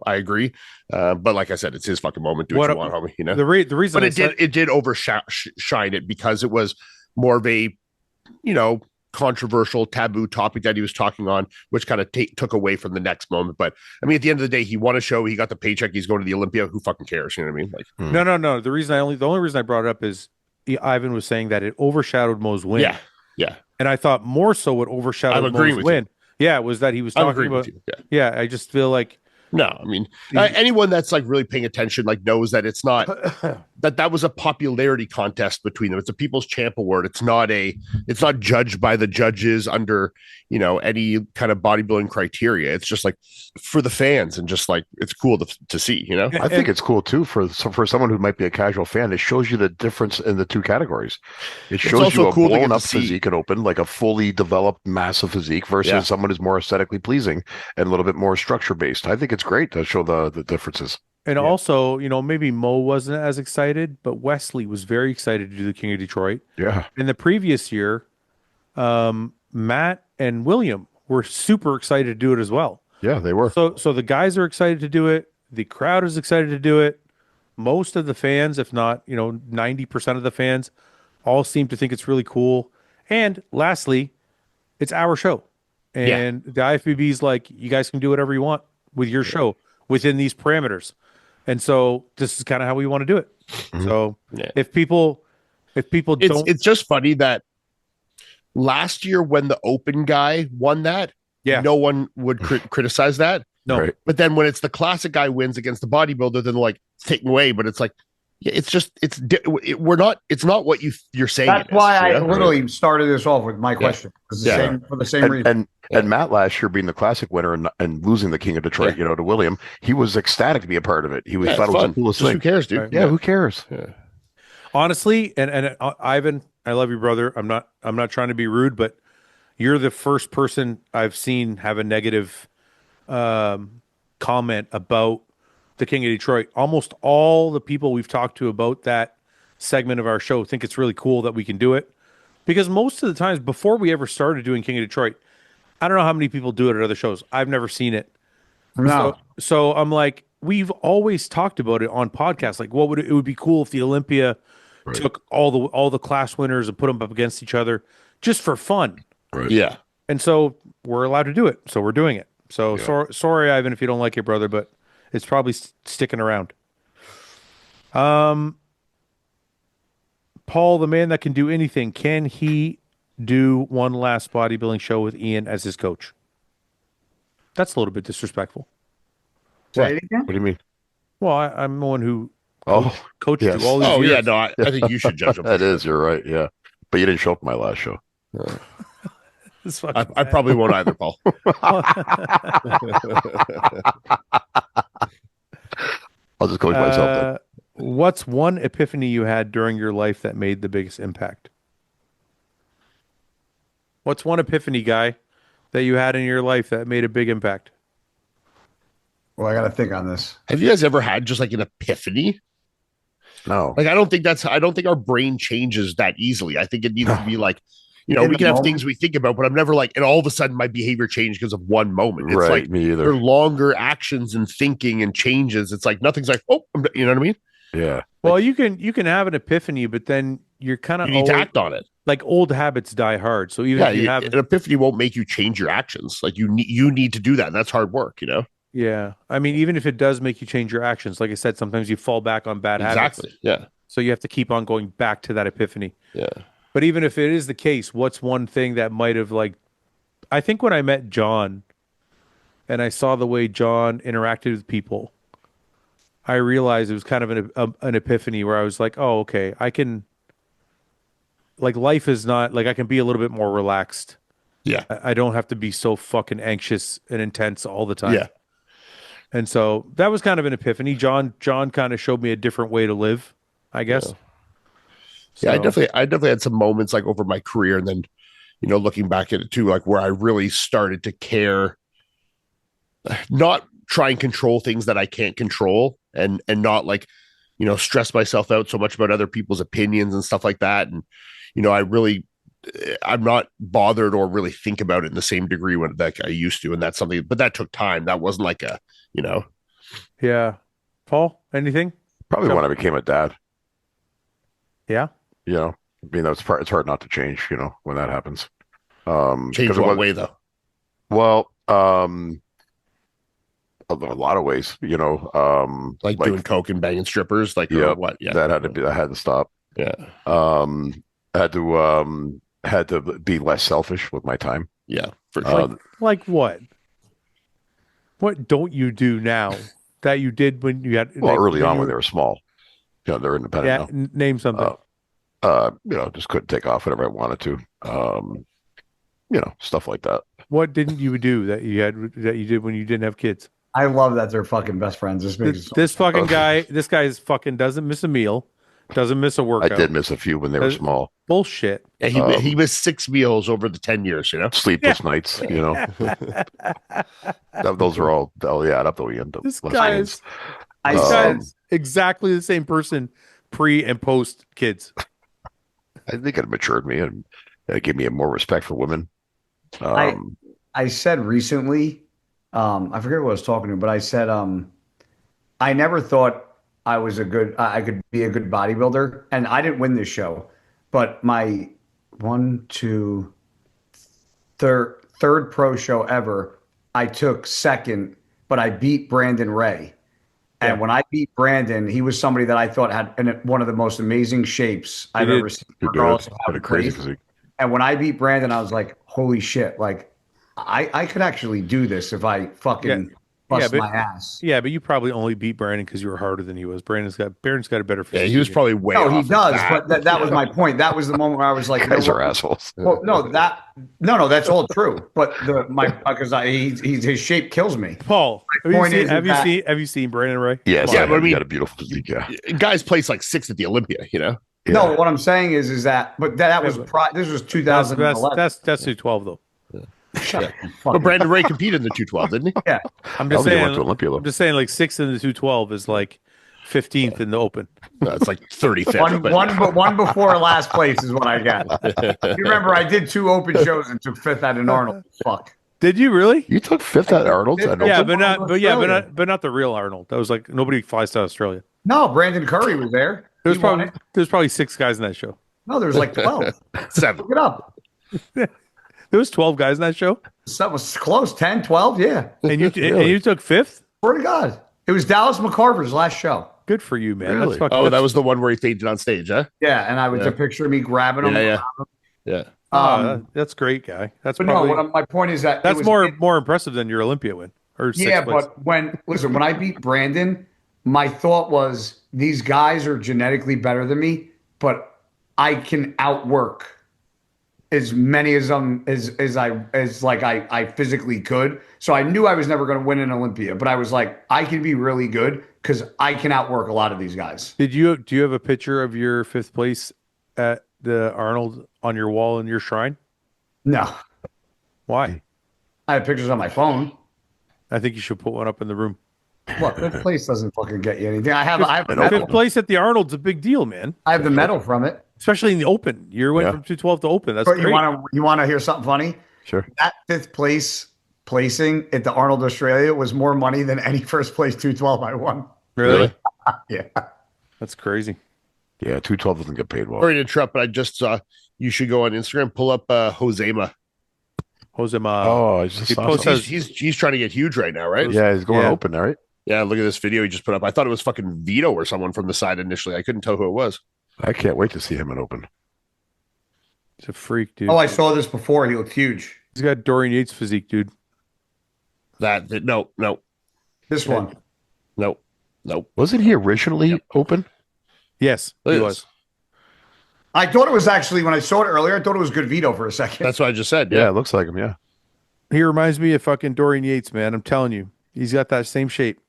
I agree. But like I said, it's his fucking moment. Do what you want, homie. The reason, but it did overshine it because it was more of a controversial taboo topic that he was talking on, which kind of took away from the next moment. But I mean, at the end of the day, he won a show. He got the paycheck. He's going to the Olympia. Who fucking cares? You know what I mean? No. The only reason I brought it up is Ivan was saying that it overshadowed Mo's win. Yeah. And I thought more so what overshadowed Mo's win. Yeah, was that he was talking about. Yeah, I just feel like. No, I mean, anyone that's really paying attention knows that it's not that was a popularity contest between them. It's a People's Champ Award. It's not judged by the judges under any kind of bodybuilding criteria. It's just for the fans and just it's cool to see. I think it's cool too for someone who might be a casual fan. It shows you the difference in the two categories. It shows you a cool blown up physique and open, like a fully developed massive physique versus someone who's more aesthetically pleasing and a little bit more structure based. I think it's great to show the differences. And also, maybe Mo wasn't as excited, but Wesley was very excited to do the King of Detroit. Yeah. In the previous year, Matt and William were super excited to do it as well. Yeah, they were. So the guys are excited to do it. The crowd is excited to do it. Most of the fans, if not, 90% of the fans, all seem to think it's really cool. And lastly, it's our show. And the IFBB is like, you guys can do whatever you want with your show within these parameters. And so this is kind of how we want to do it. Mm-hmm. So if people don't, it's just funny that last year when the open guy won that, no one would criticize that. No, right. But then when it's the classic guy wins against the bodybuilder, then it's taken away. But it's it's not what you're saying. That's why I literally started this off with my question. For the same reason. And Matt last year being the classic winner and losing the King of Detroit, to William, he was ecstatic to be a part of it. He thought it was the coolest thing. Who cares, dude? Right. Yeah, who cares? Yeah. Honestly, and Ivan, I love you, brother. I'm not trying to be rude, but you're the first person I've seen have a negative comment about the King of Detroit. Almost all the people we've talked to about that segment of our show think it's really cool that we can do it, because most of the times before we ever started doing King of Detroit, I don't know how many people do it at other shows. I've never seen it. No. So I'm like, we've always talked about it on podcasts. Like, what would it would be cool if the Olympia Right. took all the class winners and put them up against each other just for fun. Right. Yeah. And so we're allowed to do it. So we're doing it. So Yeah. sorry, Ivan, if you don't like it, brother, but it's probably sticking around. Paul, the man that can do anything, can he do one last bodybuilding show with Ian as his coach? That's a little bit disrespectful. Say it again? What do you mean? Well, I'm the one who Oh, coached yes. you all these Oh years. yeah, no, I think you should judge him. that is. You're right. Yeah, but you didn't show up at my last show. This fucking I probably won't either, Paul. I'll just coach myself then. What's one epiphany you had during your life that made the biggest impact? What's one epiphany, guy, that you had in your life that made a big impact? Well, I got to think on this. Have you guys ever had just like an epiphany? No. Like, I don't think our brain changes that easily. I think it needs to be like, you know, In we the can have moment. things we think about, but I'm never like, and all of a sudden my behavior changed because of one moment. It's Right. like Me either. they're longer actions and thinking and changes. It's like nothing's like, oh, you know what I mean? Yeah. Well, you can have an epiphany, but then you're kind You of need to act on it. like old habits die hard. So even Yeah, if you have, an epiphany won't make you change your actions. Like you need to do that, and that's hard work. You know, yeah, I mean, even if it does make you change your actions, like I said, sometimes you fall back on bad habits. exactly. Yeah, So you have to keep on going back to that epiphany. yeah. But even if it is the case, what's one thing that might have like, I think when I met John and I saw the way John interacted with people, I realized it was kind of an epiphany where I was like, oh, okay, I can, like, life is not like I can be a little bit more relaxed. Yeah. I don't have to be so fucking anxious and intense all the time. Yeah. And so that was kind of an epiphany. John kind of showed me a different way to live, I guess. Yeah, I So- definitely had some moments like over my career, and then, you know, looking back at it too, like where I really started to care, not try and control things that I can't control, and not like, you know, stress myself out so much about other people's opinions and stuff like that. And, you know, I'm not bothered or really think about it in the same degree when like I used to. And that's something, but that took time. That wasn't like a, you know. Yeah. Paul, anything? Probably So- when I became a dad. Yeah. You know, I mean, it's hard not to change. You know, when that happens. Change 'cause it what was- way though? Well, a lot of ways. You know, Like doing coke and banging strippers, like or Yep, what? Yeah, that had to stop. yeah, Had to be less selfish with my time. yeah, for sure. Like what? What don't you do now that you did when you had Well, early on you when they were small, you know, they're yeah, independent name something. now. You know, just couldn't take off whenever I wanted to. You know, stuff like that. What didn't you do that you did when you didn't have kids? I love that they're fucking best friends. This makes it so- This fucking guy, this guy is fucking doesn't miss a meal, doesn't miss a I workout. did miss a few when they were Does- small. Bullshit. Yeah, he missed 6 meals over the 10 years. You know, Sleepless nights, you know. Those are all. Oh yeah, up the end. This guy is I this said, guy is exactly the same person pre and post kids. I think it matured me and gave me a more respect for women. I said recently, I forget what I was talking to, but I said, I never thought I could be a good bodybuilder, and I didn't win this show, but my third pro show ever, I took second, but I beat Brandon Ray. And when I beat Brandon, he was somebody that I thought had one of the most amazing shapes I've did. ever seen. You're regardless good. of how Had a he crazy plays. physique. And when I beat Brandon, I was like, holy shit, like I could actually do this if I fucking bust but- my ass. Yeah, but you probably only beat Brandon because you were harder than he was. Brandon's got a better yeah, physique. he was than you. probably way. No, he off of does, that. but that was my point. That was the moment where I was like, you know Guys are what? assholes. Well, no, that's all true. But his shape kills me. Paul, have point is you seen Brandon Ray? Yes, Yeah, yeah, but I but mean- got a beautiful physique. Yeah, Guys placed like 6th at the Olympia. You know, yeah. No, what I'm saying is that, but that was this was 2011. That's 212 though. yeah. But Brandon Ray competed in the 212, didn't he? Yeah, I'm I just don't think he saying. went to Olympia though. I'm just saying, like 6th in the 212 is like 15th in the Open. No, it's like 35th. one before last place is what I got. You remember I did 2 open shows and took 5th at an Arnold. Fuck. Did you really? You took fifth at Arnold's. Yeah, At Yeah, Open? but not the real Arnold. That was like nobody flies to Australia. No, Brandon Curry was there. He won it. There's probably 6 guys in that show. No, there was like 12. 7. Look it up. There was 12 guys in that show, That was close. 10, 12, yeah. and you and you took 5th. Swear to God. It was Dallas McCarver's last show. Good for you, man. Really? That's fucking. Oh, that was the one where he fainted on stage, huh? Yeah, and I was Yeah. a picture of me grabbing him. Yeah. that's great, guy. That's But probably no, my point is that that's it was, more impressive than your Olympia win or sixth Yeah, place. but when I beat Brandon, my thought was these guys are genetically better than me, but I can outwork as many as I physically could. So I knew I was never going to win an Olympia, but I was like, I can be really good because I can outwork a lot of these guys. Do you have a picture of your 5th place at the Arnold on your wall in your shrine? No, Why? I have pictures on my phone. I think you should put one up in the room. Look, that place doesn't fucking get you anything. I have a 5th medal. place at the Arnold's a big deal, man. I have the medal from it. Especially in the Open. You went Yeah. from 212 to Open. That's But great. you want to hear something funny? Sure. That 5th place placing at the Arnold Australia was more money than any first place 212 I won. Really? Yeah. That's crazy. Yeah, 212 doesn't get paid well. Sorry to interrupt, but I just saw you should go on Instagram, pull up Josema. Josema. Oh, I just he saw posts something. He's trying to get huge right now, right? Yeah, he's going Yeah. open, all right? Yeah, look at this video he just put up. I thought it was fucking Vito or someone from the side initially. I couldn't tell who it was. I can't wait to see him in open. He's a freak, dude. Oh, I saw this before. He looked huge. He's got Dorian Yates physique, dude. No. This one. Wasn't he originally open? Yes, Look he at was. this. I thought it was actually, when I saw it earlier, I thought it was good Vito for a second. That's what I just said. Yeah, Yeah. it looks like him, yeah. He reminds me of fucking Dorian Yates, man. I'm telling you. He's got that same shape.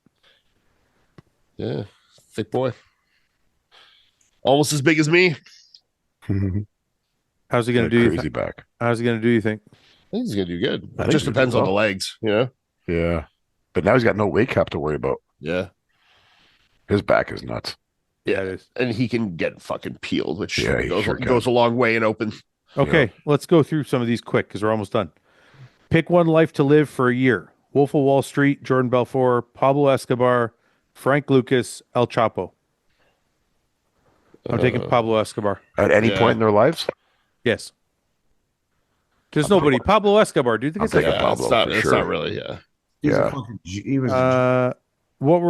Yeah. Thick boy. Almost as big as me. How's he going to do? Crazy back. How's he going to do, you think? I think he's gonna do good. I It think just he'll do depends on well. the legs, you know? Yeah. But now he's got no weight cap to worry about. Yeah. His back is nuts. Yeah, it is. And he can get fucking peeled, which Yeah, he goes, sure can. goes a long way in open. Okay, let's go through some of these quick because we're almost done. Pick one life to live for a year. Wolf of Wall Street, Jordan Belfort, Pablo Escobar, Frank Lucas, El Chapo. I'm taking Pablo Escobar. At any Yeah. point in their lives? Yes. There's nobody. Pablo Escobar, dude. I'm taking Yeah, Pablo it's not, for it's sure. not really, yeah. He's a Yeah. fucking he was what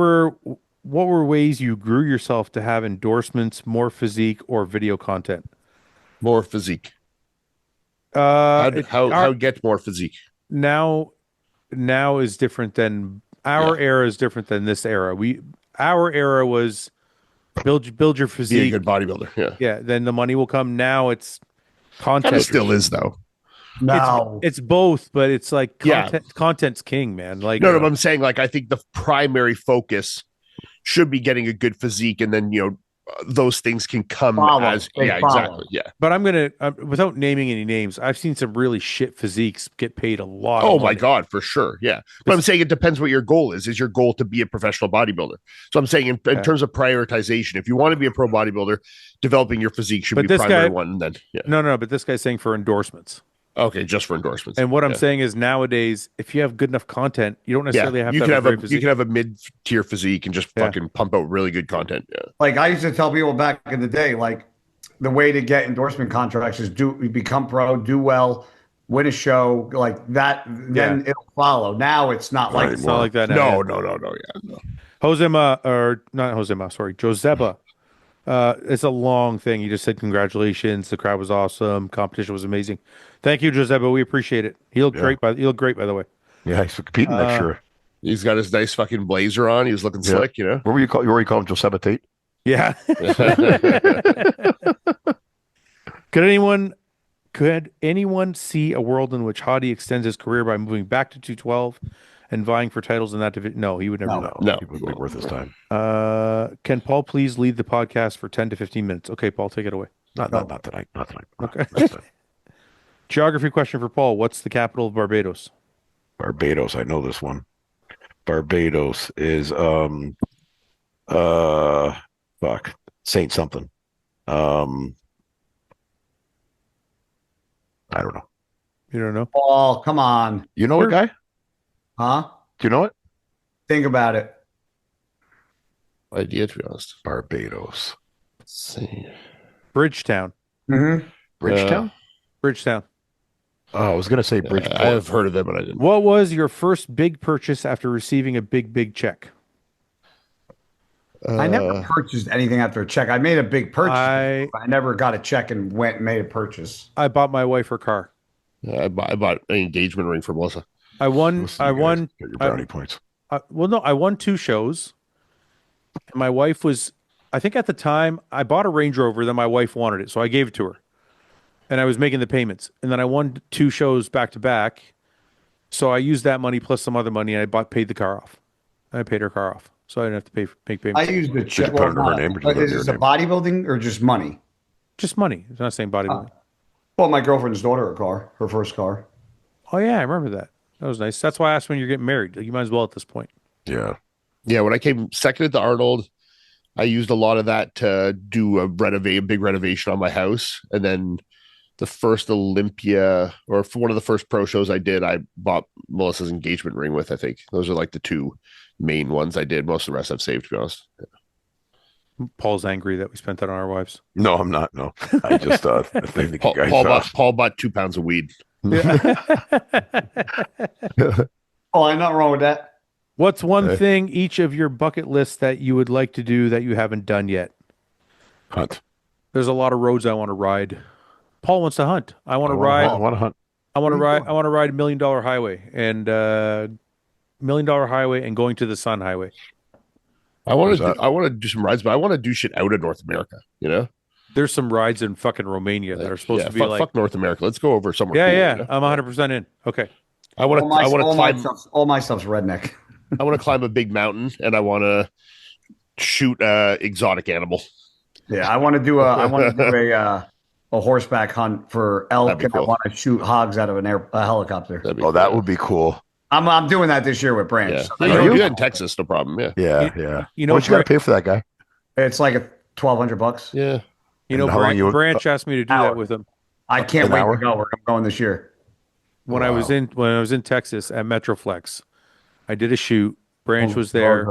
were ways you grew yourself to have endorsements, more physique, or video content? More physique. It- How get more physique? now is different than our era is different than this era. Our era was build your Be a physique. good bodybuilder. Yeah. Yeah, then the money will come. Now it's Kind content. of still is though. no. It's both, but it's like Yeah. content's king, man. Like No, but I'm saying like I think the primary focus should be getting a good physique, and then those things can come Follow. as They yeah, follow. exactly, yeah. But I'm gonna without naming any names. I've seen some really shit physiques get paid a lot. Oh of my money. god, for sure, yeah. But I'm saying it depends what your goal is. Is your goal to be a professional bodybuilder? So I'm saying in terms of prioritization, if you want to be a pro bodybuilder, developing your physique should But be this primary guy- one. And then yeah, No. But this guy's saying for endorsements. okay, just for endorsements. And what I'm Yeah. saying is nowadays, if you have good enough content, you don't necessarily have you to can have have a great you physique. can have a mid tier physique and just Yeah. fucking pump out really good content. Yeah. Like I used to tell people back in the day, like the way to get endorsement contracts is become pro, do well, win a show, like that, then it'll follow. Now it's not like It's not like that now. No, yeah. no. Josema, or not Josema, sorry, Joseba. It's a long thing. You just said congratulations. The crowd was awesome. Competition was amazing. Thank you, Joseba. We appreciate it. He looked great. By the way. Yeah, he's competing next year. He's got his nice fucking blazer on. He was looking Yeah. slick, you know. Where you call him Joseba Tate? Yeah. Could anyone see a world in which Hadi extends his career by moving back to 212 and vying for titles in that division? No, he would never. No. No. It wouldn't be worth his time. Can Paul please lead the podcast for 10 to 15 minutes? Okay, Paul, take it away. Not tonight. Not tonight. Okay. Next time. Geography question for Paul. What's the capital of Barbados? Barbados. I know this one. Barbados is Saint something. I don't know. You don't know? Oh, come on. You know what, guy? Huh? Do you know it? Think about it. Idea, to be honest. Barbados. Let's see. Bridgetown. Mm-hmm. Bridgetown? Bridgetown. Oh, I was going to say Bridgeport. I have heard of it, but I didn't. What was your first big purchase after receiving a big check? I never purchased anything after a check. I made a big purchase. I never got a check and went and made a purchase. I bought my wife her car. I bought an engagement ring for Melissa. I won. Listen, you guys, get your brownie points. Well, no, I won 2 shows. And my wife was, I think at the time, I bought a Range Rover. Then my wife wanted it, so I gave it to her. And I was making the payments. And then I won 2 shows back to back. So I used that money plus some other money, and I paid the car off. I paid her car off, so I didn't have to make payments. I used the check. Put it under her name, or Is this a bodybuilding or just money? Just money. It's not saying bodybuilding. Well, my girlfriend's daughter a car, her first car. Oh yeah, I remember that. That was nice. That's why I asked when you're getting married. Like, you might as well at this point. Yeah. Yeah, when I came second at the Arnold, I used a lot of that to do a big renovation on my house. And then the first Olympia, or for one of the first pro shows I did, I bought Melissa's engagement ring with, I think. Those are like the 2 main ones I did. Most of the rest I've saved, to be honest. Paul's angry that we spent that on our wives. No, I'm not. No, I just I think you guys. Paul bought 2 pounds of weed. Oh, I'm not wrong with that. What's one thing each of your bucket lists that you would like to do that you haven't done yet? Hunt. There's a lot of roads I want to ride. Paul wants to hunt. I want to ride. I want to hunt. I want to ride. I want to ride $1 Million Highway and $1 Million Highway and Going to the Sun Highway. I want to do some rides, but I want to do shit out of North America. You know, there's some rides in fucking Romania that are supposed to be fuck North America. Let's go over somewhere. Yeah, cool, yeah. I'm 100% in. Okay. I want to climb. All my stuff's redneck. I want to climb a big mountain, and I want to shoot exotic animal. Yeah, I want to do a horseback hunt for elk, and cool. I want to shoot hogs out of a helicopter. That would be cool. I'm doing that this year with Branch. Yeah. You can do that in Texas, no problem. Yeah. You know what you got to pay for that, guy? It's like $1,200. Yeah. You know, Branch asked me to do that with him. I can't wait to go where I'm going this year. When I was in Texas at Metroflex, I did a shoot. Branch was there.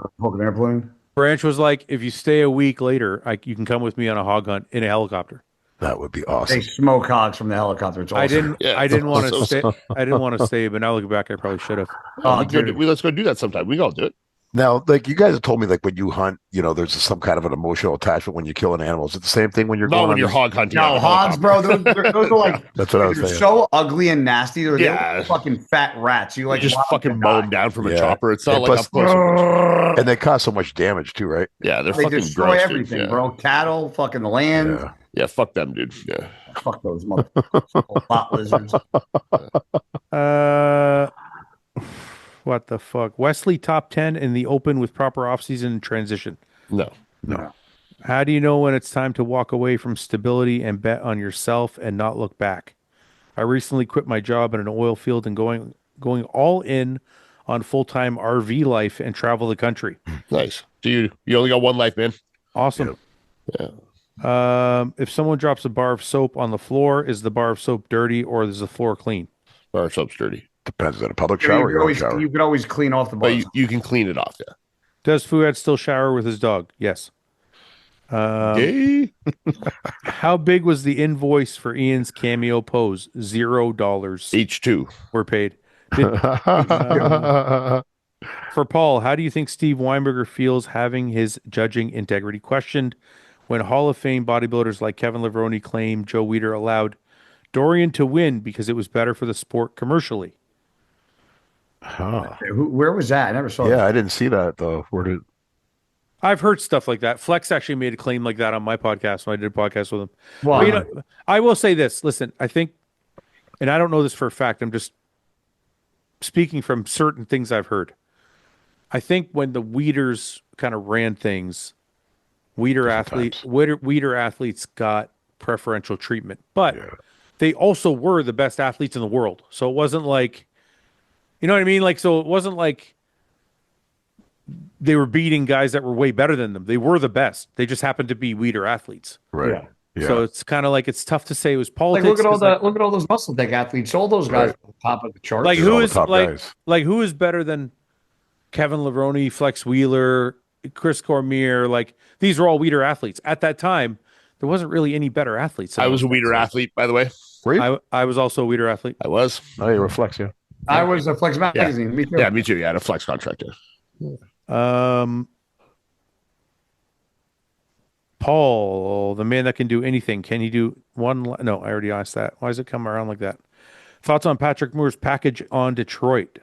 Branch was like, if you stay a week later, you can come with me on a hog hunt in a helicopter. That would be awesome. They smoke hogs from the helicopter. It's awesome. I didn't want to stay. I didn't want to stay, but now looking back, I probably should have. Let's go do that sometime. We all do it. Now, like you guys have told me, like when you hunt, there's some kind of an emotional attachment when you kill an animal. Is it the same thing when you're not when you're hog hunting? No, hogs, bro. Those are like that's what I was saying. So ugly and nasty. They're like fucking fat rats. You just fucking mow them down from a chopper. It's not like and they cause so much damage too, right? Yeah, they fucking destroy gross, everything, dude. Bro. Cattle, fucking the land. Yeah, fuck them, dude. Yeah, fuck those motherfuckers. Pot lizards. What the fuck? Wesley top 10 in the open with proper offseason and transition. No. How do you know when it's time to walk away from stability and bet on yourself and not look back? I recently quit my job in an oil field and going all in on full-time RV life and travel the country. Nice. Dude, you only got one life, man. Awesome. Yeah. If someone drops a bar of soap on the floor, is the bar of soap dirty or is the floor clean? Bar of soap's dirty. Depends on a public shower. You could always clean off the bar. But you can clean it off, yeah. Does Fouad still shower with his dog? Yes. How big was the invoice for Ian's cameo pose? $0. H2. Were paid. For Paul, how do you think Steve Weinberger feels having his judging integrity questioned when Hall of Fame bodybuilders like Kevin Levrone claim Joe Weider allowed Dorian to win because it was better for the sport commercially? Where was that? I never saw that. I didn't see that though. I've heard stuff like that. Flex actually made a claim like that on my podcast when I did a podcast with him. Wow. But, I will say this. Listen, I think, and I don't know this for a fact, I'm just speaking from certain things I've heard. I think when the Weeders kind of ran things, Weider athletes got preferential treatment, but they also were the best athletes in the world. So it wasn't like, you know what I mean? Like, so it wasn't like they were beating guys that were way better than them. They were the best. They just happened to be Weider athletes. Right. Yeah. Yeah. So it's kind of like it's tough to say it was Like politics. look at all those muscle tech athletes. All those guys Right. at the top of the chart. Like They're who all the is top guys. like who is better than Kevin Levrone, Flex Wheeler, Chris Cormier? Like these are all Weider athletes. At that time, there wasn't really any better athletes. than I was a those Weider guys. athlete, by the way. Were you? I was also a Weider athlete. I was. Oh, you reflex, yeah. I was a Flex magazine. Me too. Yeah, me too. Yeah, I had a flex contract. Paul, the man that can do anything. Can he do one? No, I already asked that. Why does it come around like that? Thoughts on Patrick Moore's package on Detroit?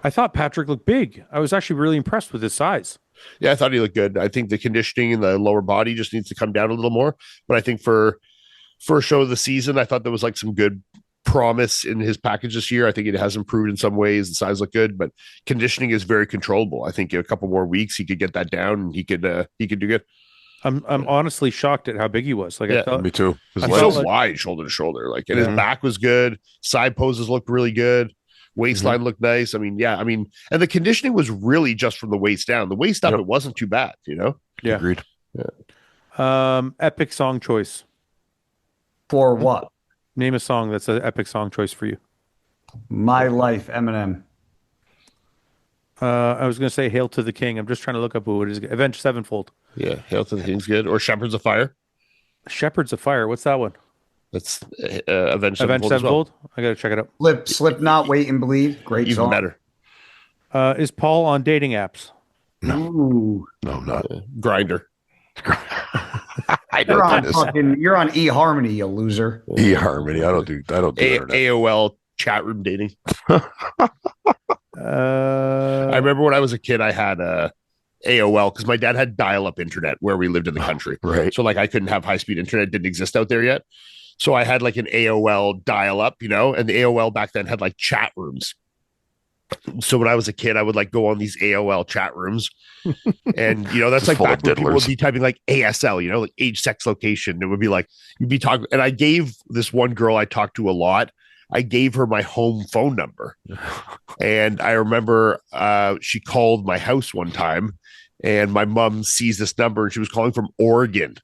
I thought Patrick looked big. I was actually really impressed with his size. Yeah, I thought he looked good. I think the conditioning in the lower body just needs to come down a little more. But I think for first show of the season, I thought there was like some good promise in his package this year. I think it has improved in some ways. The size looked good, but conditioning is very controllable. I think a couple more weeks he could get that down and he could do good. I'm honestly shocked at how big he was. Like I Yeah, thought, Me too. His I He's felt legs. so like- wide shoulder to shoulder. Like, and his Mhm. back was good. Side poses looked really good. Waistline looked nice. I mean, and the conditioning was really just from the waist down. The waist up, Yep. it wasn't too bad, you know? Yeah. Agreed. Epic song choice. For what? Name a song that's an epic song choice for you. My Life, Eminem. I was going to say "Hail to the King." I'm just trying to look up who it is. Avenged Sevenfold. Yeah. Hail to the King's good. Or Shepherds of Fire. Shepherds of Fire. What's that one? That's Avenged Avenged Sevenfold as well. Sevenfold. I got to check it out. Slipknot, Wait and Bleed. Great Even song. better. Is Paul on dating apps? Ooh. No, I'm not. Grinder. I You're don't on do this. you're on eHarmony, you loser. eHarmony. I don't do internet. AOL chat room dating. I remember when I was a kid, I had AOL because my dad had dial-up internet where we lived in the country. Right. So like I couldn't have high-speed internet, it didn't exist out there yet. So I had like an AOL dial-up, you know, and the AOL back then had like chat rooms. So when I was a kid, I would like go on these AOL chat rooms, and you know that's Just like full back of when people would diddlers. be typing like ASL, you know, like age, sex, location. It would be like you'd be talking, and I gave this one girl I talked to a lot. I gave her my home phone number, and I remember she called my house one time, and my mom sees this number, and she was calling from Oregon,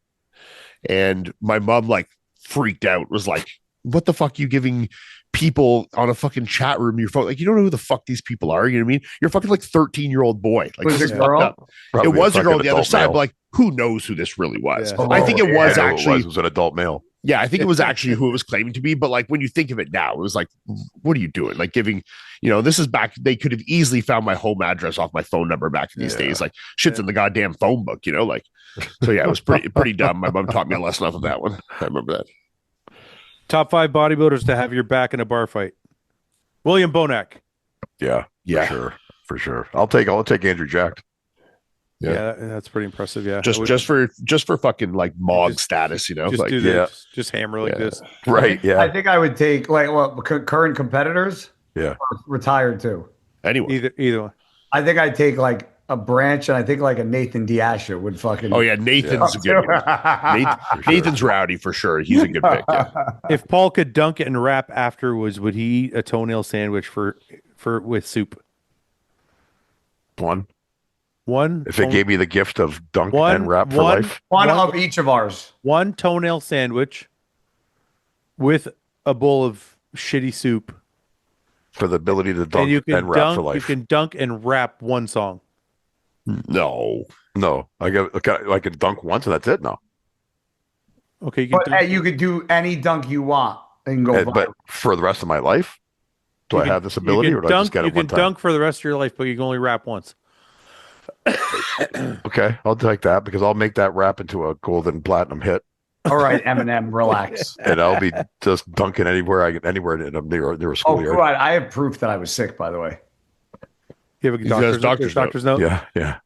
and my mom like freaked out, was like, "What the fuck are you giving people on a fucking chat room your phone? Like, you don't know who the fuck these people are. You know what I mean? You're a fucking like 13-year-old boy. Like, Was this it is a girl? fucked up." Probably It was a girl on fucking the other adult side, male. but like, who knows who this really was? Yeah. I think it Oh, was I know actually, it was an adult male. yeah, I think it was actually who it was claiming to be. But like, when you think of it now, it was like, what are you doing? Like giving, you know, this is back. They could have easily found my home address off my phone number back in these Yeah. days. Like, shit's in the goddamn phone book, you know. Like, so yeah, it was pretty dumb. My mom taught me a lesson off of that one. I remember that. Top 5 bodybuilders to have your back in a bar fight. William Bonac. Yeah. Yeah. For sure. I'll take Andrew Jacked. Yeah. Yeah, that's pretty impressive. Yeah, Just for fucking like Mog Just- status, you know. just Like, do yeah. this. Just hammer like Yeah. this. Right. I Yeah. think I would take like current competitors. Yeah. Or retired too. anyway. Either one. I think I'd take like a Branch, and I think like a Nathan Diasha would fucking. Oh yeah, Nathan's a good one. Nathan's rowdy for sure. He's a good pick. Yeah. If Paul could dunk and rap afterwards, would he eat a toenail sandwich for with soup? One. One. If it gave me the gift of dunk One- and rap for one- life. One One- of each of ours. one toenail sandwich with a bowl of shitty soup, For the ability to dunk and you can and rap dunk. for You life. can dunk and rap one song. No. No. I can dunk once and that's it. No. Okay, you can But dunk- you could do any dunk you want and go. But viral. for the rest of my life, do you I can- have this you ability can or do I just dunk- get You it one can time? dunk for the rest of your life, but you can only rap once. Okay, I'll take that because I'll make that rap into a golden platinum hit, All right, Eminem, relax. and I'll be just dunking anywhere in a near a Oh, schoolyard. Fouad, I have proof that I was sick, by the way. You have a He's got his doctor's note. Yeah.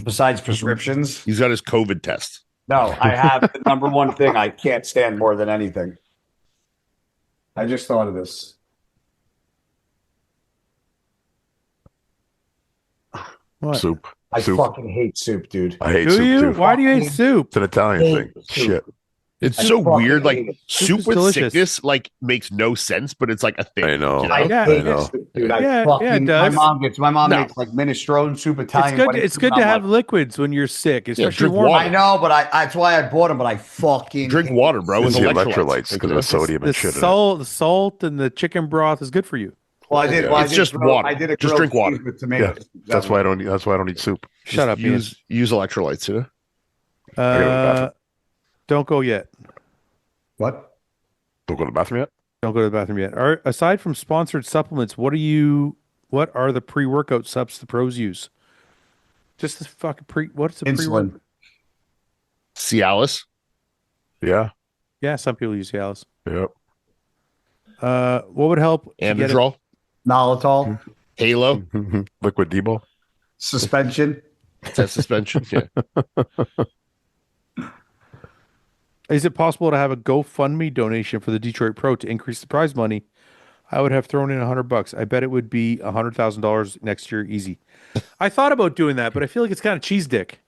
Besides prescriptions, He's got his COVID test. no, I have the number one thing I can't stand more than anything. I just thought of this. What? I Soup. fucking hate soup, dude. I hate Do soup you? too. Why do you hate soup? It's an Italian Hate thing. soup. Shit. It's I so fucking weird. Like hate it. soup is with delicious. sickness, like makes no sense, but it's like a thing. I know. you know? I Yeah, hate I know. soup, dude. Yeah, I fucking, it does. my mom No. makes like minestrone soup, Italian. It's good. wedding It's soup, good and to I'm have like, liquids when you're sick, especially drink warm. water. I know, but that's why I bought them. But I fucking Drink hate water, bro, with It's the electrolytes. electrolytes because of the sodium The and shit in it. salt and the chicken broth is good for you. Well, I did. Yeah. Well, It's just water. I did a Just grilled drink water. cheese with Yeah, tomatoes. that's why I don't. That's why I don't eat soup. Shut up, use electrolytes, you know? I gotta go to the bathroom. Don't go yet. What? Don't go to the bathroom yet. Don't go to the bathroom yet. Aside from sponsored supplements, what are the pre-workout subs the pros use? Just the fucking what's the Insulin. Cialis. Yeah. Yeah, some people use Cialis. Yep. What would help to get Anadrol. Maltol. Halo. Liquid Debo. Suspension. Test suspension. Yeah. Is it possible to have a GoFundMe donation for the Detroit Pro to increase the prize money? I would have thrown in $100. I bet it would be $100,000 next year, easy. I thought about doing that, but I feel like it's kind of cheese dick.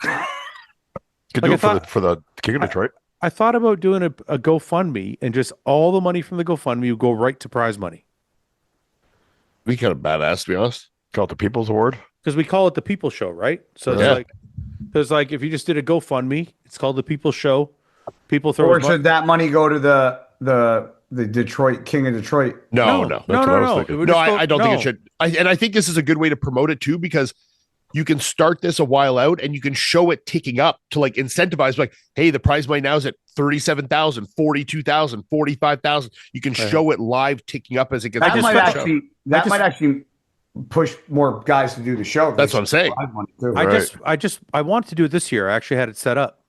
Could Like do I it for thought- the King of Detroit. I thought about doing a GoFundMe, and just all the money from the GoFundMe would go right to prize money, Be kind of badass, to be honest. Call it the People's Award. because we call it the People Show, right? So it's Yeah. like if you just did a GoFundMe, it's called the People Show. People throw. Or as much- should that money go to the Detroit King of Detroit? No. no, what I was no. thinking. It would No, just go- I don't think no. it should. And I think this is a good way to promote it too, because you can start this a while out and you can show it ticking up to like incentivize, like, hey, the prize money now is at 37,000, 42,000, 45,000. You can show it live ticking up as it gets. That just might felt- actually might actually push more guys to do the show. That's what I'm saying. I want to do it this year. I actually had it set up.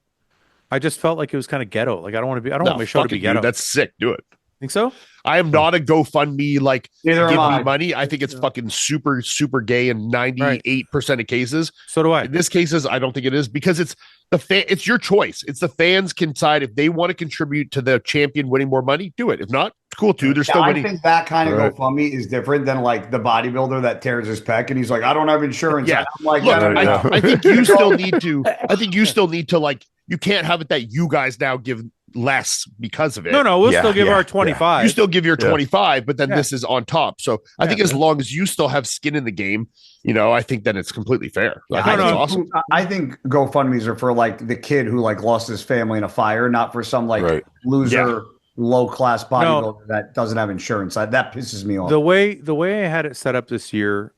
I just felt like it was kind of ghetto. Like I don't want want my show to fuck be it, ghetto. dude. That's sick. Do it. Think so? I am not a GoFundMe like Neither give am me I. money. I think it's fucking super, super gay in 98% of cases. So do I. In this cases, I don't think it is, because it's it's your choice. It's the fans can decide if they want to contribute to the champion winning more money, do it. If not, it's cool too. They're still I winning. think that kind of Right. GoFundMe is different than like the bodybuilder that tears his pec and he's like, I don't have insurance. Yeah. And I'm like, Look, no, no, no. I think you still need to. I think you still need to, like. You can't have it that you guys now give less because of it. No, we'll Yeah, still give yeah, our yeah. 25. You still give your Yeah. 25, but then Yeah. this is on top. So I think as long as you still have skin in the game, I think that it's completely fair. I think it's awesome. I think GoFundMe's are for like the kid who like lost his family in a fire, not for some like Right. loser, low class bodybuilder that doesn't have insurance. That pisses me off. the way I had it set up this year,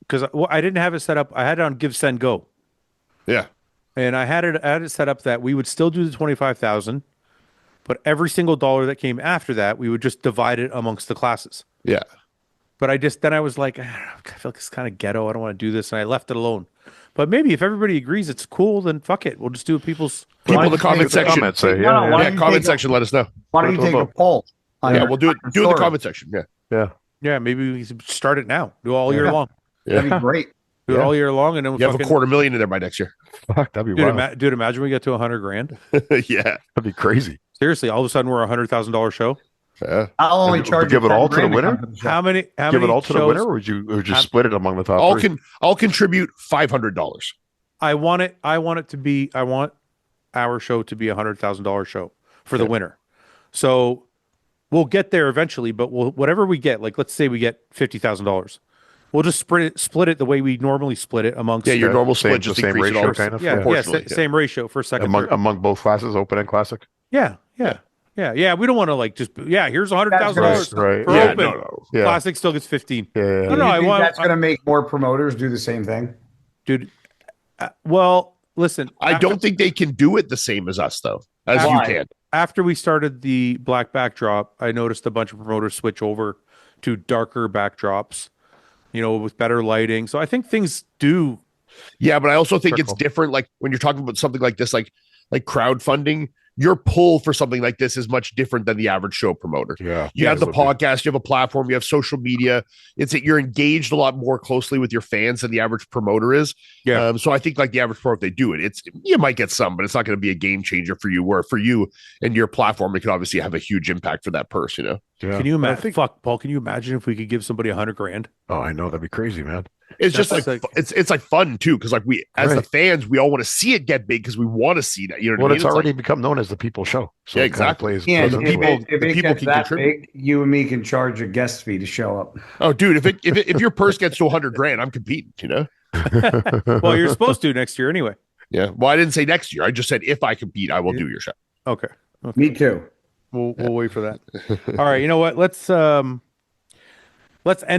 because I didn't have it set up. I had it on Give Send Go, Yeah. and I had it set up that we would still do the 25,000, but every single dollar that came after that, we would just divide it amongst the classes. Yeah. But I was like, I feel like it's kind of ghetto. I don't want to do this, and I left it alone. But maybe if everybody agrees it's cool, then fuck it. We'll just do people's. People Why in the don't you comment take a section. Comments say, No, yeah, why yeah. don't Yeah, you comment take a- section. Let us know. Why don't you take a poll? on Yeah, your- we'll do it. your Do it in the story? comment section. Yeah. Yeah. Yeah, maybe we should start it now. Do it all year Yeah. long. That'd be great. Do it all year long, and then we'll You have a fucking. $250,000 in there by next year. Fuck, that'd be Dude, wild. dude, imagine we get to 100 grand. Yeah. That'd be crazy. Seriously, all of a sudden we're a $100,000 show. Yeah. I'll only Give- charge give you it all 10 to the grand winner? come to the show. How many Give it all to the shows- winner, or would you split it among the top three? I'll contribute $500. I want our show to be a $100,000 show for the winner. So we'll get there eventually, but whatever we get, like let's say we get $50,000, we'll just split it the way we normally split it amongst. Yeah, your normal Same- split, just the same increase it ratio, all kind of? yeah, proportionally. same ratio for second. third. among both classes, open and classic. Yeah. We don't want to like just here's $100,000 Right. for Yeah, open. no. Yeah. Classic still gets 15. Yeah. No, Do you I think want, that's going to make more promoters do the same thing? dude. Well, listen, I don't think they can do it the same as us, though, as you Why? can. after we started the black backdrop, I noticed a bunch of promoters switch over to darker backdrops, with better lighting. So I think things do. Yeah, but I also think Trickle. it's different. Like when you're talking about something like this, like crowdfunding, your pull for something like this is much different than the average show promoter. Yeah. You have the Absolutely. podcast, you have a platform, you have social media. You're engaged a lot more closely with your fans than the average promoter is. Yeah. So I think like the average pro, if they do it, you might get some, but it's not going to be a game changer for you. Where for you and your platform, it can obviously have a huge impact for that person. Yeah. Can you But I imagine? think- Fuck, Paul. Can you imagine if we could give somebody $100 grand? Oh, I know. That'd be crazy, man. It's just That's like like- it's like fun too, because like we as the Right. fans, we all want to see it get big because we want to see that. You know what Well, I mean? it's already like, become known as the people show. So Yeah, it kinda exactly. plays And the into people- it. if the it people gets can that contribute. big, you and me can charge a guest fee to show up. oh, dude, if your purse gets to 100 grand, I'm competing. You know? Well, you're supposed to next year anyway. Yeah. Well, I didn't say next year. I just said if I compete, I will do your show. Okay. Me too. We'll wait for that. All right. You know what? Let's end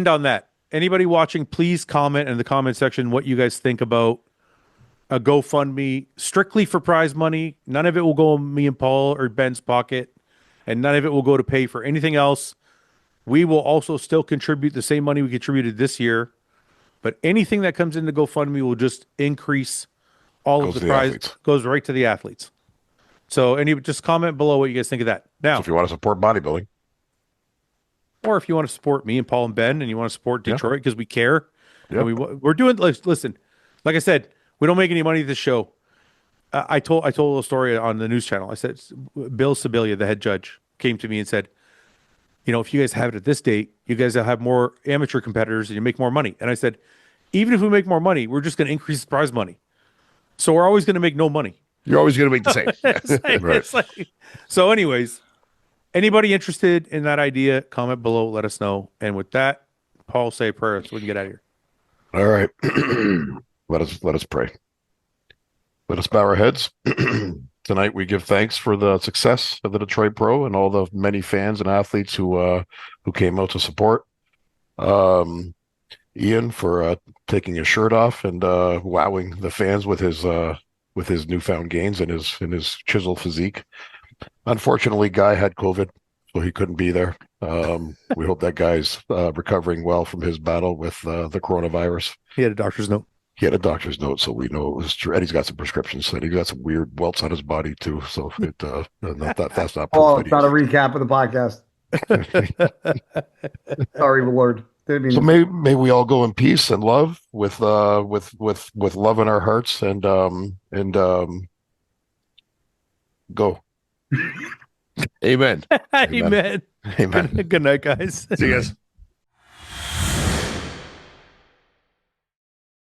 on that. Anybody watching, please comment in the comment section what you guys think about a GoFundMe strictly for prize money. None of it will go in me and Paul or Ben's pocket, and none of it will go to pay for anything else. We will also still contribute the same money we contributed this year, but anything that comes into GoFundMe will just increase all Goes of the to the prize. athletes. Goes right to the athletes. So just comment below what you guys think of that. Now, So if you want to support bodybuilding, or if you want to support me and Paul and Ben, and you want to support Yeah. Detroit because we care, Yep. and we're doing. Listen, like I said, we don't make any money at this show. I told a story on the news channel. I said Bill Sibilia, the head judge, came to me and said, if you guys have it at this date, you guys will have more amateur competitors and you make more money. And I said, even if we make more money, we're just going to increase the prize money. So we're always going to make no money. You're always going to make the same. It's like, so anyways, anybody interested in that idea, comment below, let us know. And with that, Paul, say a prayer so we can get out of here. all right. let us pray. Let us bow our heads. Tonight we give thanks for the success of the Detroit Pro and all the many fans and athletes who came out to support. Ian for taking his shirt off and wowing the fans with his newfound gains and his chiseled physique. Unfortunately, Guy had COVID, so he couldn't be there. We hope that guy's recovering well from his battle with the coronavirus. He had a doctor's note. He had a doctor's note, so we know it was true. And he's got some prescriptions. And he's got some weird welts on his body too. So that's not proof Oh, that it's not a recap of the podcast. Sorry, Lord. Didn't mean So to- may we all go in peace and love with love in our hearts and go. Amen. Amen. Amen. Good night, guys. See you guys.